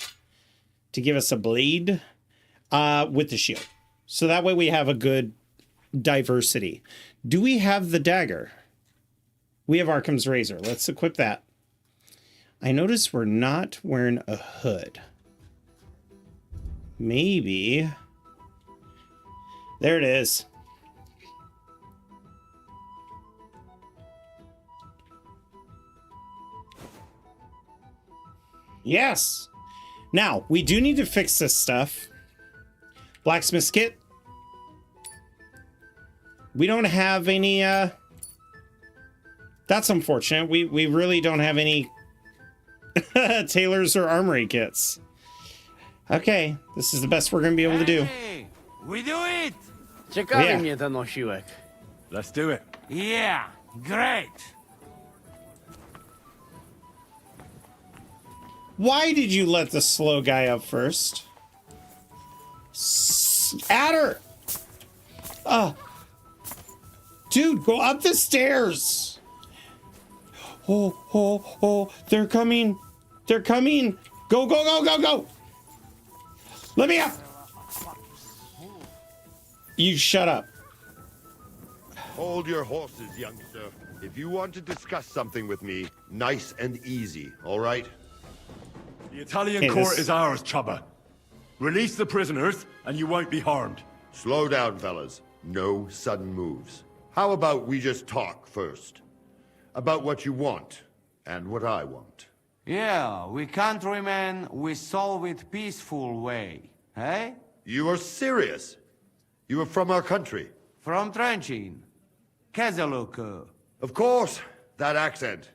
to give us a blade with the shield. So that way we have a good diversity. Do we have the dagger? We have Arkham's Razor. Let's equip that. I notice we're not wearing a hood. Maybe... There it is. Yes. Now, we do need to fix this stuff. Blacksmith's kit. We don't have any, that's unfortunate. We really don't have any tailors or armory kits. Okay, this is the best we're gonna be able to do. We do it! Ciekawi Yeah. mnie ten osiłek. Let's do it. Yeah, great! Why did you let the slow guy up first? Adder! Dude, go up the stairs! Oh, they're coming. They're coming. Go, go, go, go, go! Let me up! You shut up. Hold your horses, youngster. If you want to discuss something with me, nice and easy, all right? The Italian court is ours, Chubba. Release the prisoners, and you won't be harmed. Slow down, fellas. No sudden moves. How about we just talk first? About what you want, and what I want. Yeah, we countrymen, we solve it peaceful way, eh? You are serious? You are from our country? From Trenchin. Kezeluk. Of course, that accent.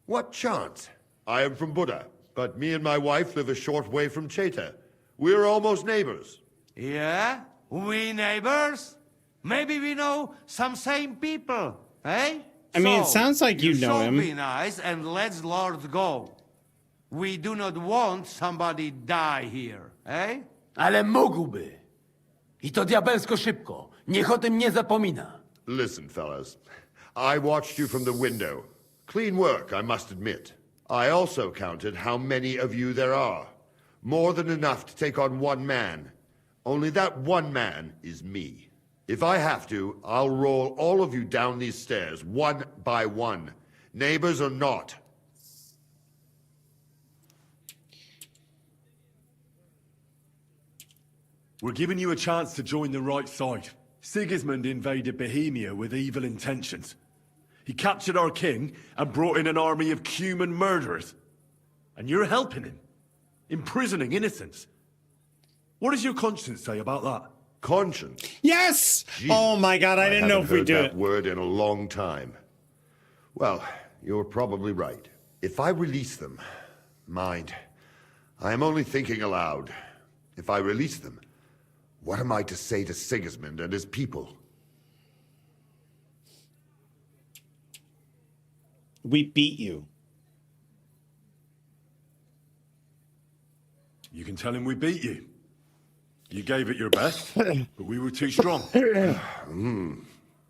What chance? I am from Buddha, but me and my wife live a short way from Cheta. We're almost neighbors. Yeah? We neighbors? Maybe we know some same people, eh? I mean, it sounds like you know him. Be nice and let's Lord go. We do not want somebody die here, eh? Ale mógłby. I to diabelsko szybko. Niech o tym nie zapomina. Listen, fellas. I watched you from the window. Clean work, I must admit. I also counted how many of you there are. More than enough to take on one man. Only that one man is me. If I have to, I'll roll all of you down these stairs, one by one. Neighbors or not. We're giving you a chance to join the right side. Sigismund invaded Bohemia with evil intentions. He captured our king and brought in an army of Cuman murderers. And you're helping him, imprisoning innocents. What does your conscience say about that? Conscience? Yes! Jesus, oh my god, I didn't know if we do that it. word in a long time. Well, you're probably right. If I release them, mind, I am only thinking aloud. If I release them, what am I to say to Sigismund and his people? We beat you. You can tell him we beat you. You gave it your best, but we were too strong.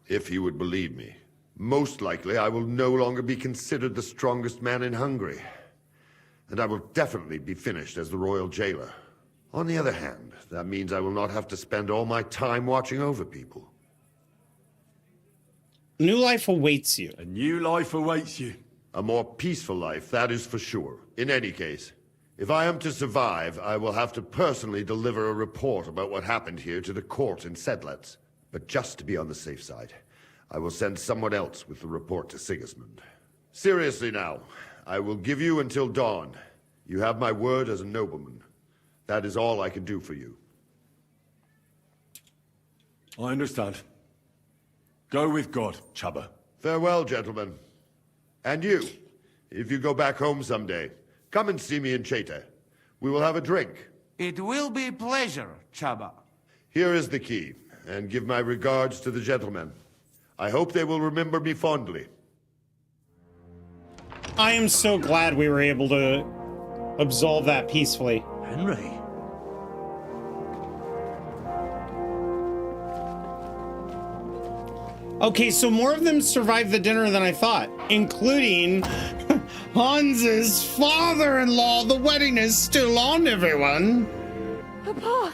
If he would believe me. Most likely I will no longer be considered the strongest man in Hungary. And I will definitely be finished as the royal jailer. On the other hand, that means I will not have to spend all my time watching over people. New life awaits you. A new life awaits you. A more peaceful life, that is for sure. In any case, if I am to survive, I will have to personally deliver a report about what happened here to the court in Sedlec. But just to be on the safe side, I will send someone else with the report to Sigismund. Seriously now, I will give you until dawn. You have my word as a nobleman. That is all I can do for you. I understand. Go with God, Chubba. Farewell, gentlemen. And you, if you go back home someday, come and see me in Cheta. We will have a drink. It will be a pleasure, Chubba. Here is the key, and give my regards to the gentlemen. I hope they will remember me fondly. I am so glad we were able to absolve that peacefully. Henry? Okay, so more of them survived the dinner than I thought, including Hans's father-in-law. The wedding is still on, everyone. Papa!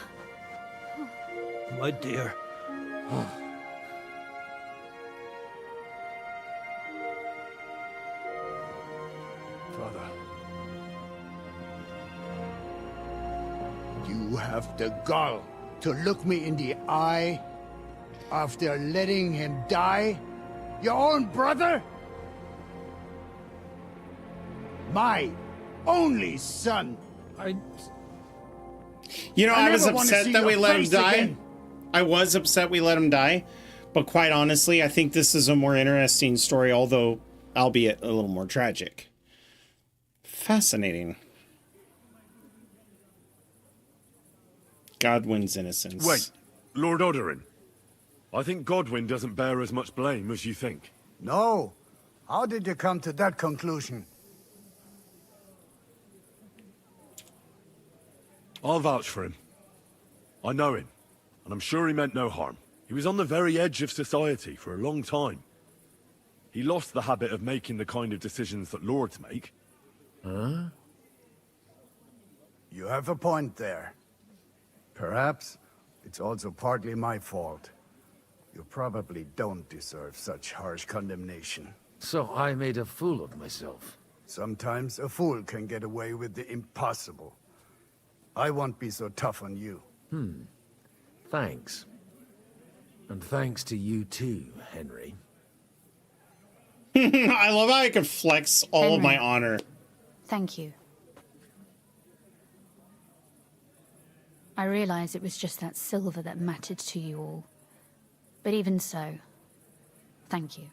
My dear. Father. You have the gall to look me in the eye after letting him die? Your own brother? My only son. You know, I was never wanna upset see that we your let him face die. again. I was upset we let him die. But quite honestly, I think this is a more interesting story, although albeit a little more tragic. Fascinating. Godwin's innocence. Wait, Lord Odorin. I think Godwin doesn't bear as much blame as you think. No. How did you come to that conclusion? I'll vouch for him. I know him, and I'm sure he meant no harm. He was on the very edge of society for a long time. He lost the habit of making the kind of decisions that lords make. Huh? You have a point there. Perhaps it's also partly my fault. You probably don't deserve such harsh condemnation. So I made a fool of myself. Sometimes a fool can get away with the impossible. I won't be so tough on you. Thanks. And thanks to you too, Henry. I love how I can flex all of my Henry. honor. Thank you. I realize it was just that silver that mattered to you all. But even so, thank you.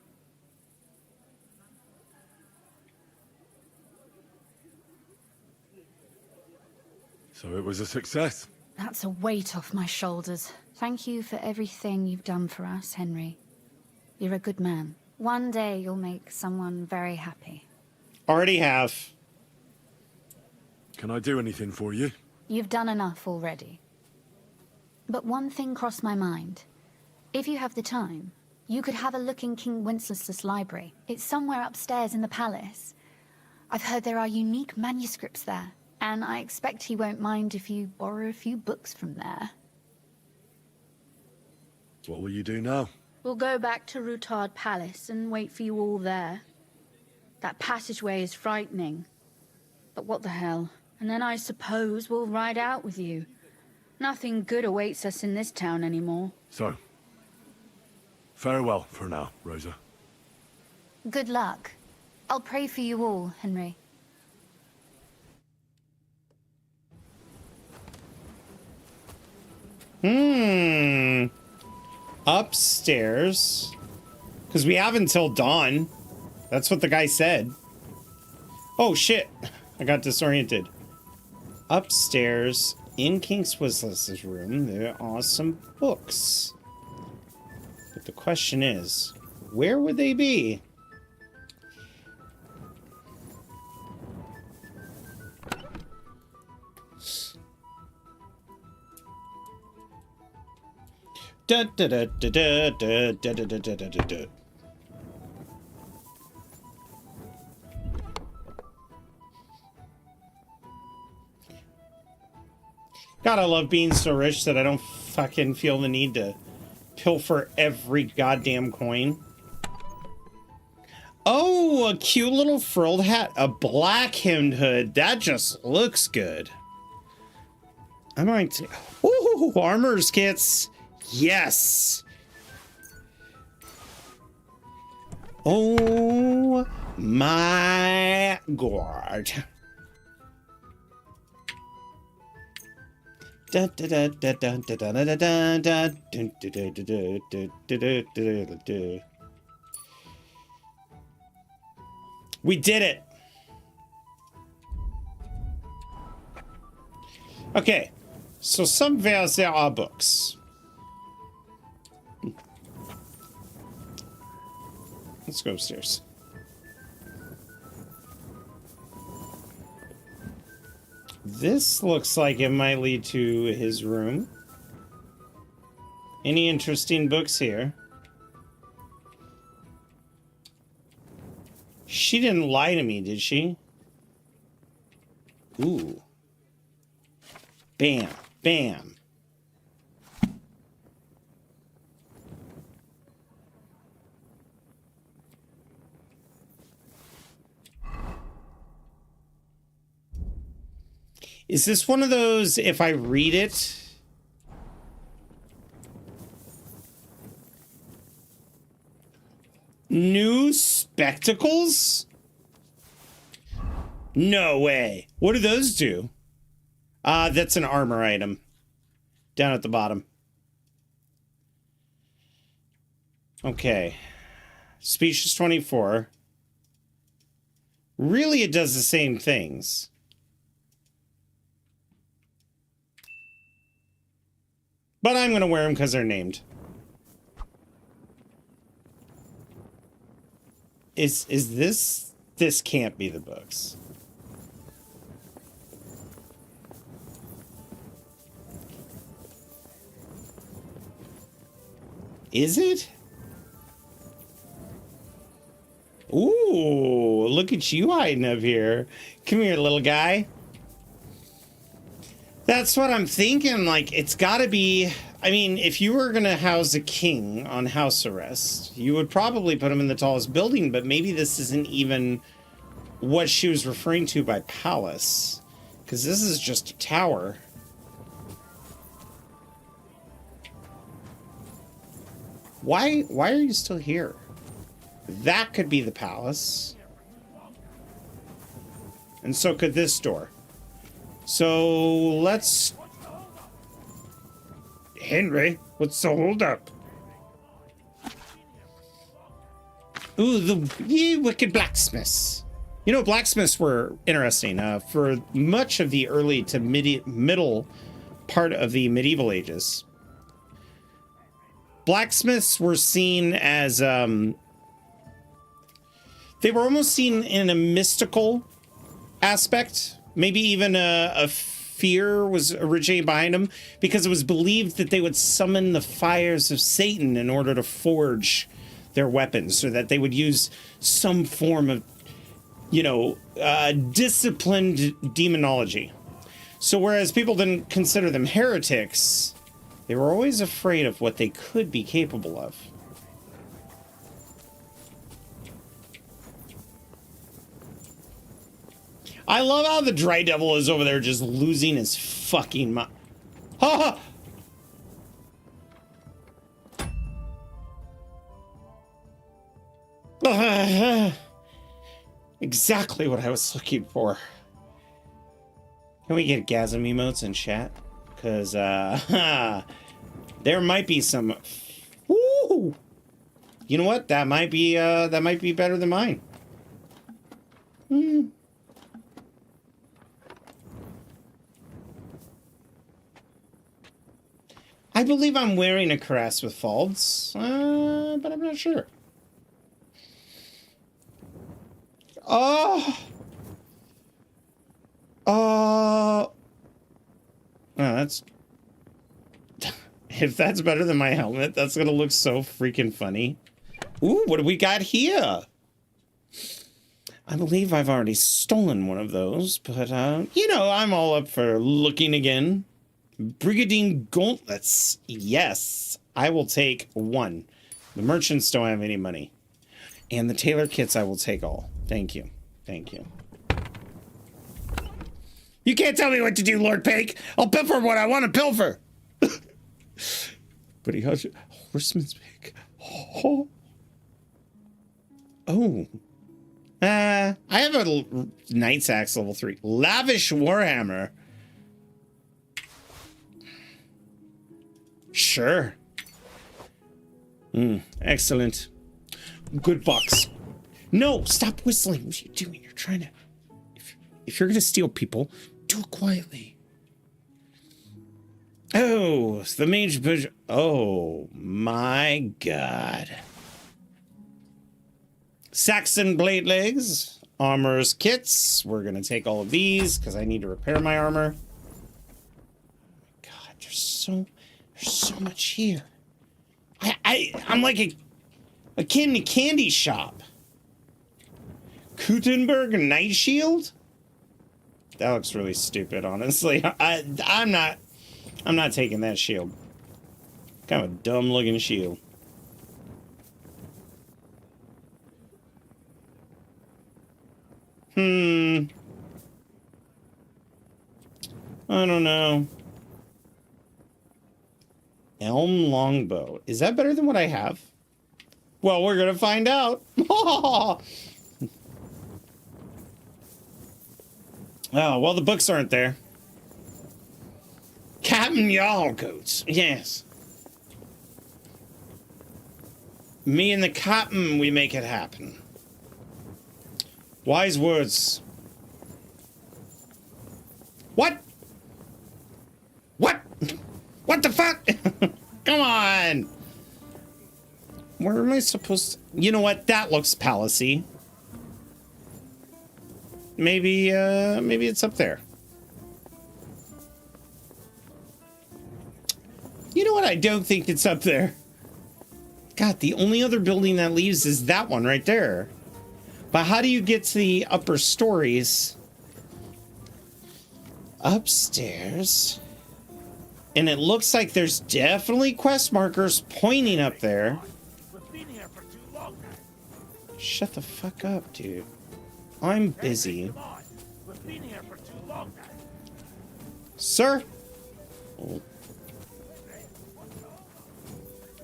So it was a success. That's a weight off my shoulders. Thank you for everything you've done for us, Henry. You're a good man. One day you'll make someone very happy. Already have. Can I do anything for you? You've done enough already. But one thing crossed my mind. If you have the time, you could have a look in King Wenceslas' library. It's somewhere upstairs in the palace. I've heard there are unique manuscripts there, and I expect he won't mind if you borrow a few books from there. What will you do now? We'll go back to Rutard Palace and wait for you all there. That passageway is frightening. But what the hell? And then I suppose we'll ride out with you. Nothing good awaits us in this town anymore. So, farewell for now, Rosa. Good luck. I'll pray for you all, Henry. Upstairs. Because we have until dawn. That's what the guy said. Oh, shit. I got disoriented. Upstairs, in King Wenceslas's room, there are some books. But the question is, where would they be? Da da da da da da da da da da da. God, I love being so rich that I don't fucking feel the need to pilfer every goddamn coin. Oh, a cute little frilled hat. A black hemmed hood. That just looks good. I might... Ooh, armor's kits. Yes. Oh my god. We did it. Okay, so somewhere there are books. Let's go upstairs. This looks like it might lead to his room. Any interesting books here? She didn't lie to me, did she? Ooh. Bam. Bam. Is this one of those, if I read it... New spectacles? No way. What do those do? That's an armor item. Down at the bottom. Okay. Species 24. Really, it does the same things. But I'm gonna wear them because they're named. Is this... This can't be the books. Is it? Ooh, look at you hiding up here. Come here, little guy. That's what I'm thinking. Like, it's gotta be... I mean, if you were gonna house a king on house arrest, you would probably put him in the tallest building, but maybe this isn't even what she was referring to by palace. Because this is just a tower. Why are you still here? That could be the palace. And so could this door. So let's... Henry, what's the holdup? Ooh, you wicked blacksmiths. You know, blacksmiths were interesting. For much of the early to middle part of the medieval ages, blacksmiths were seen as... they were almost seen in a mystical aspect. Maybe even a fear was originating behind them, because it was believed that they would summon the fires of Satan in order to forge their weapons, so that they would use some form of, you know, disciplined demonology. So whereas people didn't consider them heretics, they were always afraid of what they could be capable of. I love how the Dry Devil is over there just losing his fucking mind. Ha ha! Exactly what I was looking for. Can we get gasm emotes in chat? Because, there might be some... Woo! You know what? That might be better than mine. Hmm. I believe I'm wearing a cuirass with folds, but I'm not sure. Oh, that's... If that's better than my helmet, that's gonna look so freaking funny. Ooh, what do we got here? I believe I've already stolen one of those, but, you know, I'm all up for looking again. Brigandine gauntlets. Yes, I will take one. The merchants don't have any money. And the tailor kits, I will take all. Thank you. Thank you. You can't tell me what to do, Lord Pake. I'll pilfer what I want to pilfer. But he has horseman's pick. Oh. Oh. I have a knight's axe level 3. Lavish warhammer. Sure. Excellent. Good box. No, stop whistling. What are you doing? You're trying to... If you're going to steal people, do it quietly. Oh, the mage... Oh, my God. Saxon blade legs. Armor's kits. We're going to take all of these because I need to repair my armor. Oh, my God, there's so much here. I'm like a kid in a candy shop. Kuttenberg Night Shield? That looks really stupid, honestly. I'm not taking that shield. Kind of a dumb looking shield. I don't know. Elm longbow. Is that better than what I have? Well, we're gonna find out. Oh, well, the books aren't there. Captain Yallcoats. Yes. Me and the captain, we make it happen. Wise words. What? What? What the fuck? Come on! Where am I supposed to... You know what? That looks palacey. Maybe it's up there. You know what? I don't think it's up there. God, the only other building that leaves is that one right there. But how do you get to the upper stories? Upstairs. And it looks like there's definitely quest markers pointing up there. Shut the fuck up, dude. I'm busy. Sir? Oh.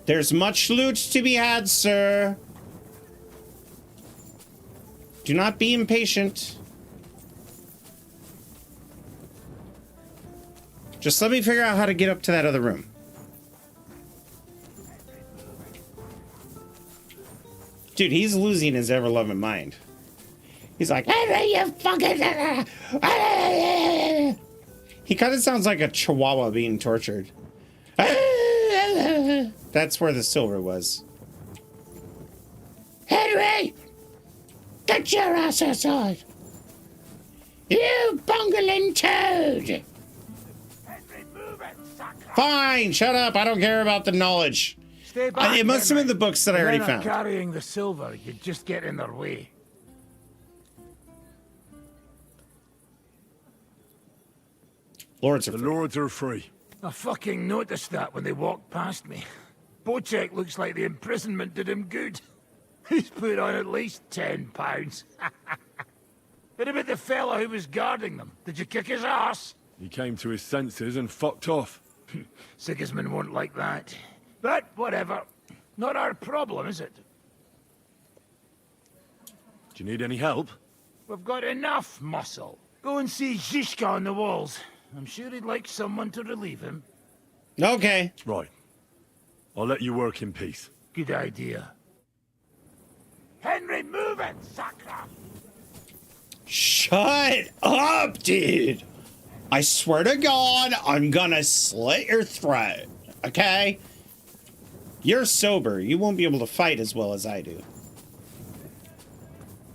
There's much loot to be had, sir. Do not be impatient. Just let me figure out how to get up to that other room. Dude, he's losing his ever-loving mind. He's like, Henry, you fucking... He kind of sounds like a chihuahua being tortured. That's where the silver was. Henry! Get your ass outside! You bungling toad! Fine, shut up. I don't care about the knowledge. Stay back, It must have been the books that I already found. Carrying the silver, you just get in their way. Lords are free. I fucking noticed that when they walked past me. Bocek looks like the imprisonment did him good. He's put on at least £10. What about the fella who was guarding them? Did you kick his ass? He came to his senses and fucked off. Sigismund won't like that. But whatever. Not our problem, is it? Do you need any help? We've got enough muscle. Go and see Zizka on the walls. I'm sure he'd like someone to relieve him. Okay. Right. I'll let you work in peace. Good idea. Henry, move it, Sakra! Shut up, dude! I swear to God, I'm gonna slit your throat. Okay? You're sober. You won't be able to fight as well as I do.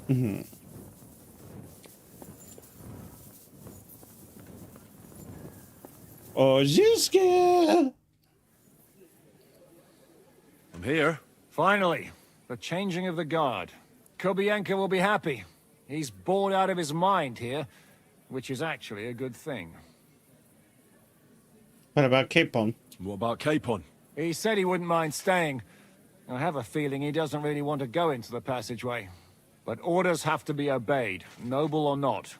Mm-hmm. Oh, Zizka! I'm here. Finally, the changing of the guard. Kobienka will be happy. He's bored out of his mind here, which is actually a good thing. What about Capon? What about Capon? He said he wouldn't mind staying. I have a feeling he doesn't really want to go into the passageway. But orders have to be obeyed, noble or not.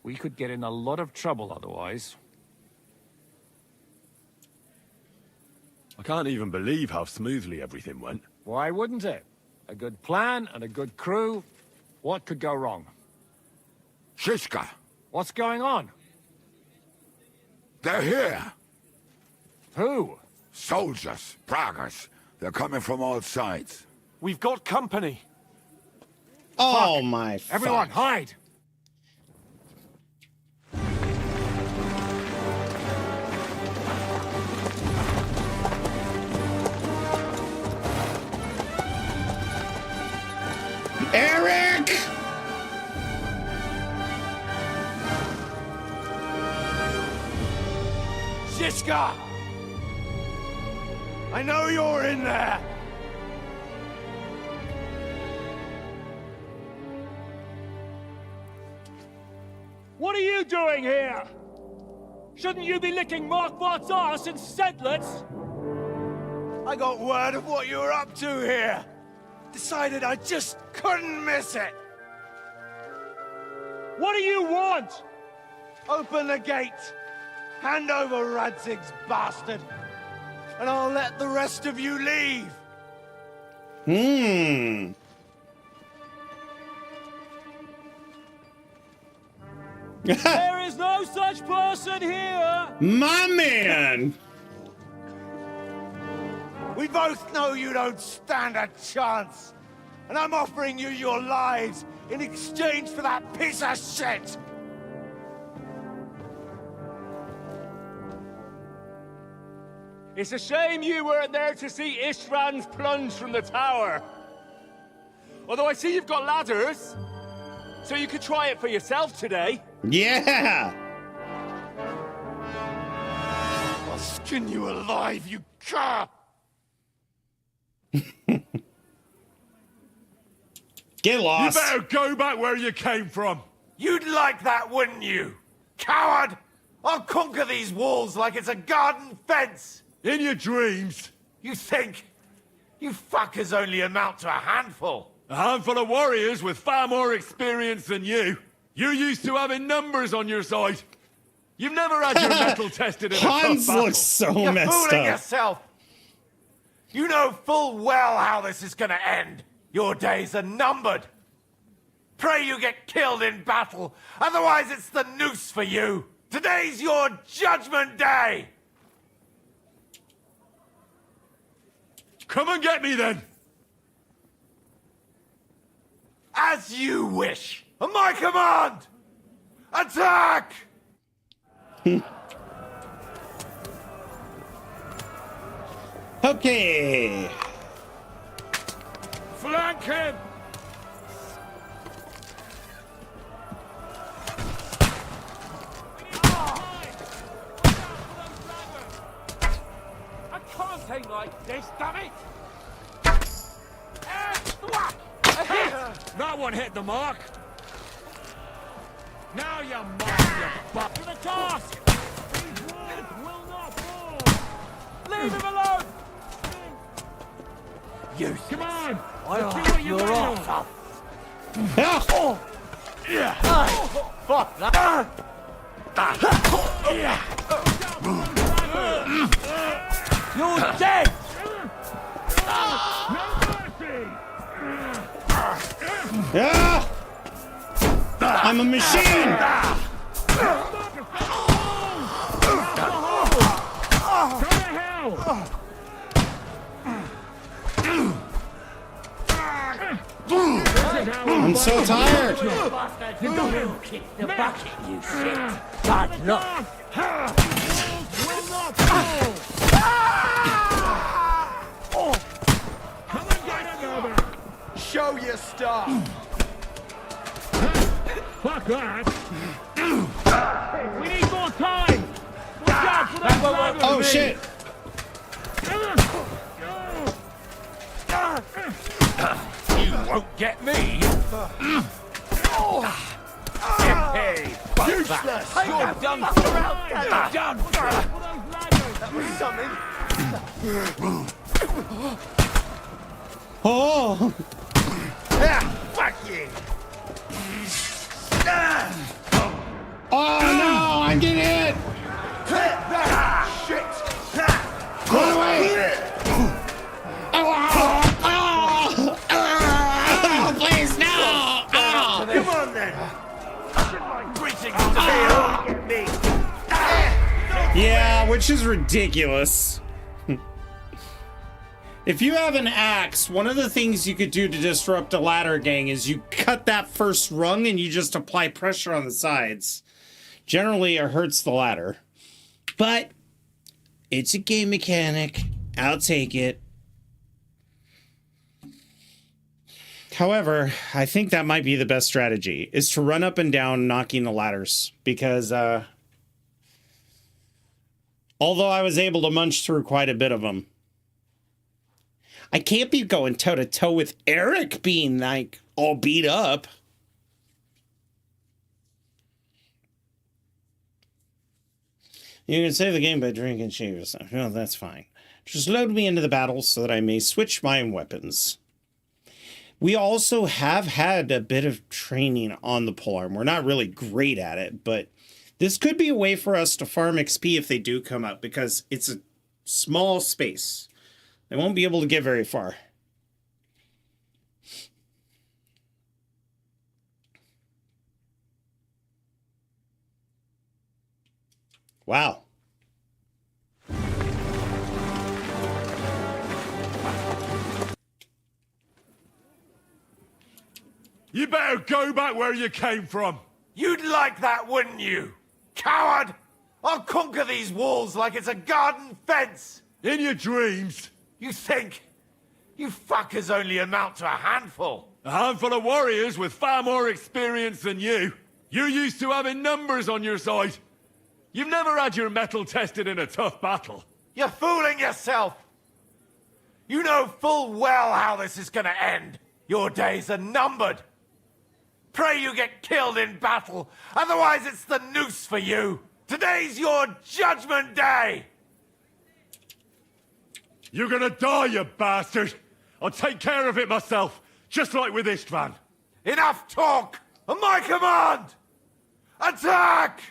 We could get in a lot of trouble otherwise. I can't even believe how smoothly everything went. Why wouldn't it? A good plan and a good crew. What could go wrong? Shishka! What's going on? They're here! Who? Soldiers, Pragas. They're coming from all sides. We've got company. Oh my fuck. Everyone, hide! Eric! Zizka! I know you're in there! What are you doing here? Shouldn't you be licking Markvart's ass in Sedlitz? I got word of what you were up to here. Decided I just couldn't miss it. What do you want? Open the gate. Hand over Radzig's bastard. And I'll let the rest of you leave. There is no such person here! My man! We both know you don't stand a chance. And I'm offering you your lives in exchange for that piece of shit! It's a shame you weren't there to see Ishtvan's plunge from the tower. Although I see you've got ladders, so you could try it for yourself today. Yeah! I'll skin you alive, you cur! Get lost. You better go back where you came from. You'd like that, wouldn't you? Coward! I'll conquer these walls like it's a garden fence! In your dreams? You think? You fuckers only amount to a handful. A handful of warriors with far more experience than you. You're used to having numbers on your side. You've never had your mettle tested in a tough Hans battle. looks so You're messed fooling up. yourself. You know full well how this is gonna end. Your days are numbered. Pray you get killed in battle, otherwise it's the noose for you. Today's your judgment day. Come and get me then. As you wish. On my command. Attack! Okay. Flank him! I can't hang like this, damn it! That one hit the mark. Now you're mine, you butt. To the task! These walls will not fall! Leave him alone! You Come on! Let's see see what you're off. Fuck that! You're dead! Ah! I'm a machine! I'm so tired! You don't kick the bucket, you shit. Bad luck. Show your stuff! Fuck that! We need more time! Watch out for those ladders! Oh shit! You won't get me! Hey, useless! You're done for! Done for! That was something! Oh! Fuck you! Oh no! I'm getting hit! Shit! Run away! Please, no! Come on then! Greetings to me! Yeah, which is ridiculous. If you have an axe, one of the things you could do to disrupt a ladder gang is you cut that first rung and you just apply pressure on the sides. Generally, it hurts the ladder. But it's a game mechanic. I'll take it. However, I think that might be the best strategy, is to run up and down knocking the ladders. Because, although I was able to munch through quite a bit of them, I can't be going toe-to-toe with Eric being, like, all beat up. You can save the game by drinking shave. Well, that's fine. Just load me into the battle so that I may switch my weapons. We also have had a bit of training on the polearm. We're not really great at it, but this could be a way for us to farm XP if they do come up, because it's a small space. They won't be able to get very far. Wow. You better go back where you came from. You'd like that, wouldn't you? Coward! I'll conquer these walls like it's a garden fence. In your dreams. You think? You fuckers only amount to a handful. A handful of warriors with far more experience than you. You're used to having numbers on your side. You've never had your mettle tested in a tough battle. You're fooling yourself. You know full well how this is gonna end. Your days are numbered. Pray you get killed in battle, otherwise it's the noose for you. Today's your judgment day. You're gonna die, you bastard. I'll take care of it myself, just like with Istvan. Enough talk! On my command! Attack!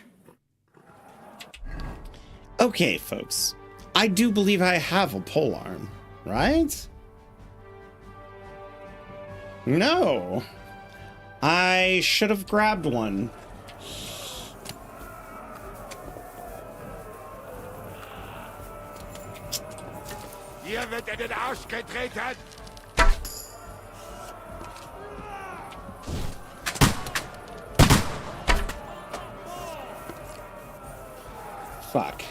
Okay, folks. I do believe I have a polearm, right? No. I should have grabbed one. Ihr wird in den Arsch getreten! Fuck.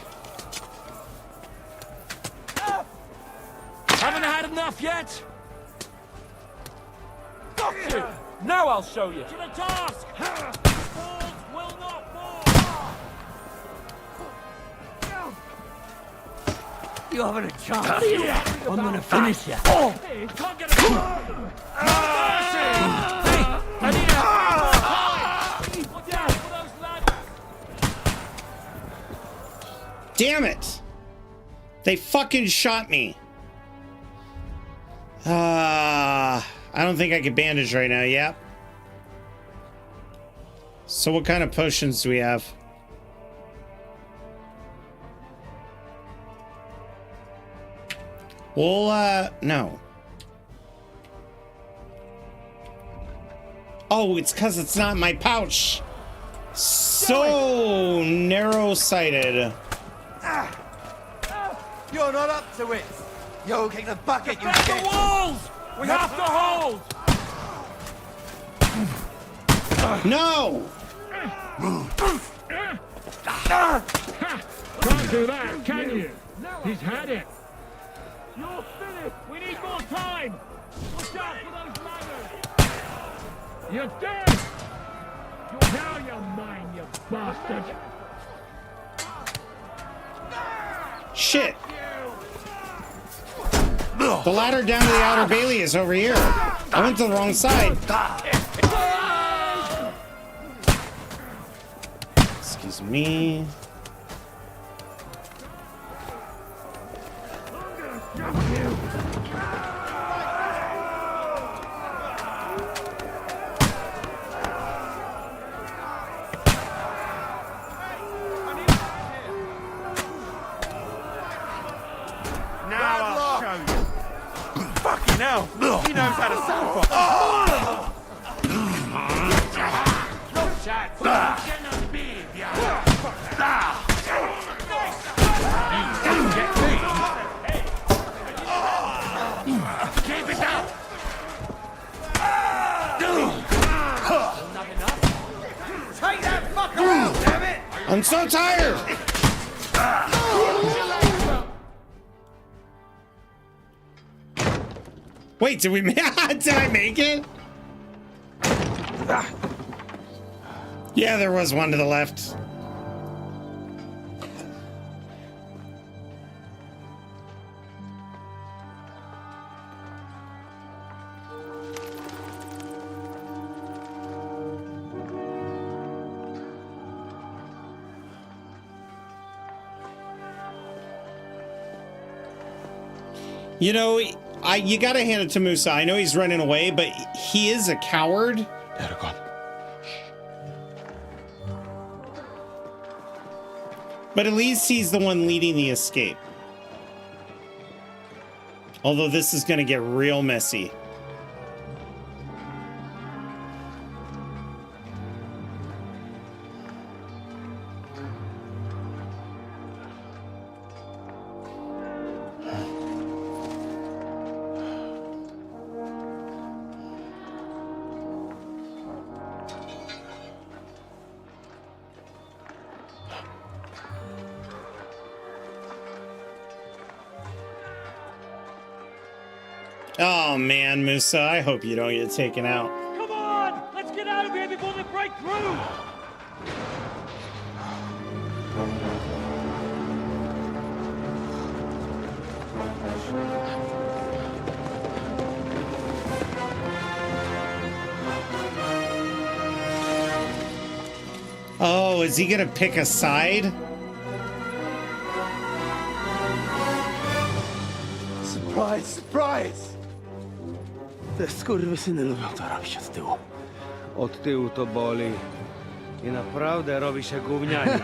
Haven't had enough yet? Got you! Now I'll show you! To the task! Balls will not fall! You haven't a chance. I'm gonna finish you. Hey, can't get a... No mercy! Hey, I need a... Watch out for those ladders! Damn it! They fucking shot me. I don't think I can bandage right now. Yep. So what kind of potions do we have? Well, no. Oh, it's because it's not in my pouch. So narrow-sighted. You're not up to it. Yo, kick the bucket, you Get the walls! We have to hold! No! Can't do that, can you? He's had it. You're finished. We need more time. Watch out for those ladders. You're dead. Now you're mine, you bastard. Shit. The ladder down to the outer bailey is over here. I went to the wrong side. Excuse me. Now, he knows how to sandbox. No shot. You get me. Keep it down. Not enough. Take that fucker out, damn it! I'm so tired. Wait, did we did I make it? Yeah, there was one to the left. You know, you gotta hand it to Musa. I know he's running away, but he is a coward. But at least he's the one leading the escape. Although this is gonna get real messy. Oh man, Musa, I hope you don't get taken out. Come on! Let's get out of here before they break through! Oh, is he gonna pick a side? Surprise, surprise! Te skurwysyny lubią to robić od tyłu. Od tyłu to boli. I naprawdę robi się gównianie.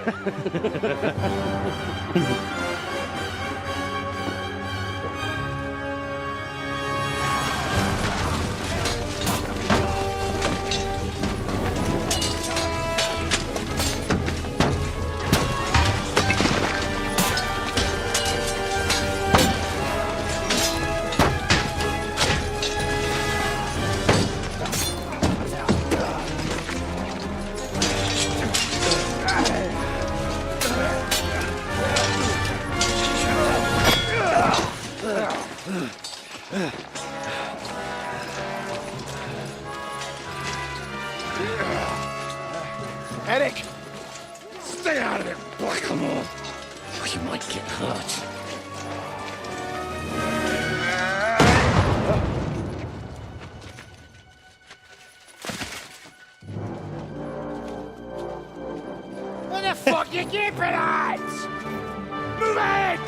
Eric! Stay out of it, Blackamoor! You might get hurt. What the fuck you keeping at? Move it!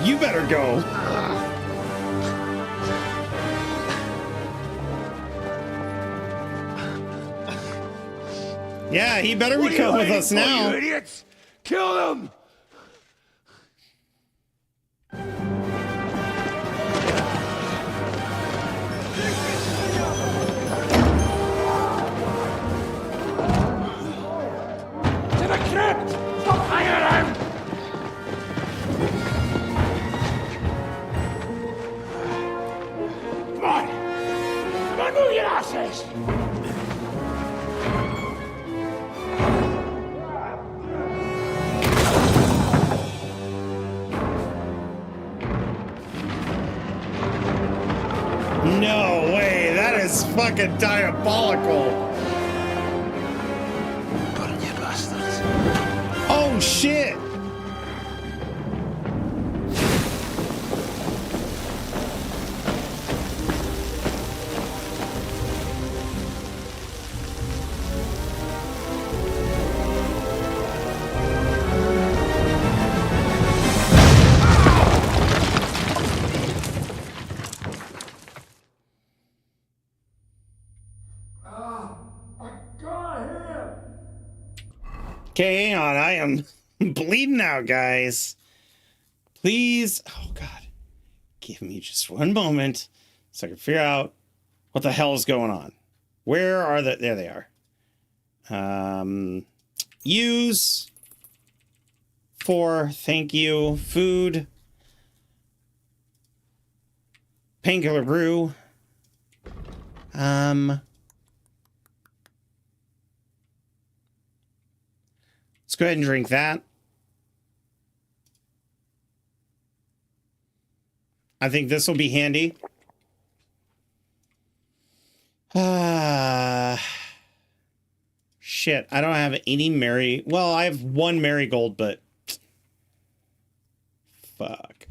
You better go. Yeah, he better be coming with us now. You idiots! Kill them! To the crypt! Stop hanging around! Come on! Come on, move your asses! No way, that is fucking diabolical. Burn you bastards. Oh shit! Okay, hang on. I am bleeding out, guys. Please. Oh, God. Give me just one moment so I can figure out what the hell is going on. Where are the... There they are. Use. 4. Thank you. Food. Painkiller brew. Let's go ahead and drink that. I think this will be handy. Shit, I don't have any Mary... Well, I have 1 marigold, but... Fuck.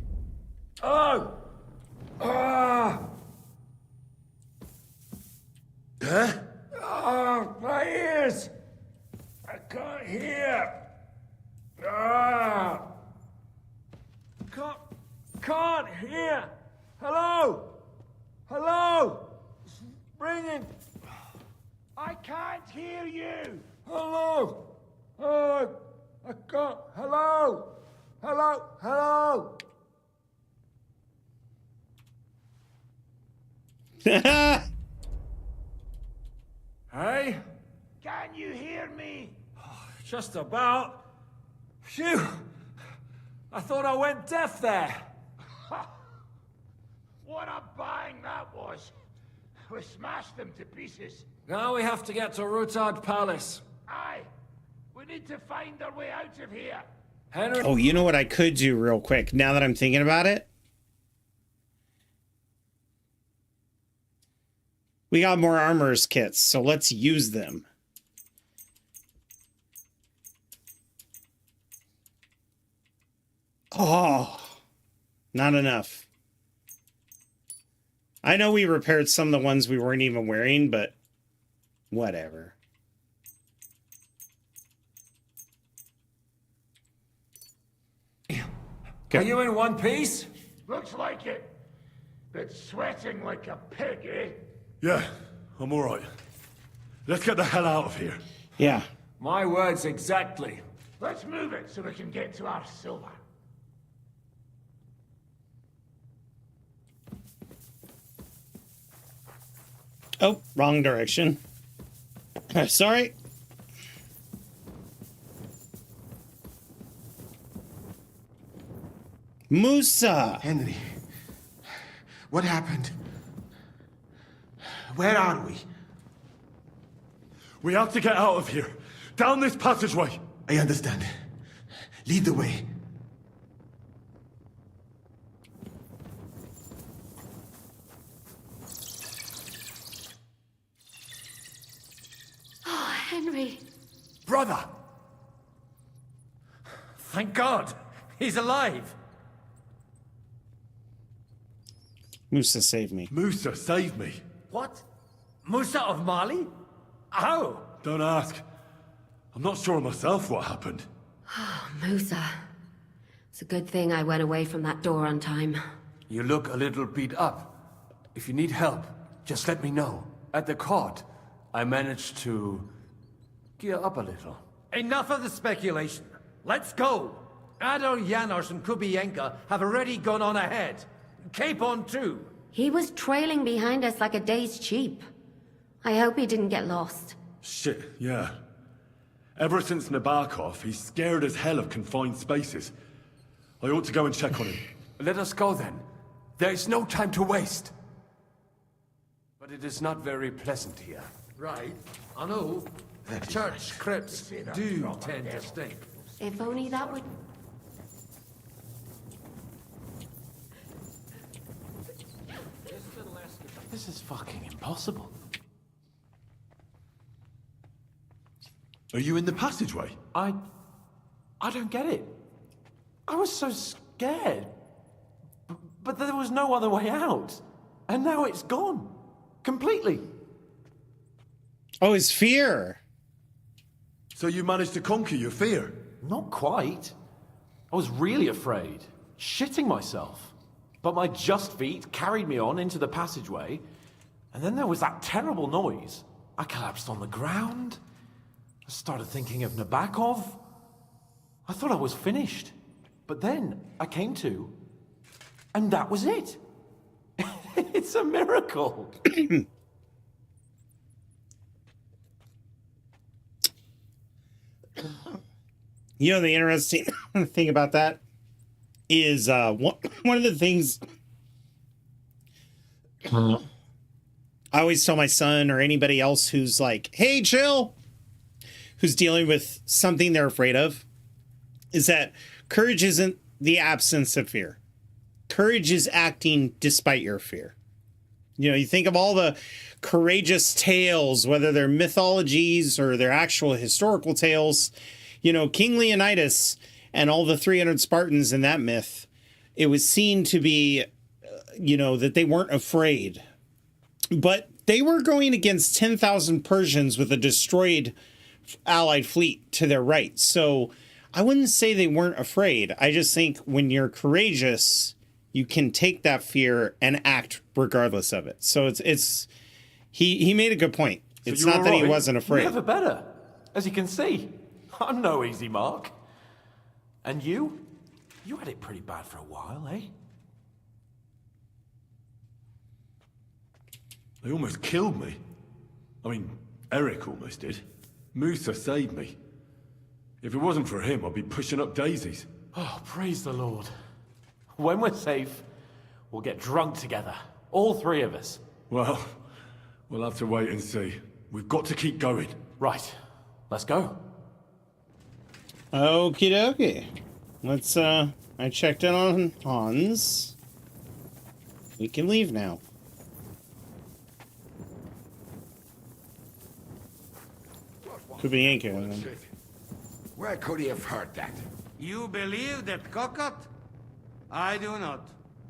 Oh! Ah! Huh? Oh, my ears! I can't hear. Ah! Can't hear. Hello? Hello? It's ringing. I can't hear you. Hello? Oh, I can't. Hello? Hello? Hello? Hey? Can you hear me? Just about. Phew! I thought I went deaf there. What a bang that was. we smashed them to pieces. Now we have to get to Rutard Palace. Aye. We need to find our way out of here. Henry. Oh, you know what I could do real quick now that I'm thinking about it? We got more armor's kits, so let's use them. Oh, not enough. I know we repaired some of the ones we weren't even wearing, but whatever. Are you in one piece? Looks like it. But sweating like a pig, eh? Yeah, I'm all right. Let's get the hell out of here. Yeah. My words exactly. Let's move it so we can get to our silver. Oh, wrong direction. Sorry. Musa! Henry, what happened? Where are we? We have to get out of here. Down this passageway. I understand. Lead the way. Oh, Henry. Brother! Thank God! He's alive! Musa saved me. Musa saved me. What? Musa of Mali? How? Don't ask. I'm not sure myself what happened. Oh, Musa. It's a good thing I went away from that door on time. You look a little beat up. If you need help, just let me know. At the court, I managed to gear up a little. Enough of the speculation. Let's go! Adol Janos and Kubienka have already gone on ahead. Cape on too. He was trailing behind us like a day's sheep. I hope he didn't get lost. Shit, yeah. Ever since Nabokov, he's scared as hell of confined spaces. I ought to go and check on him. Let us go then. There is no time to waste. But it is not very pleasant here. Right. I know. Church crypts do tend to stink. If only that would... This is fucking impossible. Are you in the passageway? I don't get it. I was so scared. But there was no other way out. And now it's gone. Completely. Oh, his fear. So you managed to conquer your fear? Not quite. I was really afraid. Shitting myself. But my just feet carried me on into the passageway. And then there was that terrible noise. I collapsed on the ground. I started thinking of Nabokov. I thought I was finished. But then I came to. And that was it. It's a miracle. You know, the interesting thing about that is one of the things I always tell my son or anybody else who's like, hey, chill, who's dealing with something they're afraid of, is that courage isn't the absence of fear. Courage is acting despite your fear. You know, you think of all the courageous tales, whether they're mythologies or they're actual historical tales. You know, King Leonidas and all the 300 Spartans in that myth, it was seen to be, you know, that they weren't afraid. But they were going against 10,000 Persians with a destroyed allied fleet to their right. So I wouldn't say they weren't afraid. I just think when you're courageous, you can take that fear and act regardless of it. So he made a good point. So it's not that he wasn't afraid. Never better. As you can see, I'm no easy mark. And you? You had it pretty bad for a while, eh? They almost killed me. I mean, Eric almost did. Musa saved me. If it wasn't for him, I'd be pushing up daisies. Oh, praise the Lord. When we're safe, we'll get drunk together. All three of us. Well, We'll have to wait and see. We've got to keep going. Right. Let's go. Okie dokie. Let's, I checked in on Hans. We can leave now. Could be Inca. Where could he have heard that? You believe that cockot? I do not.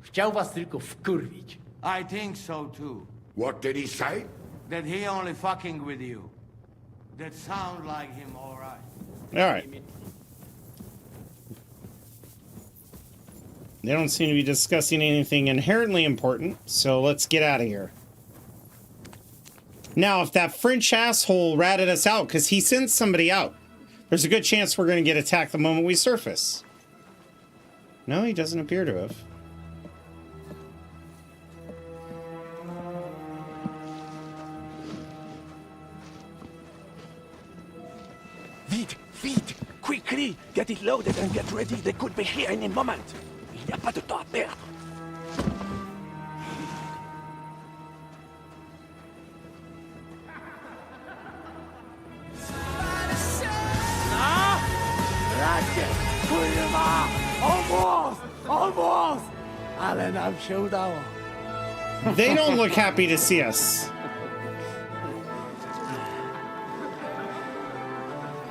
Chciał was tylko wkurwić. I think so too. What did he say? That he only fucking with you. That sound like him, all right. All right. They don't seem to be discussing anything inherently important, so let's get out of here. Now, if that French asshole ratted us out because he sent somebody out, there's a good chance we're going to get attacked the moment we surface. No, he doesn't appear to have. Vite! Quickly! Get it loaded and get ready. They could be here any moment. Il n'y a pas de temps à perdre. Bracie! Kurwa! Almost! Ale nam się udało. They don't look happy to see us.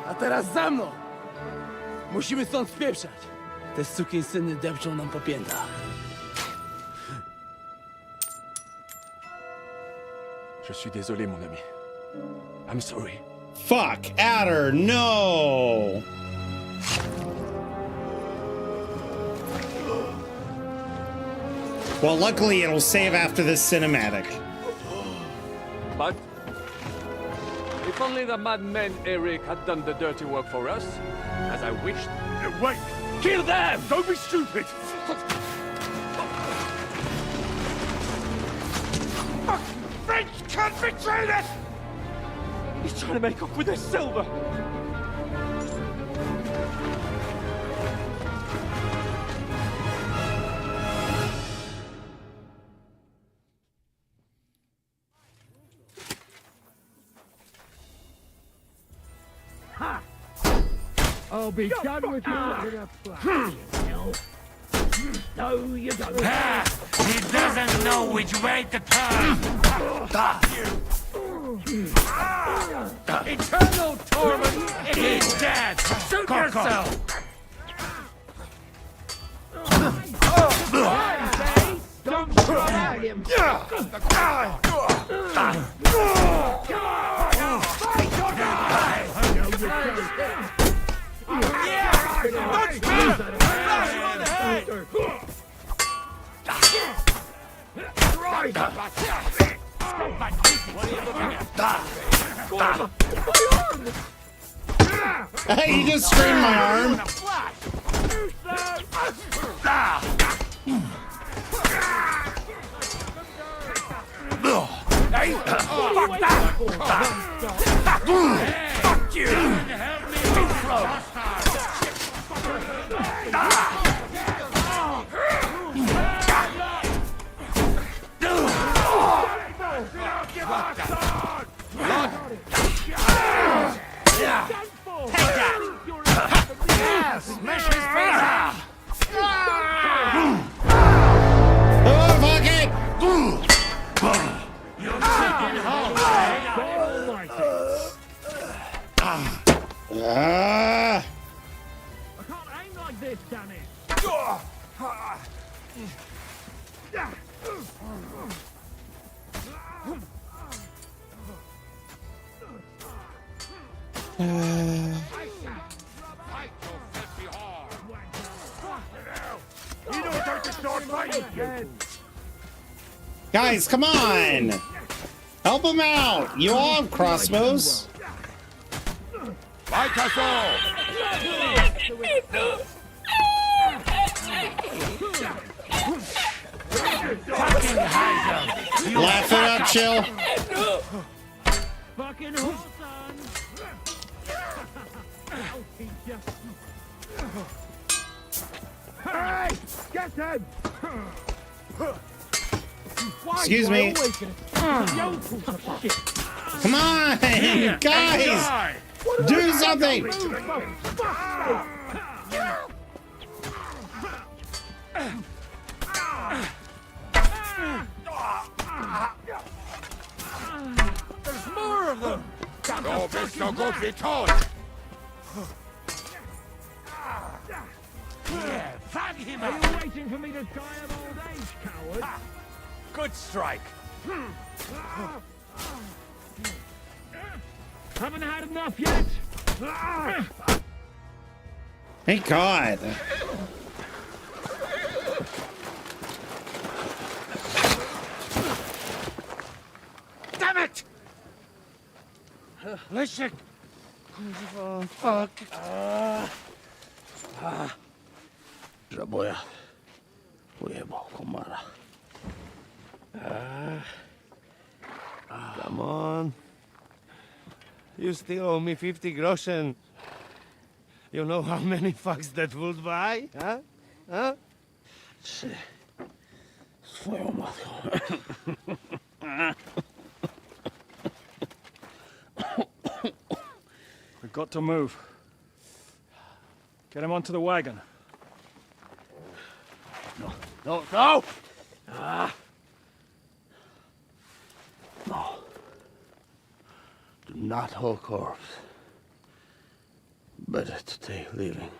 A teraz za mną! Musimy stąd spieprzać. Te sukinsyny depczą nam po piętach. Je suis désolé, mon ami. I'm sorry. Fuck, Adder, no! Well, luckily it'll save after this cinematic. But if only the madman Eric had done the dirty work for us, as I wished. Wait! Kill them! Don't be stupid! Fucking French can't betray us! He's trying to make off with his silver! I'll be done with you in a flash. No, you don't. He doesn't know which way to turn. Eternal torment! He's dead. Shoot yourself! Don't try him! Hey, you just strained my arm. Hey, fuck that! Fuck you! Help Smash his face! Oh, fuck it! You're taking home. Ah! I can't aim like this, damn it! Guys, come on! Help him out! You all have crossbows. Fight us all! Laugh it up, chill. Fucking horseman! Hey! Get him! Excuse me. Come on, guys! Do something! There's more of them! Du bist so gut wie tot! Yeah, fang him Are up! you waiting for me to die of old age, coward? Good strike. Haven't had enough yet? Thank God. Damn it! Leszek! Kurwa, fuck. Żaboja. Ujebał komara. Come on. You still owe me 50 groschen. You know how many fucks that would buy? Huh? Huh? Swoją matką. We've got to move. Get him onto the wagon. No, no! No. Do not hold corpse. Better to take living.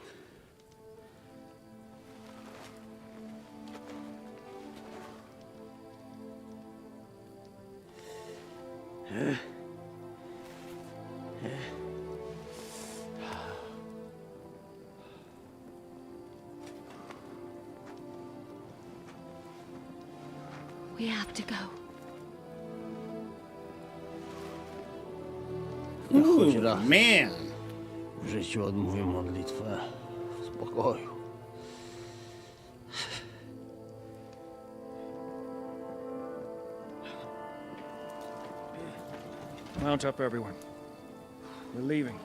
We have to go. Choć raz Man. w życiu odmówię modlitwę w spokoju. Mount up, everyone. We're leaving.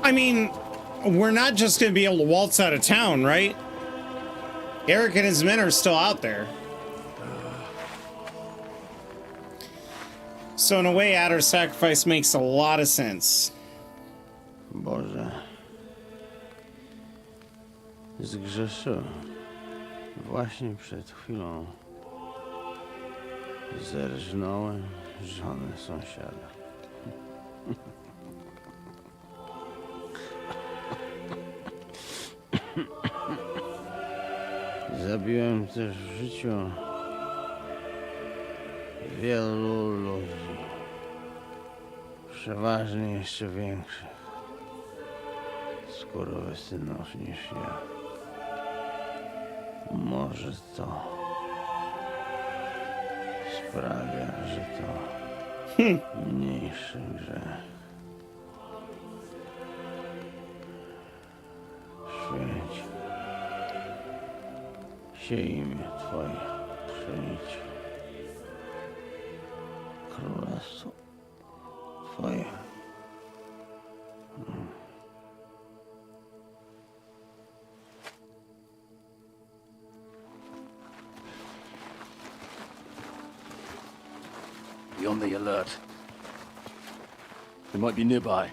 I mean, we're not just going to be able to waltz out of town, right? Eric and his men are still out there. So in a way, Adder's sacrifice makes a lot of sense. Boże. Zgrzeszyłem. Właśnie przed chwilą zerżnąłem żonę sąsiada. Zabiłem też w życiu wielu ludzi. Przeważnie jeszcze większych skurwysynów niż ja. Może to sprawia, że to mniejszy grzech. Święć się imię Twoje, przyjdź królestwo Twoje. on the alert. They might be nearby.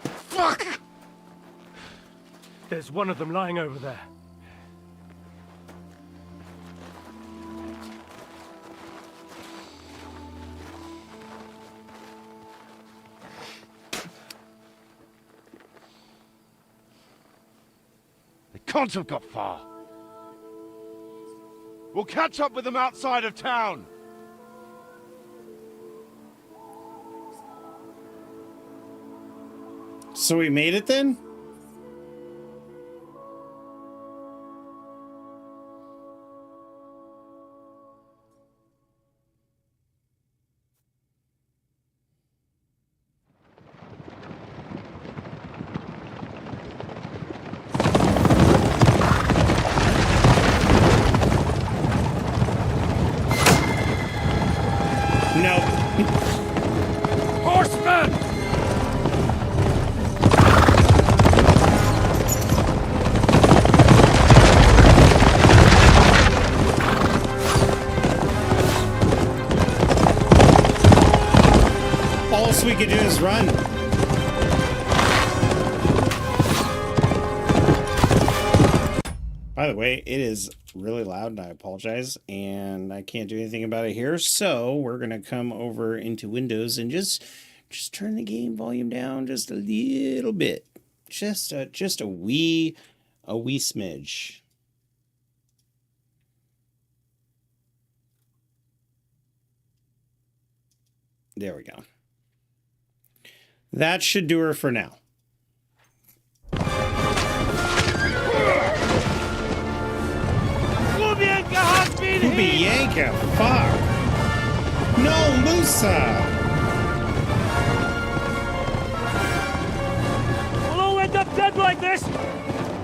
Fuck! There's one of them lying over there. They can't have got far. We'll catch up with them outside of town. So we made it then? No. Horseman! All we could do is run. By the way, it is really loud and I apologize, and I can't do anything about it here. So we're gonna come over into Windows and just turn the game volume down just a little bit, just a wee smidge. There we go. That should do her for now. Kubienka has been Kubienka, fuck! No, Musa! We'll all end up dead like this!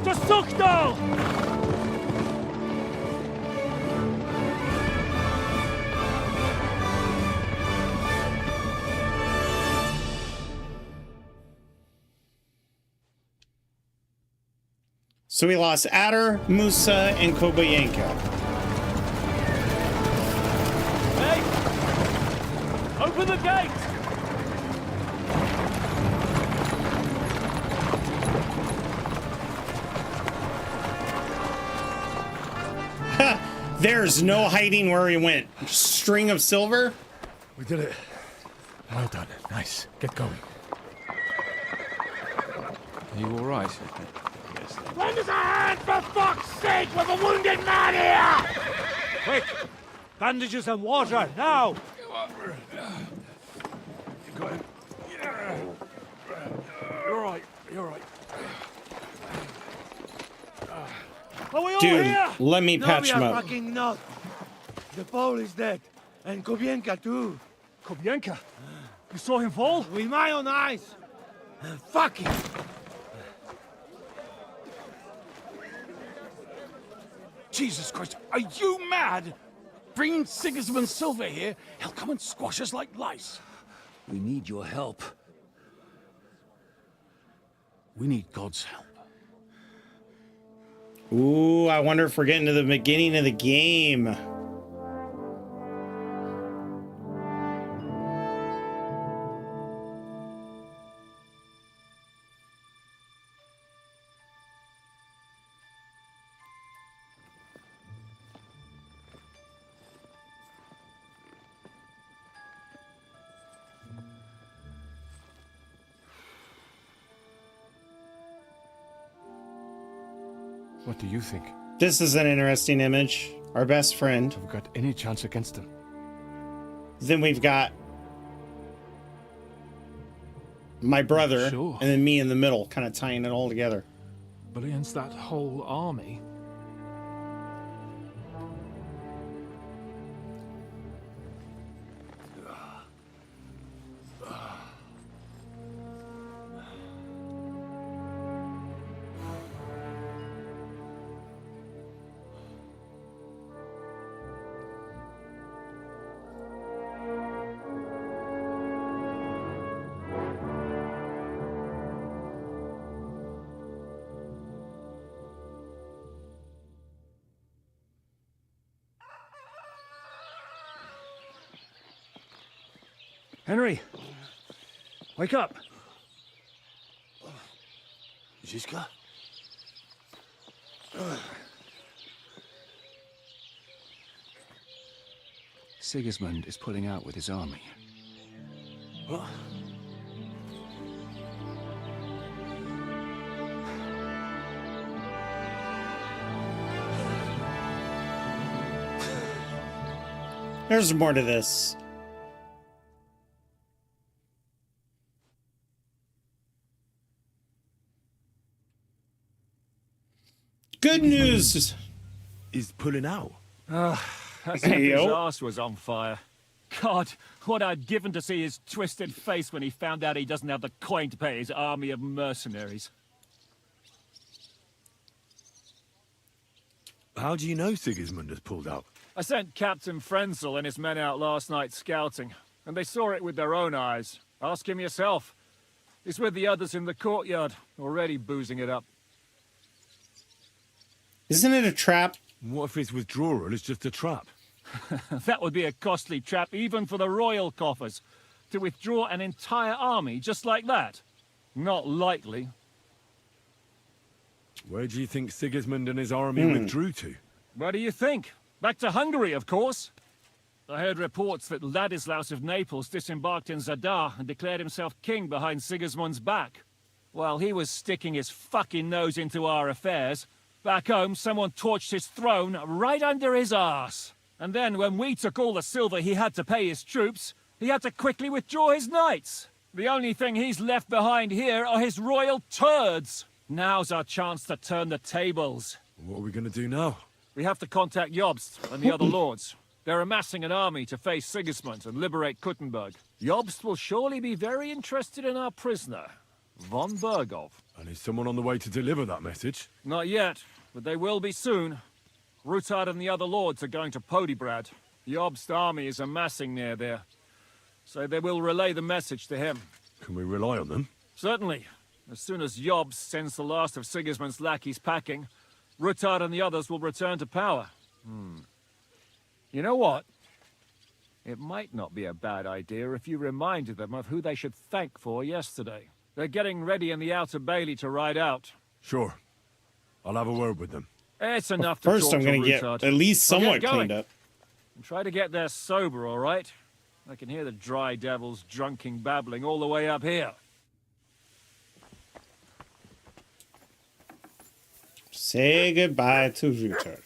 Just suck down! So we lost Adder, Musa, and Kobayenka. Hey! Open the gate! There's no hiding where he went. String of silver? We did it. Well done. Nice. Get going. Are you all right? Lend us a hand, for fuck's sake, with a wounded man here! Quick! Bandages and water, now! Got him. You're right. You're right. Are we all Dude, here? let me No, patch we him are up. fucking not. The Pole is dead. And Kubienka too. Kubienka? You saw him fall? With my own eyes. Fuck him. Jesus Christ, are you mad? Bring Sigismund Silver here, he'll come and squash us like lice. We need your help. We need God's help. Ooh, I wonder if we're getting to the beginning of the game. What do you think? This is an interesting image. Our best friend. Have we got any chance against them? Then we've got my brother, Sure. and then me in the middle, kind of tying it all together. But against that whole army? Henry! Wake up! Ziska? Sigismund is pulling out with his army. What? There's more to this. Good news. He's pulling out. As if his arse was on fire. God, what I'd given to see his twisted face when he found out he doesn't have the coin to pay his army of mercenaries. How do you know Sigismund has pulled out? I sent Captain Frenzel and his men out last night scouting, and they saw it with their own eyes. Ask him yourself. He's with the others in the courtyard, already boozing it up. Isn't it a trap? What if his withdrawal is just a trap? That would be a costly trap even for the royal coffers. To withdraw an entire army just like that? Not likely. Where do you think Sigismund and his army withdrew to? Where do you think? Back to Hungary, of course. I heard reports that Ladislaus of Naples disembarked in Zadar and declared himself king behind Sigismund's back. While he was sticking his fucking nose into our affairs, back home someone torched his throne right under his arse. And then when we took all the silver he had to pay his troops, he had to quickly withdraw his knights. The only thing he's left behind here are his royal turds. Now's our chance to turn the tables. What are we going to do now? We have to contact Jobst and the other lords. They're amassing an army to face Sigismund and liberate Kuttenberg. Jobst will surely be very interested in our prisoner, von Bergov. And is someone on the way to deliver that message? Not yet, but they will be soon. Rutard and the other lords are going to Podebrad. Jobst's army is amassing near there, so they will relay the message to him. Can we rely on them? Certainly. As soon as Jobst sends the last of Sigismund's lackeys packing, Rutard and the others will return to power. You know what? It might not be a bad idea if you reminded them of who they should thank for yesterday. They're getting ready in the Outer Bailey to ride out. Sure. I'll have a word with them. It's enough to First, talk I'm going to get Rutard. at least Well, somewhat get going. cleaned up. And try to get there sober, all right? I can hear the dry devils drunking babbling all the way up here. Say goodbye to Rutard.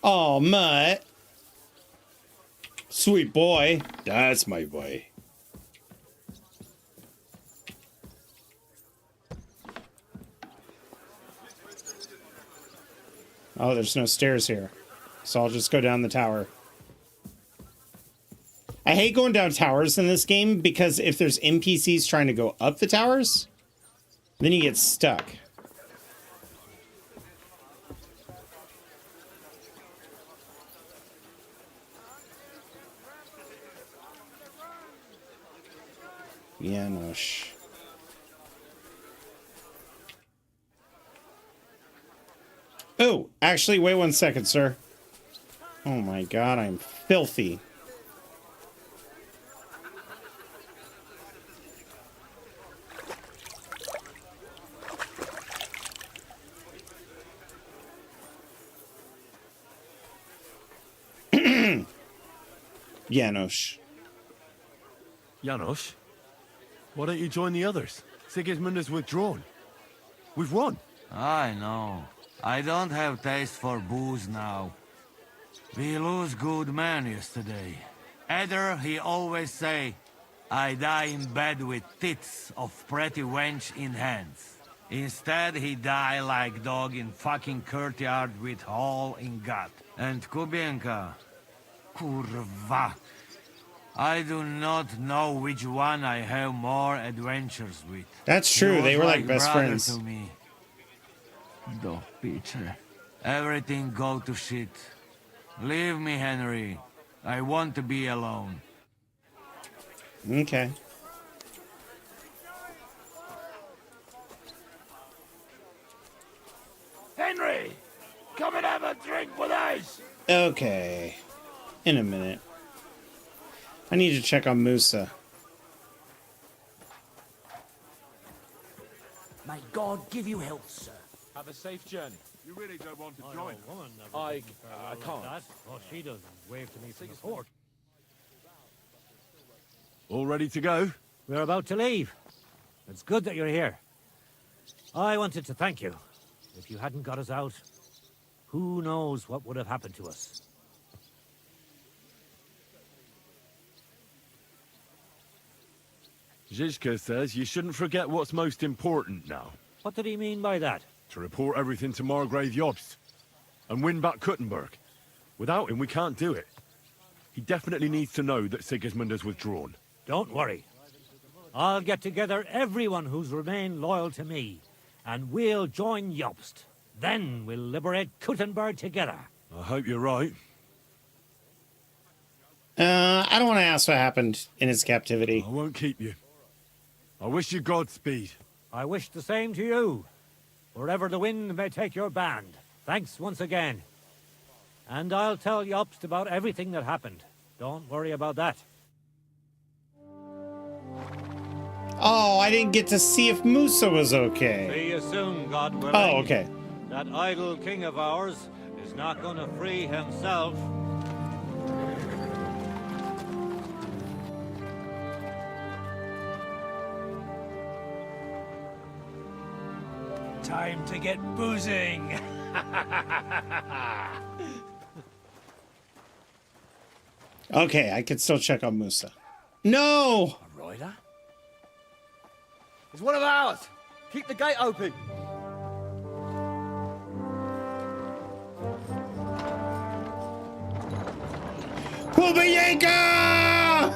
Oh, Mutt. Sweet boy. That's my boy. Oh, there's no stairs here. So I'll just go down the tower. I hate going down towers in this game because if there's NPCs trying to go up the towers, then you get stuck. Janos. Oh, actually, wait 1 second, sir. Oh my god, I'm filthy. Janos. Janos? Why don't you join the others? Sigismund has withdrawn. We've won. I know. I don't have taste for booze now. We lose good men yesterday. Eder, he always say, I die in bed with tits of pretty wench in hands. Instead, he die like dog in fucking courtyard with hole in gut. And Kubienka, kurwa. I do not know which one I have more adventures with. That's true, He they was were like best brother friends. To me. Do Peter. Everything go to shit. Leave me, Henry. I want to be alone. Okay. Henry! Come and have a drink! Okay. In a minute. I need to check on Musa. May God give you health, sir. Have a safe journey. You really don't want to join? I can't. Well, she doesn't wave to me from the port. All ready to go? We're about to leave. It's good that you're here. I wanted to thank you. If you hadn't got us out, who knows what would have happened to us. Zizka says you shouldn't forget what's most important now. What did he mean by that? To report everything to Margrave Jobst and win back Kuttenberg. Without him, we can't do it. He definitely needs to know that Sigismund has withdrawn. Don't worry. I'll get together everyone who's remained loyal to me, and we'll join Jobst. Then we'll liberate Kuttenberg together. I hope you're right. I don't want to ask what happened in his captivity. I won't keep you. I wish you Godspeed. I wish the same to you. Wherever the wind may take your band. Thanks once again. And I'll tell Jobst about everything that happened. Don't worry about that. Oh, I didn't get to see if Musa was okay. See you soon, God willing. Oh, okay. That idle king of ours is not going to free himself. Time to get boozing. Okay, I can still check on Musa. No! A rider? It's one of ours. Keep the gate open. Kubienka!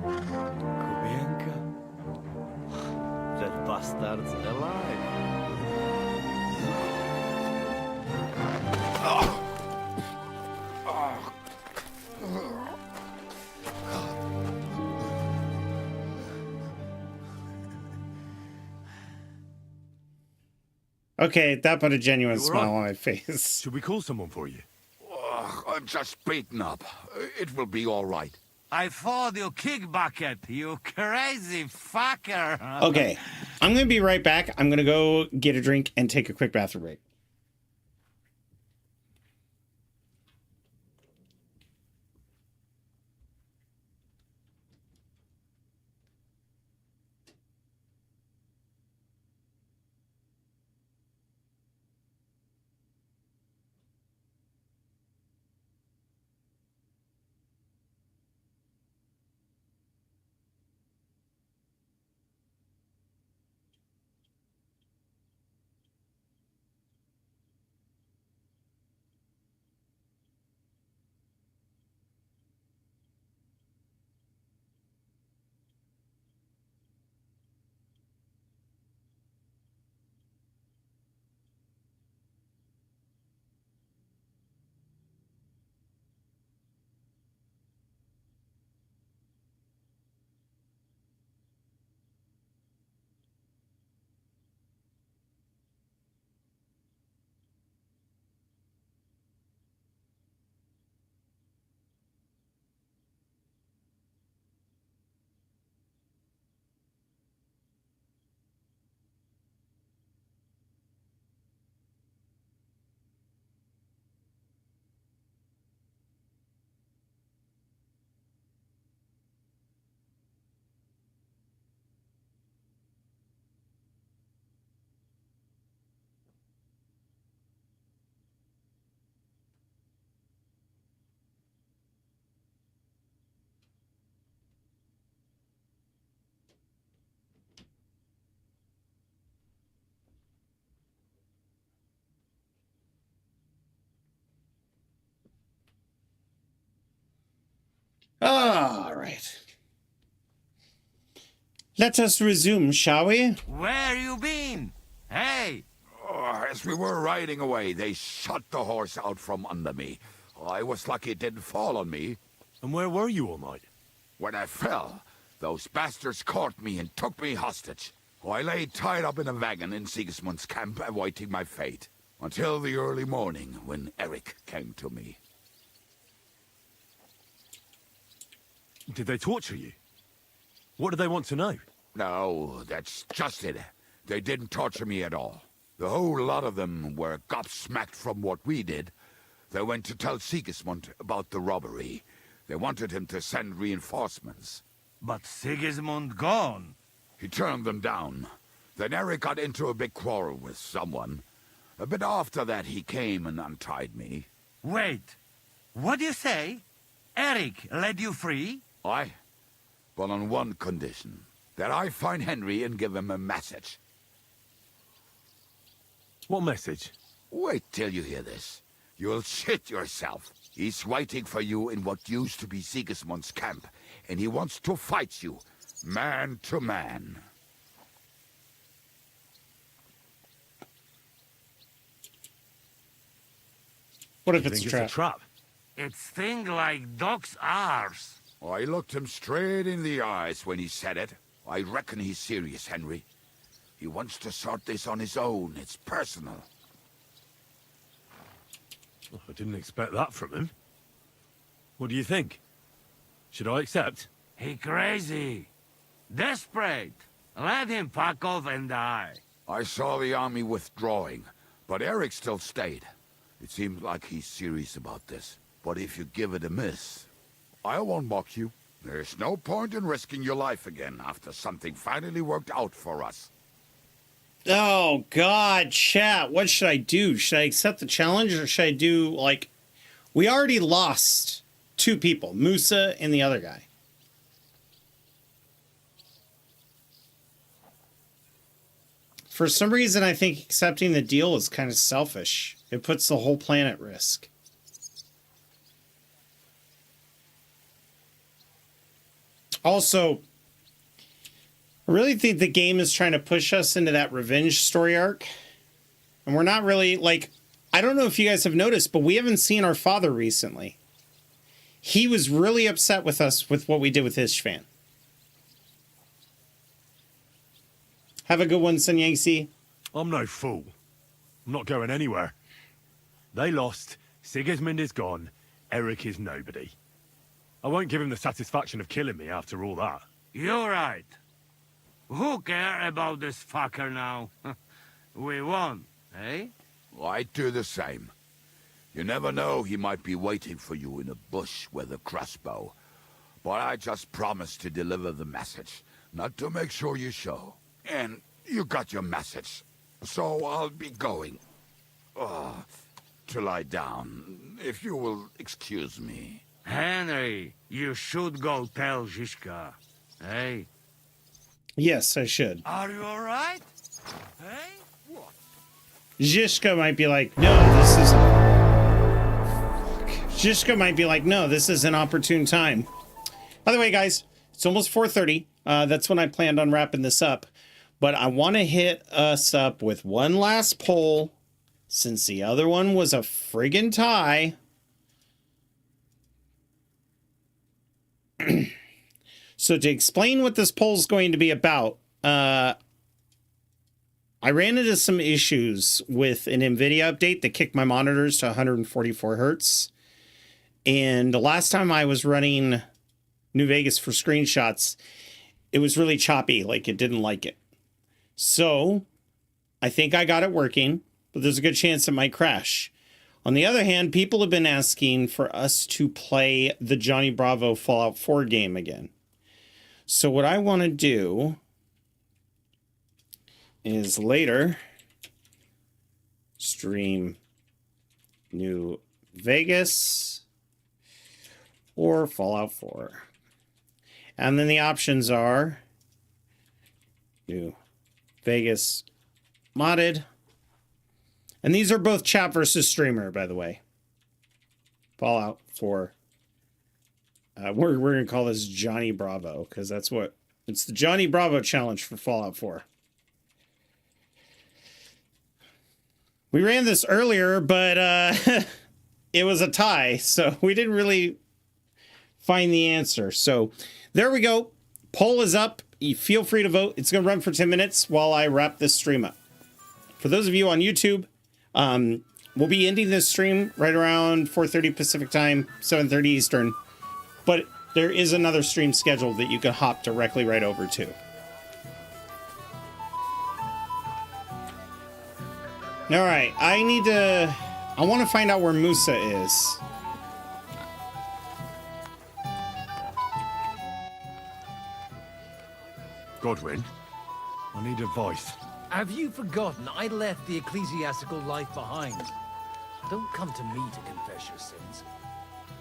Kubienka? That bastard's alive. Okay, that put a genuine You all smile right? on my face. Should we call someone for you? I'm just beaten up. It will be all right. I thought you kick bucket, you crazy fucker. Okay, I'm going to be right back. I'm going to go get a drink and take a quick bathroom break. All right. Let us resume, shall we? Where you been? Hey! As we were riding away, they shot the horse out from under me. I was lucky it didn't fall on me. And where were you all night? When I fell, those bastards caught me and took me hostage. I lay tied up in a wagon in Sigismund's camp, awaiting my fate. Until the early morning when Eric came to me. Did they torture you? What do they want to know? No, that's just it. They didn't torture me at all. The whole lot of them were gobsmacked from what we did. They went to tell Sigismund about the robbery. They wanted him to send reinforcements. But Sigismund gone. He turned them down. Then Eric got into a big quarrel with someone. A bit after that, he came and untied me. Wait. What do you say? Eric led you free? Aye. But on one condition. That I find Henry and give him a message. What message? Wait till you hear this. You'll shit yourself. He's waiting for you in what used to be Sigismund's camp, and he wants to fight you, man to man. What if it's a trap? It's thing like dog's arse. I looked him straight in the eyes when he said it. I reckon he's serious, Henry. He wants to sort this on his own. It's personal. Oh, I didn't expect that from him. What do you think? Should I accept? He crazy. Desperate. Let him pack off and die. I saw the army withdrawing, but Eric still stayed. It seems like he's serious about this. But if you give it a miss, I won't mock you. There's no point in risking your life again after something finally worked out for us. Oh, God, chat. What should I do? Should I accept the challenge or should I do, like... We already lost 2 people, Musa and the other guy. For some reason, I think accepting the deal is kind of selfish. It puts the whole plan at risk. Also, I really think the game is trying to push us into that revenge story arc. And we're not really, like, I don't know if you guys have noticed, but we haven't seen our father recently. He was really upset with us with what we did with Ishvan. Have a good one, Sun Yangtze. I'm no fool. I'm not going anywhere. They lost, Sigismund is gone, Eric is nobody. I won't give him the satisfaction of killing me after all that. You're right. Who care about this fucker now? We won, eh? I'd do the same. You never know, he might be waiting for you in a bush with a crossbow. But I just promised to deliver the message, not to make sure you show. And you got your message, so I'll be going. To lie down, if you will excuse me. Henry, you should go tell Zizka, eh? Yes, I should. Are you all right? Hey? What? Zizka might be like, no, this is... Zizka might be like, no, this is an opportune time. By the way, guys, it's almost 4:30. That's when I planned on wrapping this up. But I want to hit us up with one last poll, since the other one was a friggin' tie. So to explain what this poll is going to be about, I ran into some issues with an NVIDIA update that kicked my monitors to 144 hertz. And the last time I was running New Vegas for screenshots, it was really choppy, like it didn't like it. So I think I got it working, but there's a good chance it might crash. On the other hand, people have been asking for us to play the Johnny Bravo Fallout 4 game again. So what I want to do is later stream New Vegas or Fallout 4. And then the options are New Vegas modded. And these are both chat versus streamer, by the way. Fallout 4. We're going to call this Johnny Bravo, because that's what... It's the Johnny Bravo challenge for Fallout 4. We ran this earlier, but it was a tie, so we didn't really find the answer. So there we go. Poll is up. You feel free to vote. It's going to run for 10 minutes while I wrap this stream up. For those of you on YouTube, We'll be ending this stream right around 4:30 Pacific time, 7:30 Eastern. But there is another stream scheduled that you can hop directly right over to. All right, I want to find out where Musa is. Godwin, I need advice. Have you forgotten I left the ecclesiastical life behind? Don't come to me to confess your sins.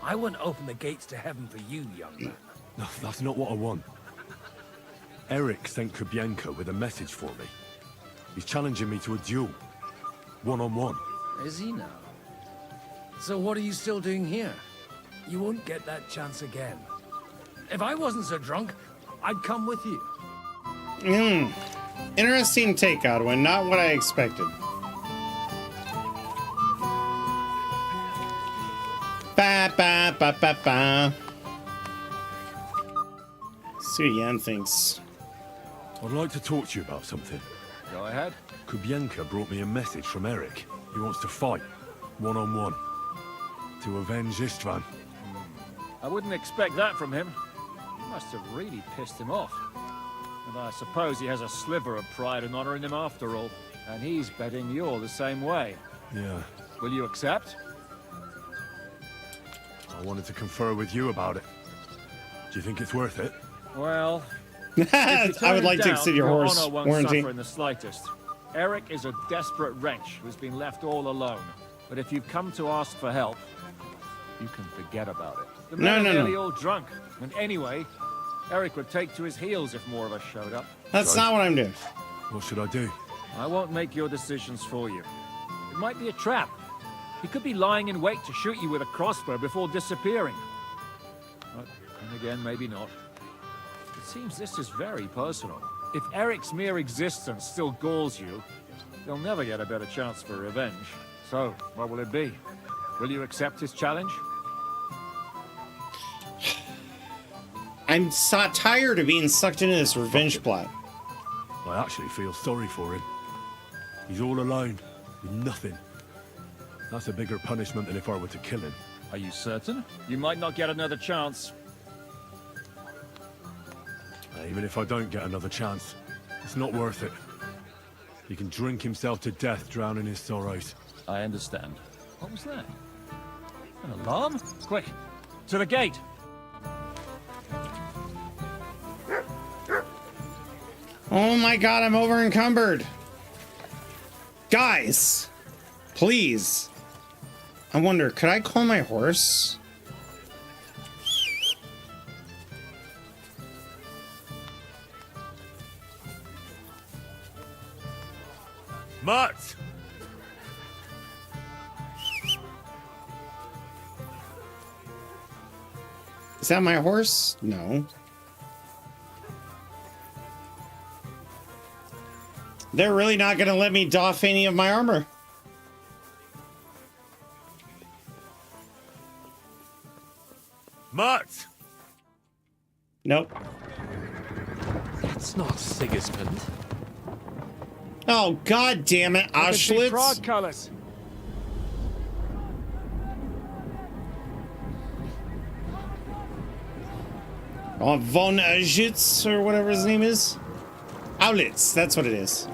I wouldn't open the gates to heaven for you, young man. No, that's not what I want. Eric sent Kubienka with a message for me. He's challenging me to a duel. One-on-one. Is he now? So what are you still doing here? You won't get that chance again. If I wasn't so drunk, I'd come with you. Interesting take, Godwin. Not what I expected. Ba ba ba ba ba. See what Yan thinks. I'd like to talk to you about something. Go ahead. Kubienka brought me a message from Eric. He wants to fight, one-on-one, to avenge Istvan. I wouldn't expect that from him. You must have really pissed him off. And I suppose he has a sliver of pride and honor in him after all. And he's betting you're the same way. Yeah. Will you accept? I wanted to confer with you about it. Do you think it's worth it? Well, I would like to exceed your horse honor won't warranty. suffer in the slightest. Eric is a desperate wretch who's been left all alone. But if you've come to ask for help, you can forget about it. The men are nearly all drunk. And anyway, Eric would take to his heels if more of us showed up. That's not what I'm doing. What should I do? I won't make your decisions for you. It might be a trap. He could be lying in wait to shoot you with a crossbow before disappearing. But then again, maybe not. It seems this is very personal. If Eric's mere existence still galls you, you'll never get a better chance for revenge. So, what will it be? Will you accept his challenge? I'm so tired of being sucked into this revenge plot. I actually feel sorry for him. He's all alone, with nothing. That's a bigger punishment than if I were to kill him. Are you certain? You might not get another chance. Even if I don't get another chance, it's not worth it. He can drink himself to death, drowning his sorrows. I understand. What was that? An alarm? Quick, to the gate! Oh my god, I'm over encumbered. Guys, please. I wonder, could I call my horse? Mutt! Is that my horse? No. They're really not going to let me doff any of my armor. Mutt! Nope. That's not Sigismund. Oh, god damn it, Auschwitz. Frog colors. Oh, von Auschwitz, or whatever his name is. Aulitz, that's what it is.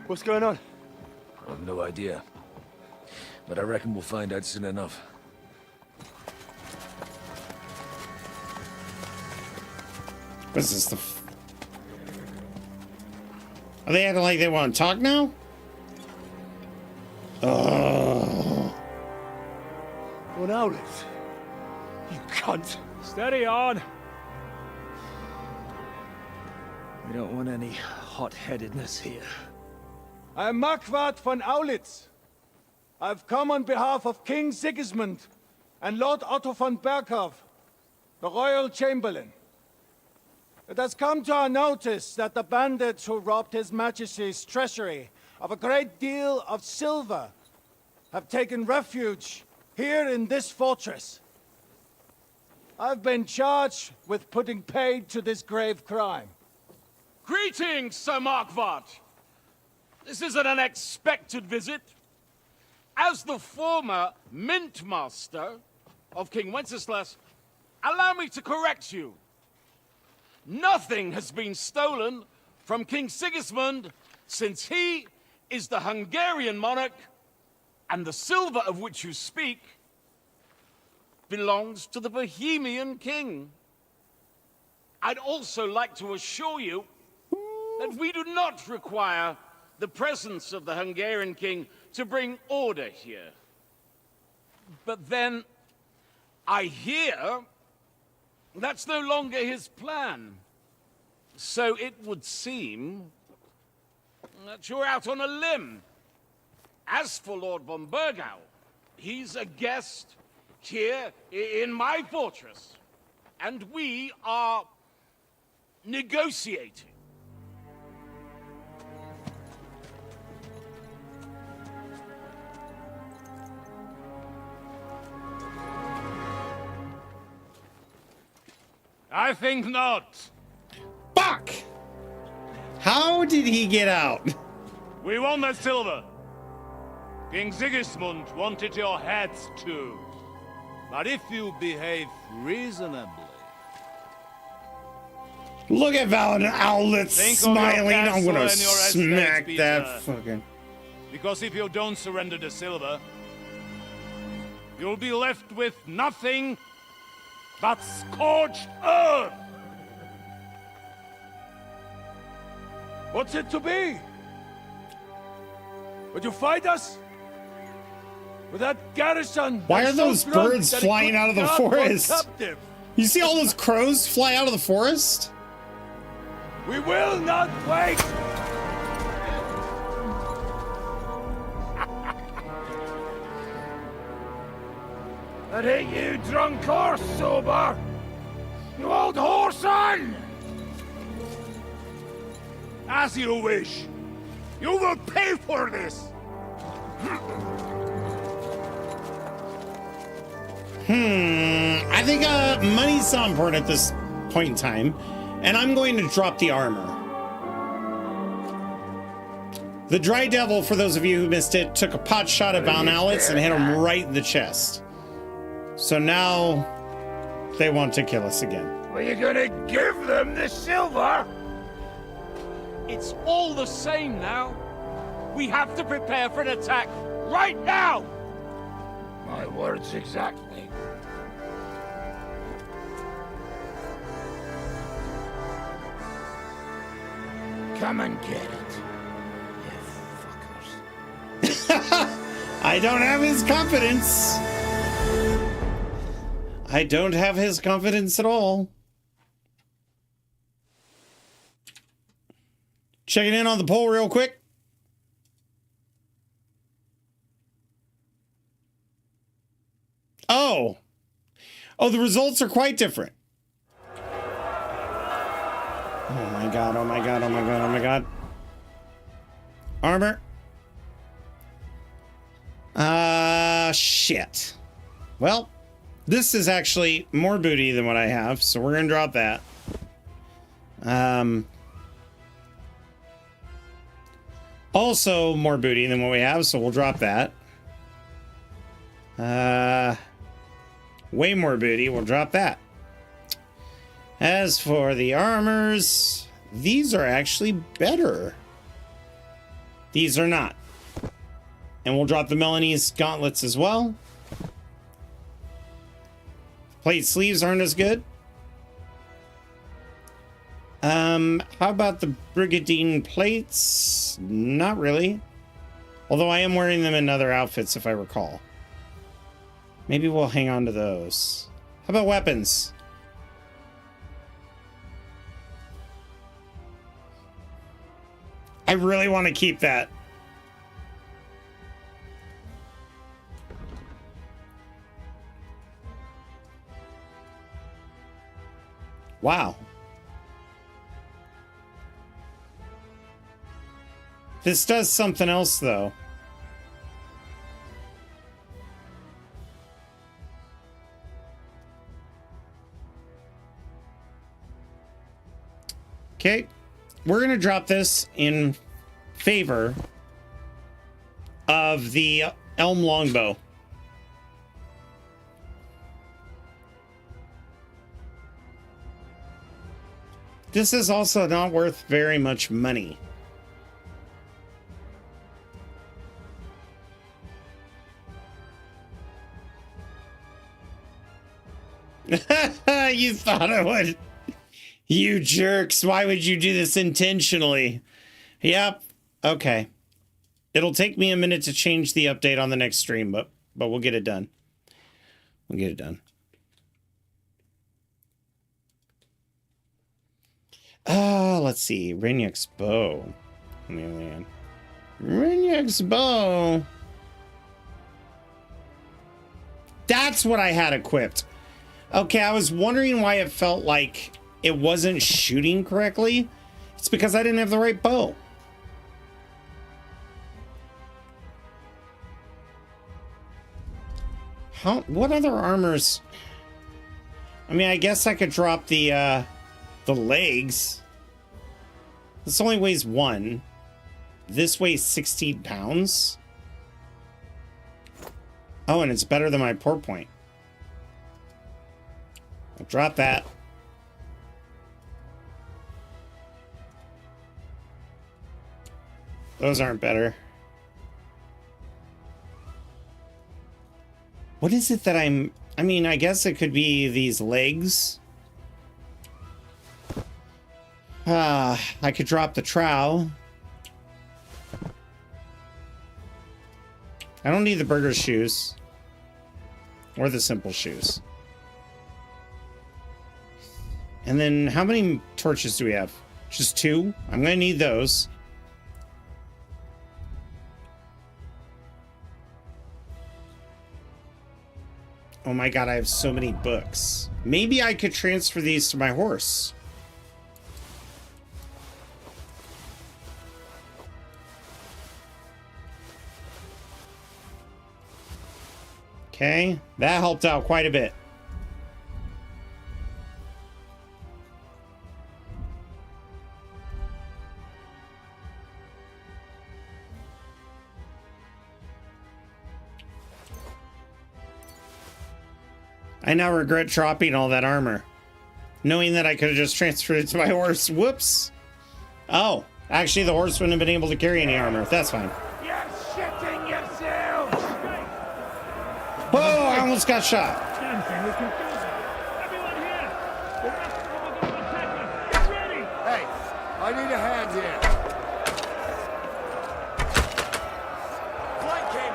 What's going on? I have no idea. But I reckon we'll find out soon enough. What's this? Are they acting like they want to talk now? Oh. What Owlets? You cunt. Steady on. We don't want any hot-headedness here. I'm Marquardt von Aulitz. I've come on behalf of King Sigismund and Lord Otto von Bergov, the Royal Chamberlain. It has come to our notice that the bandits who robbed His Majesty's treasury of a great deal of silver have taken refuge here in this fortress. I've been charged with putting paid to this grave crime. Greetings, Sir Markvart. This is an unexpected visit. As the former mint master of King Wenceslas, allow me to correct you. Nothing has been stolen from King Sigismund since he is the Hungarian monarch, and the silver of which you speak belongs to the Bohemian king. I'd also like to assure you that we do not require the presence of the Hungarian king to bring order here. But then, I hear that's no longer his plan. So it would seem that you're out on a limb. As for Lord von Bergov, he's a guest here in my fortress, and we are negotiating. I think not. Fuck! How did he get out? We want that silver. King Sigismund wanted your heads too. But if you behave reasonably... Look at Valadin Owlets smiling. I'm gonna smack estates, that fucking... Because if you don't surrender the silver, you'll be left with nothing but scorched earth! What's it to be? Would you fight us? With that garrison? Why are so those strong birds that it flying could out of the guard one forest? captive? You see all those crows fly out of the forest? We will not wait! That ain't you, drunk or sober? You old horseman! As you wish. You will pay for this! I think money's so important at this point in time, and I'm going to drop the armor. The Dry Devil, for those of you who missed it, took a pot shot at Von Owlets and hit him right in the chest. So now they want to kill us again. Were you gonna give them the silver? It's all the same now. We have to prepare for an attack right now! My words exactly. Come and get it, you fuckers. I don't have his confidence. I don't have his confidence at all. Checking in on the poll real quick. Oh, the results are quite different. Oh my god, oh my god, oh my god, oh my god. Armor. Shit. Well, this is actually more booty than what I have, so we're gonna drop that. Also more booty than what we have, so we'll drop that. Way more booty, we'll drop that. As for the armors, these are actually better. These are not. And we'll drop the Milanese gauntlets as well. Plate sleeves aren't as good. How about the Brigadine plates? Not really. Although I am wearing them in other outfits, if I recall. Maybe we'll hang on to those. How about weapons? I really want to keep that. Wow. This does something else, though. Okay, we're going to drop this in favor of the elm longbow. This is also not worth very much money. You thought I would. You jerks. Why would you do this intentionally? Yep. Okay. It'll take me a minute to change the update on the next stream, but we'll get it done. We'll get it done. Let's see. Rainyak's bow. On the other hand. Rainyak's bow. That's what I had equipped. Okay, I was wondering why it felt like it wasn't shooting correctly. It's because I didn't have the right bow. What other armors? I mean, I guess I could drop the legs. This only weighs 1. This weighs 16 pounds. Oh, and it's better than my port point. I'll drop that. Those aren't better. What is it that I mean, I guess it could be these legs. I could drop the trowel. I don't need the burger shoes. Or the simple shoes. And then how many torches do we have? Just 2? I'm gonna need those. Oh my god, I have so many books. Maybe I could transfer these to my horse. Okay, that helped out quite a bit. I now regret dropping all that armor. Knowing that I could have just transferred it to my horse. Whoops. Oh, actually the horse wouldn't have been able to carry any armor. That's fine. You're shitting yourself! Whoa, I almost got shot. Hey, I need a hand here. Flank him!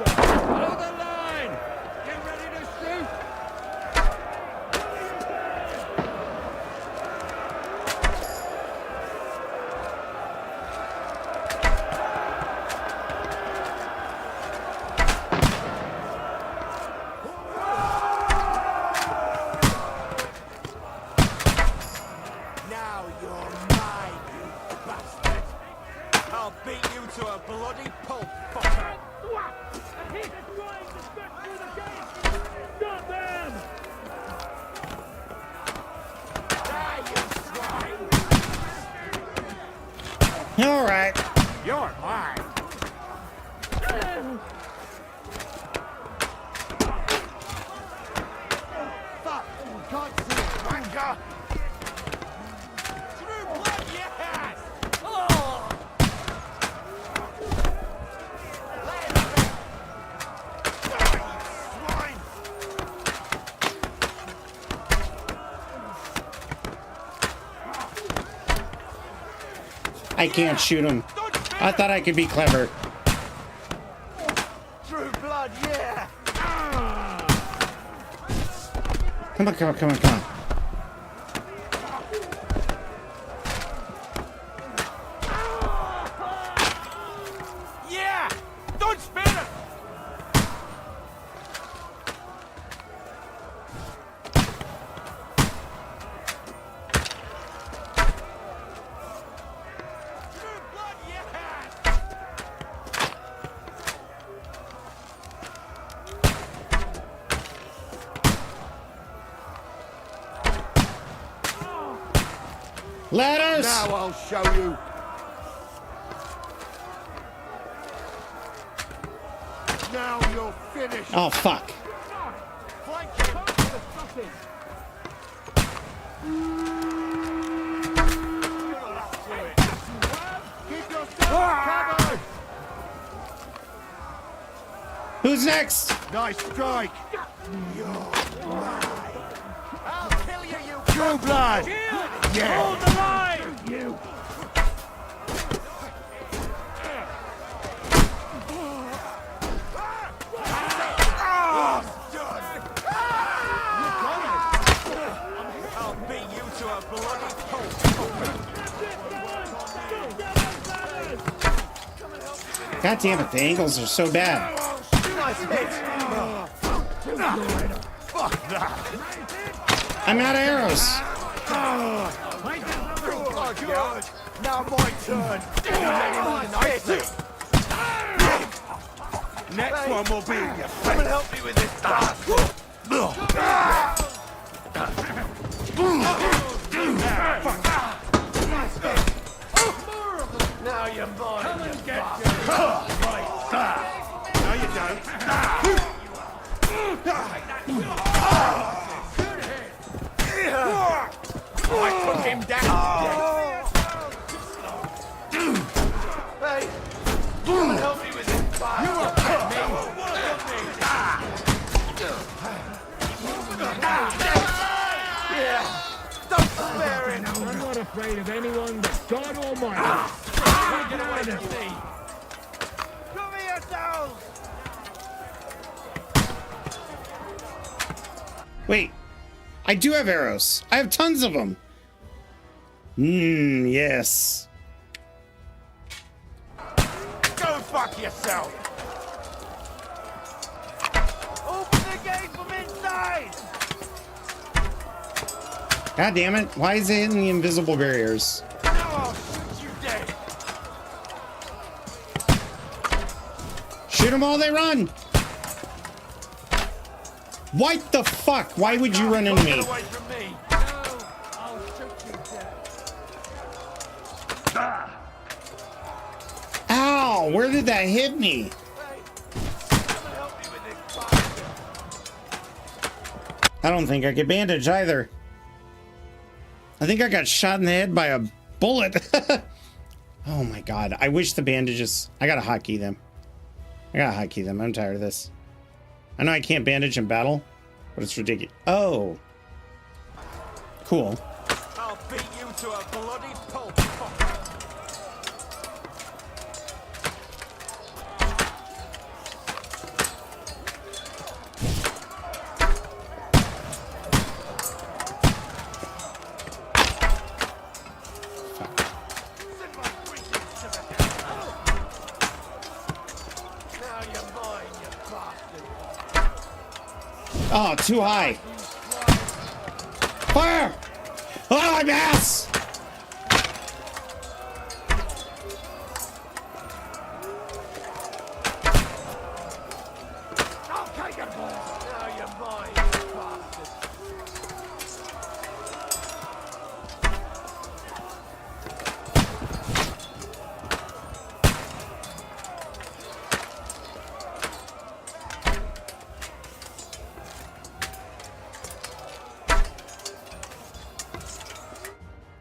Follow the line! Get ready to shoot! Now you're mine, you bastard! I'll beat you to a bloody pulp, fucker! Stop them! All right. You're mine! Fuck! Can't see it, wanker! Through blood, yes! Oh! Swine! I can't shoot him. I thought I could be clever. True blood, yeah! Come on, come on, come on, come on. Yeah! Don't spare it! Ladders! Now I'll show you. Now you're finished. Oh, fuck. Who's next? Nice strike. I'll kill you, you true blood. Yeah. Hold the line! You. I'll beat you to a bloody pulp. God damn it, the angles are so bad. Nice hit. Fuck that. I'm out of arrows. Good. Now my turn. Nicely. Next one will be your face. Come and help me with this bastard. Now you're mine. Come and get you. No, you don't. I took him down. Hey, come and help me with this fire. You won't get me. Yeah, don't spare him. I'm not afraid of anyone but God Almighty. Get away from me. Cover yourselves. Wait, I do have arrows. I have tons of them. Yes. Go fuck yourself. Open the gate from inside. God damn it. Why is it hitting the invisible barriers? Now I'll shoot you dead. Shoot them while they run. What the fuck? Why would you run into me? Get away from me. No, I'll shoot you dead. Ow, where did that hit me? I don't think I could bandage either. I think I got shot in the head by a bullet. Oh my god. I wish the bandages... I gotta hotkey them. I'm tired of this. I know I can't bandage in battle, but it's ridiculous. Oh. Cool. I'll beat you to a bloody pulp. Oh, too high. Fire! Oh, my ass!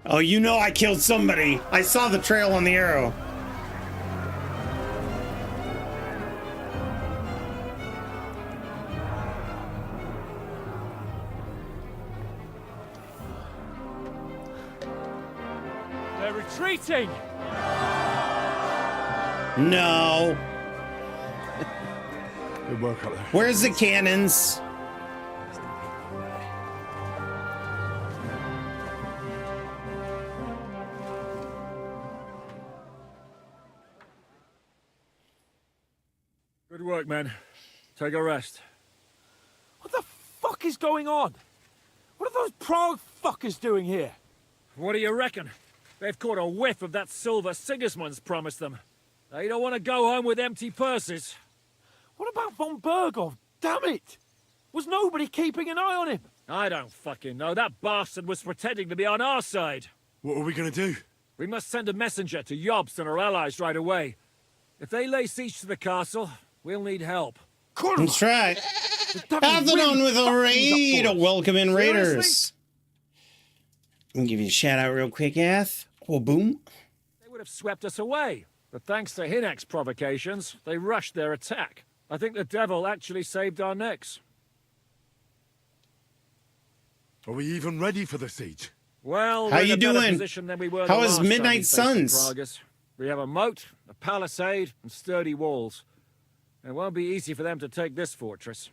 Oh, you know I killed somebody. I saw the trail on the arrow. They're retreating! No. Good work up there. Where's the cannons? Good work, men. Take a rest. What the fuck is going on? What are those Prague fuckers doing here? What do you reckon? They've caught a whiff of that silver Sigismund's promised them. They don't want to go home with empty purses. What about von Bergov? Damn it! Was nobody keeping an eye on him? I don't fucking know. That bastard was pretending to be on our side. What are we gonna do? We must send a messenger to Jobst and our allies right away. If they lay siege to the castle, we'll need help. Let's try. Have them on with a raid. Welcome in, raiders. I'll give you a shout out real quick, Ath. Oh, boom. They would have swept us away, but thanks to Hinek's provocations, they rushed their attack. I think the devil actually saved our necks. Are we even ready for the siege? Well, how we're you in a better doing? Position than we were How the is last time we Midnight faced the Suns? Pragas. We have a moat, a palisade, and sturdy walls. It won't be easy for them to take this fortress.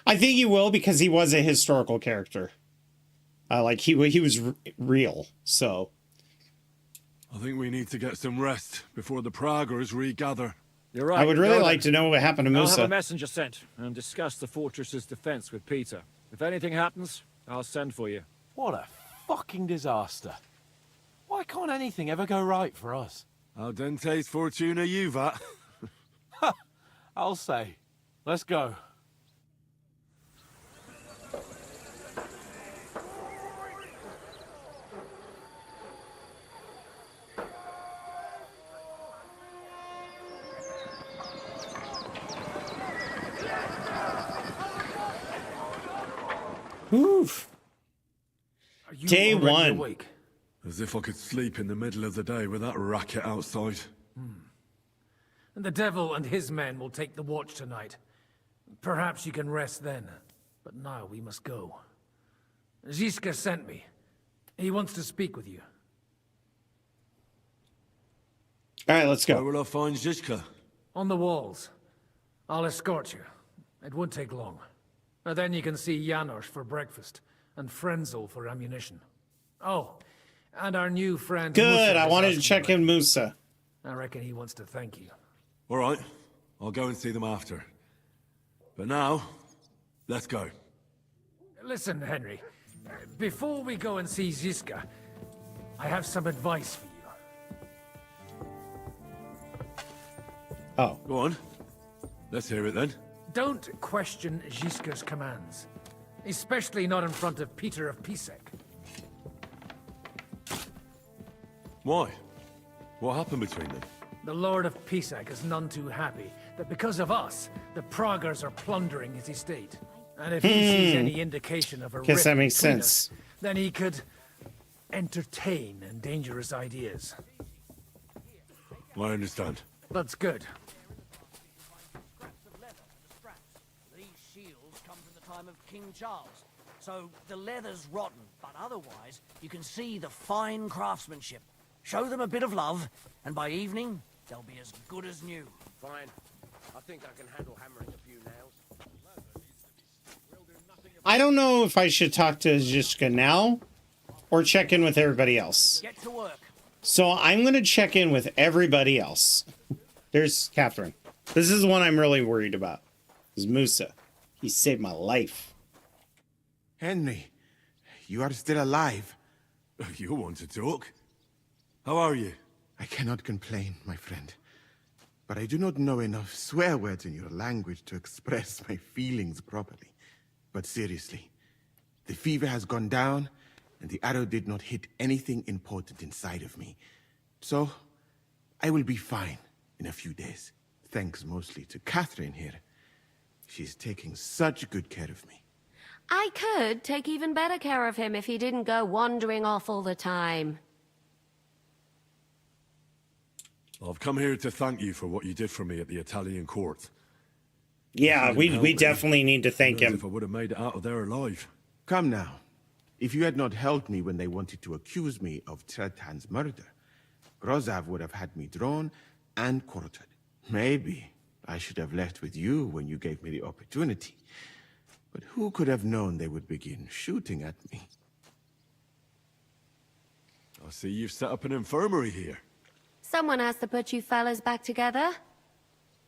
I think he will because he was a historical character. Like he was real. So I think we need to get some rest before the Praggers regather. You're right. I would really like to know what happened to I'll Musa. have a messenger sent and discuss the fortress's defense with Peter. If anything happens, I'll send for you. What a fucking disaster. Why can't anything ever go right for us? Al dente's fortuna juvat. I'll say. Let's go. Oof. Day one. Awake? As if I could sleep in the middle of the day with that racket outside. And the devil and his men will take the watch tonight. Perhaps you can rest then. But now we must go. Ziska sent me. He wants to speak with you. All right, let's Where go. will I find Zizka? On the walls. I'll escort you. It won't take long. And then you can see Janos for breakfast, and Frenzel for ammunition. Oh, and our new friend Good. Musa I is wanted to asking check about in you. Musa. I reckon he wants to thank you. All right, I'll go and see them after. But now, let's go. Listen, Henry. Before we go and see Ziska, I have some advice for you. Oh. Go on. Let's hear it then. Don't question Ziska's commands. Especially not in front of Peter of Pisek. Why? What happened between them? The Lord of Pisek is none too happy that because of us, the Praggers are plundering his estate. And if he sees any indication of a Guess rift that makes between sense. us, then he could entertain dangerous ideas. I understand. That's good. These shields come from the time of King Charles, so the leather's rotten, but otherwise you can see the fine craftsmanship. Show them a bit of love, and by evening, they'll be as good as new. Fine. I think I can handle hammering a few nails. I don't know if I should talk to Ziska now or check in with everybody else. Get to work. So I'm going to check in with everybody else. There's Catherine. This is the one I'm really worried about. Is Musa. He saved my life. Henry, you are still alive. You want to talk? How are you? I cannot complain, my friend. But I do not know enough swear words in your language to express my feelings properly. But seriously, the fever has gone down, and the arrow did not hit anything important inside of me. So, I will be fine in a few days. Thanks mostly to Catherine here. She's taking such good care of me. I could take even better care of him if he didn't go wandering off all the time. I've come here to thank you for what you did for me at the Italian court. Yeah, If you didn't help we me, definitely need to thank as him. If I would have made it out of there alive. Come now. If you had not helped me when they wanted to accuse me of Tretan's murder, Grozav would have had me drawn and quartered. Maybe I should have left with you when you gave me the opportunity. But who could have known they would begin shooting at me? I see you've set up an infirmary here. Someone has to put you fellas back together.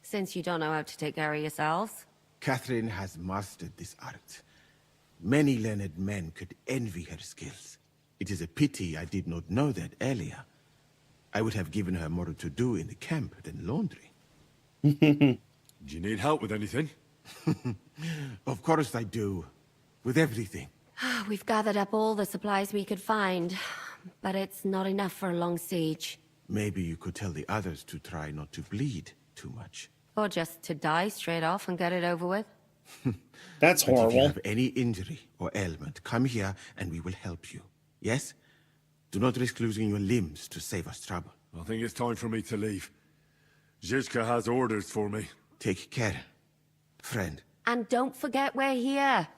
Since you don't know how to take care of yourselves. Catherine has mastered this art. Many learned men could envy her skills. It is a pity I did not know that earlier. I would have given her more to do in the camp than laundry. Do you need help with anything? Of course I do. With everything. We've gathered up all the supplies we could find, but it's not enough for a long siege. Maybe you could tell the others to try not to bleed too much. Or just to die straight off and get it over with. That's But if you horrible. have any injury or ailment, come here and we will help you. Yes? Do not risk losing your limbs to save us trouble. I think it's time for me to leave. Zizka has orders for me. Take care, friend. And don't forget we're here.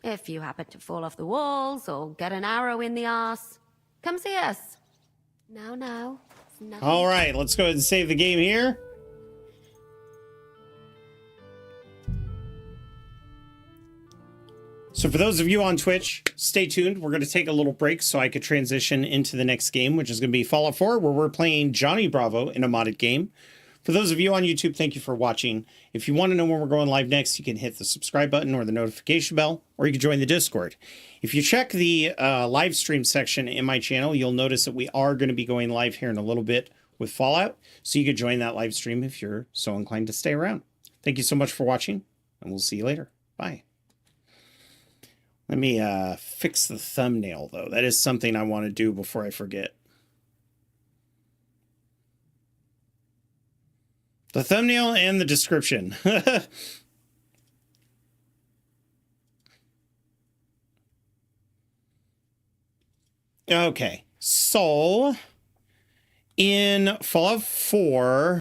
If you happen to fall off the walls or get an arrow in the arse, come see us. No. All right, let's go ahead and save the game here. So for those of you on Twitch, stay tuned. We're going to take a little break so I could transition into the next game, which is going to be Fallout 4, where we're playing Johnny Bravo in a modded game. For those of you on YouTube, thank you for watching. If you want to know when we're going live next, you can hit the subscribe button or the notification bell, or you can join the Discord. If you check the live stream section in my channel, you'll notice that we are going to be going live here in a little bit with Fallout, so you could join that live stream if you're so inclined to stay around. Thank you so much for watching, and we'll see you later. Bye. Let me fix the thumbnail, though. That is something I want to do before I forget. The thumbnail and the description. Okay, so in Fallout 4...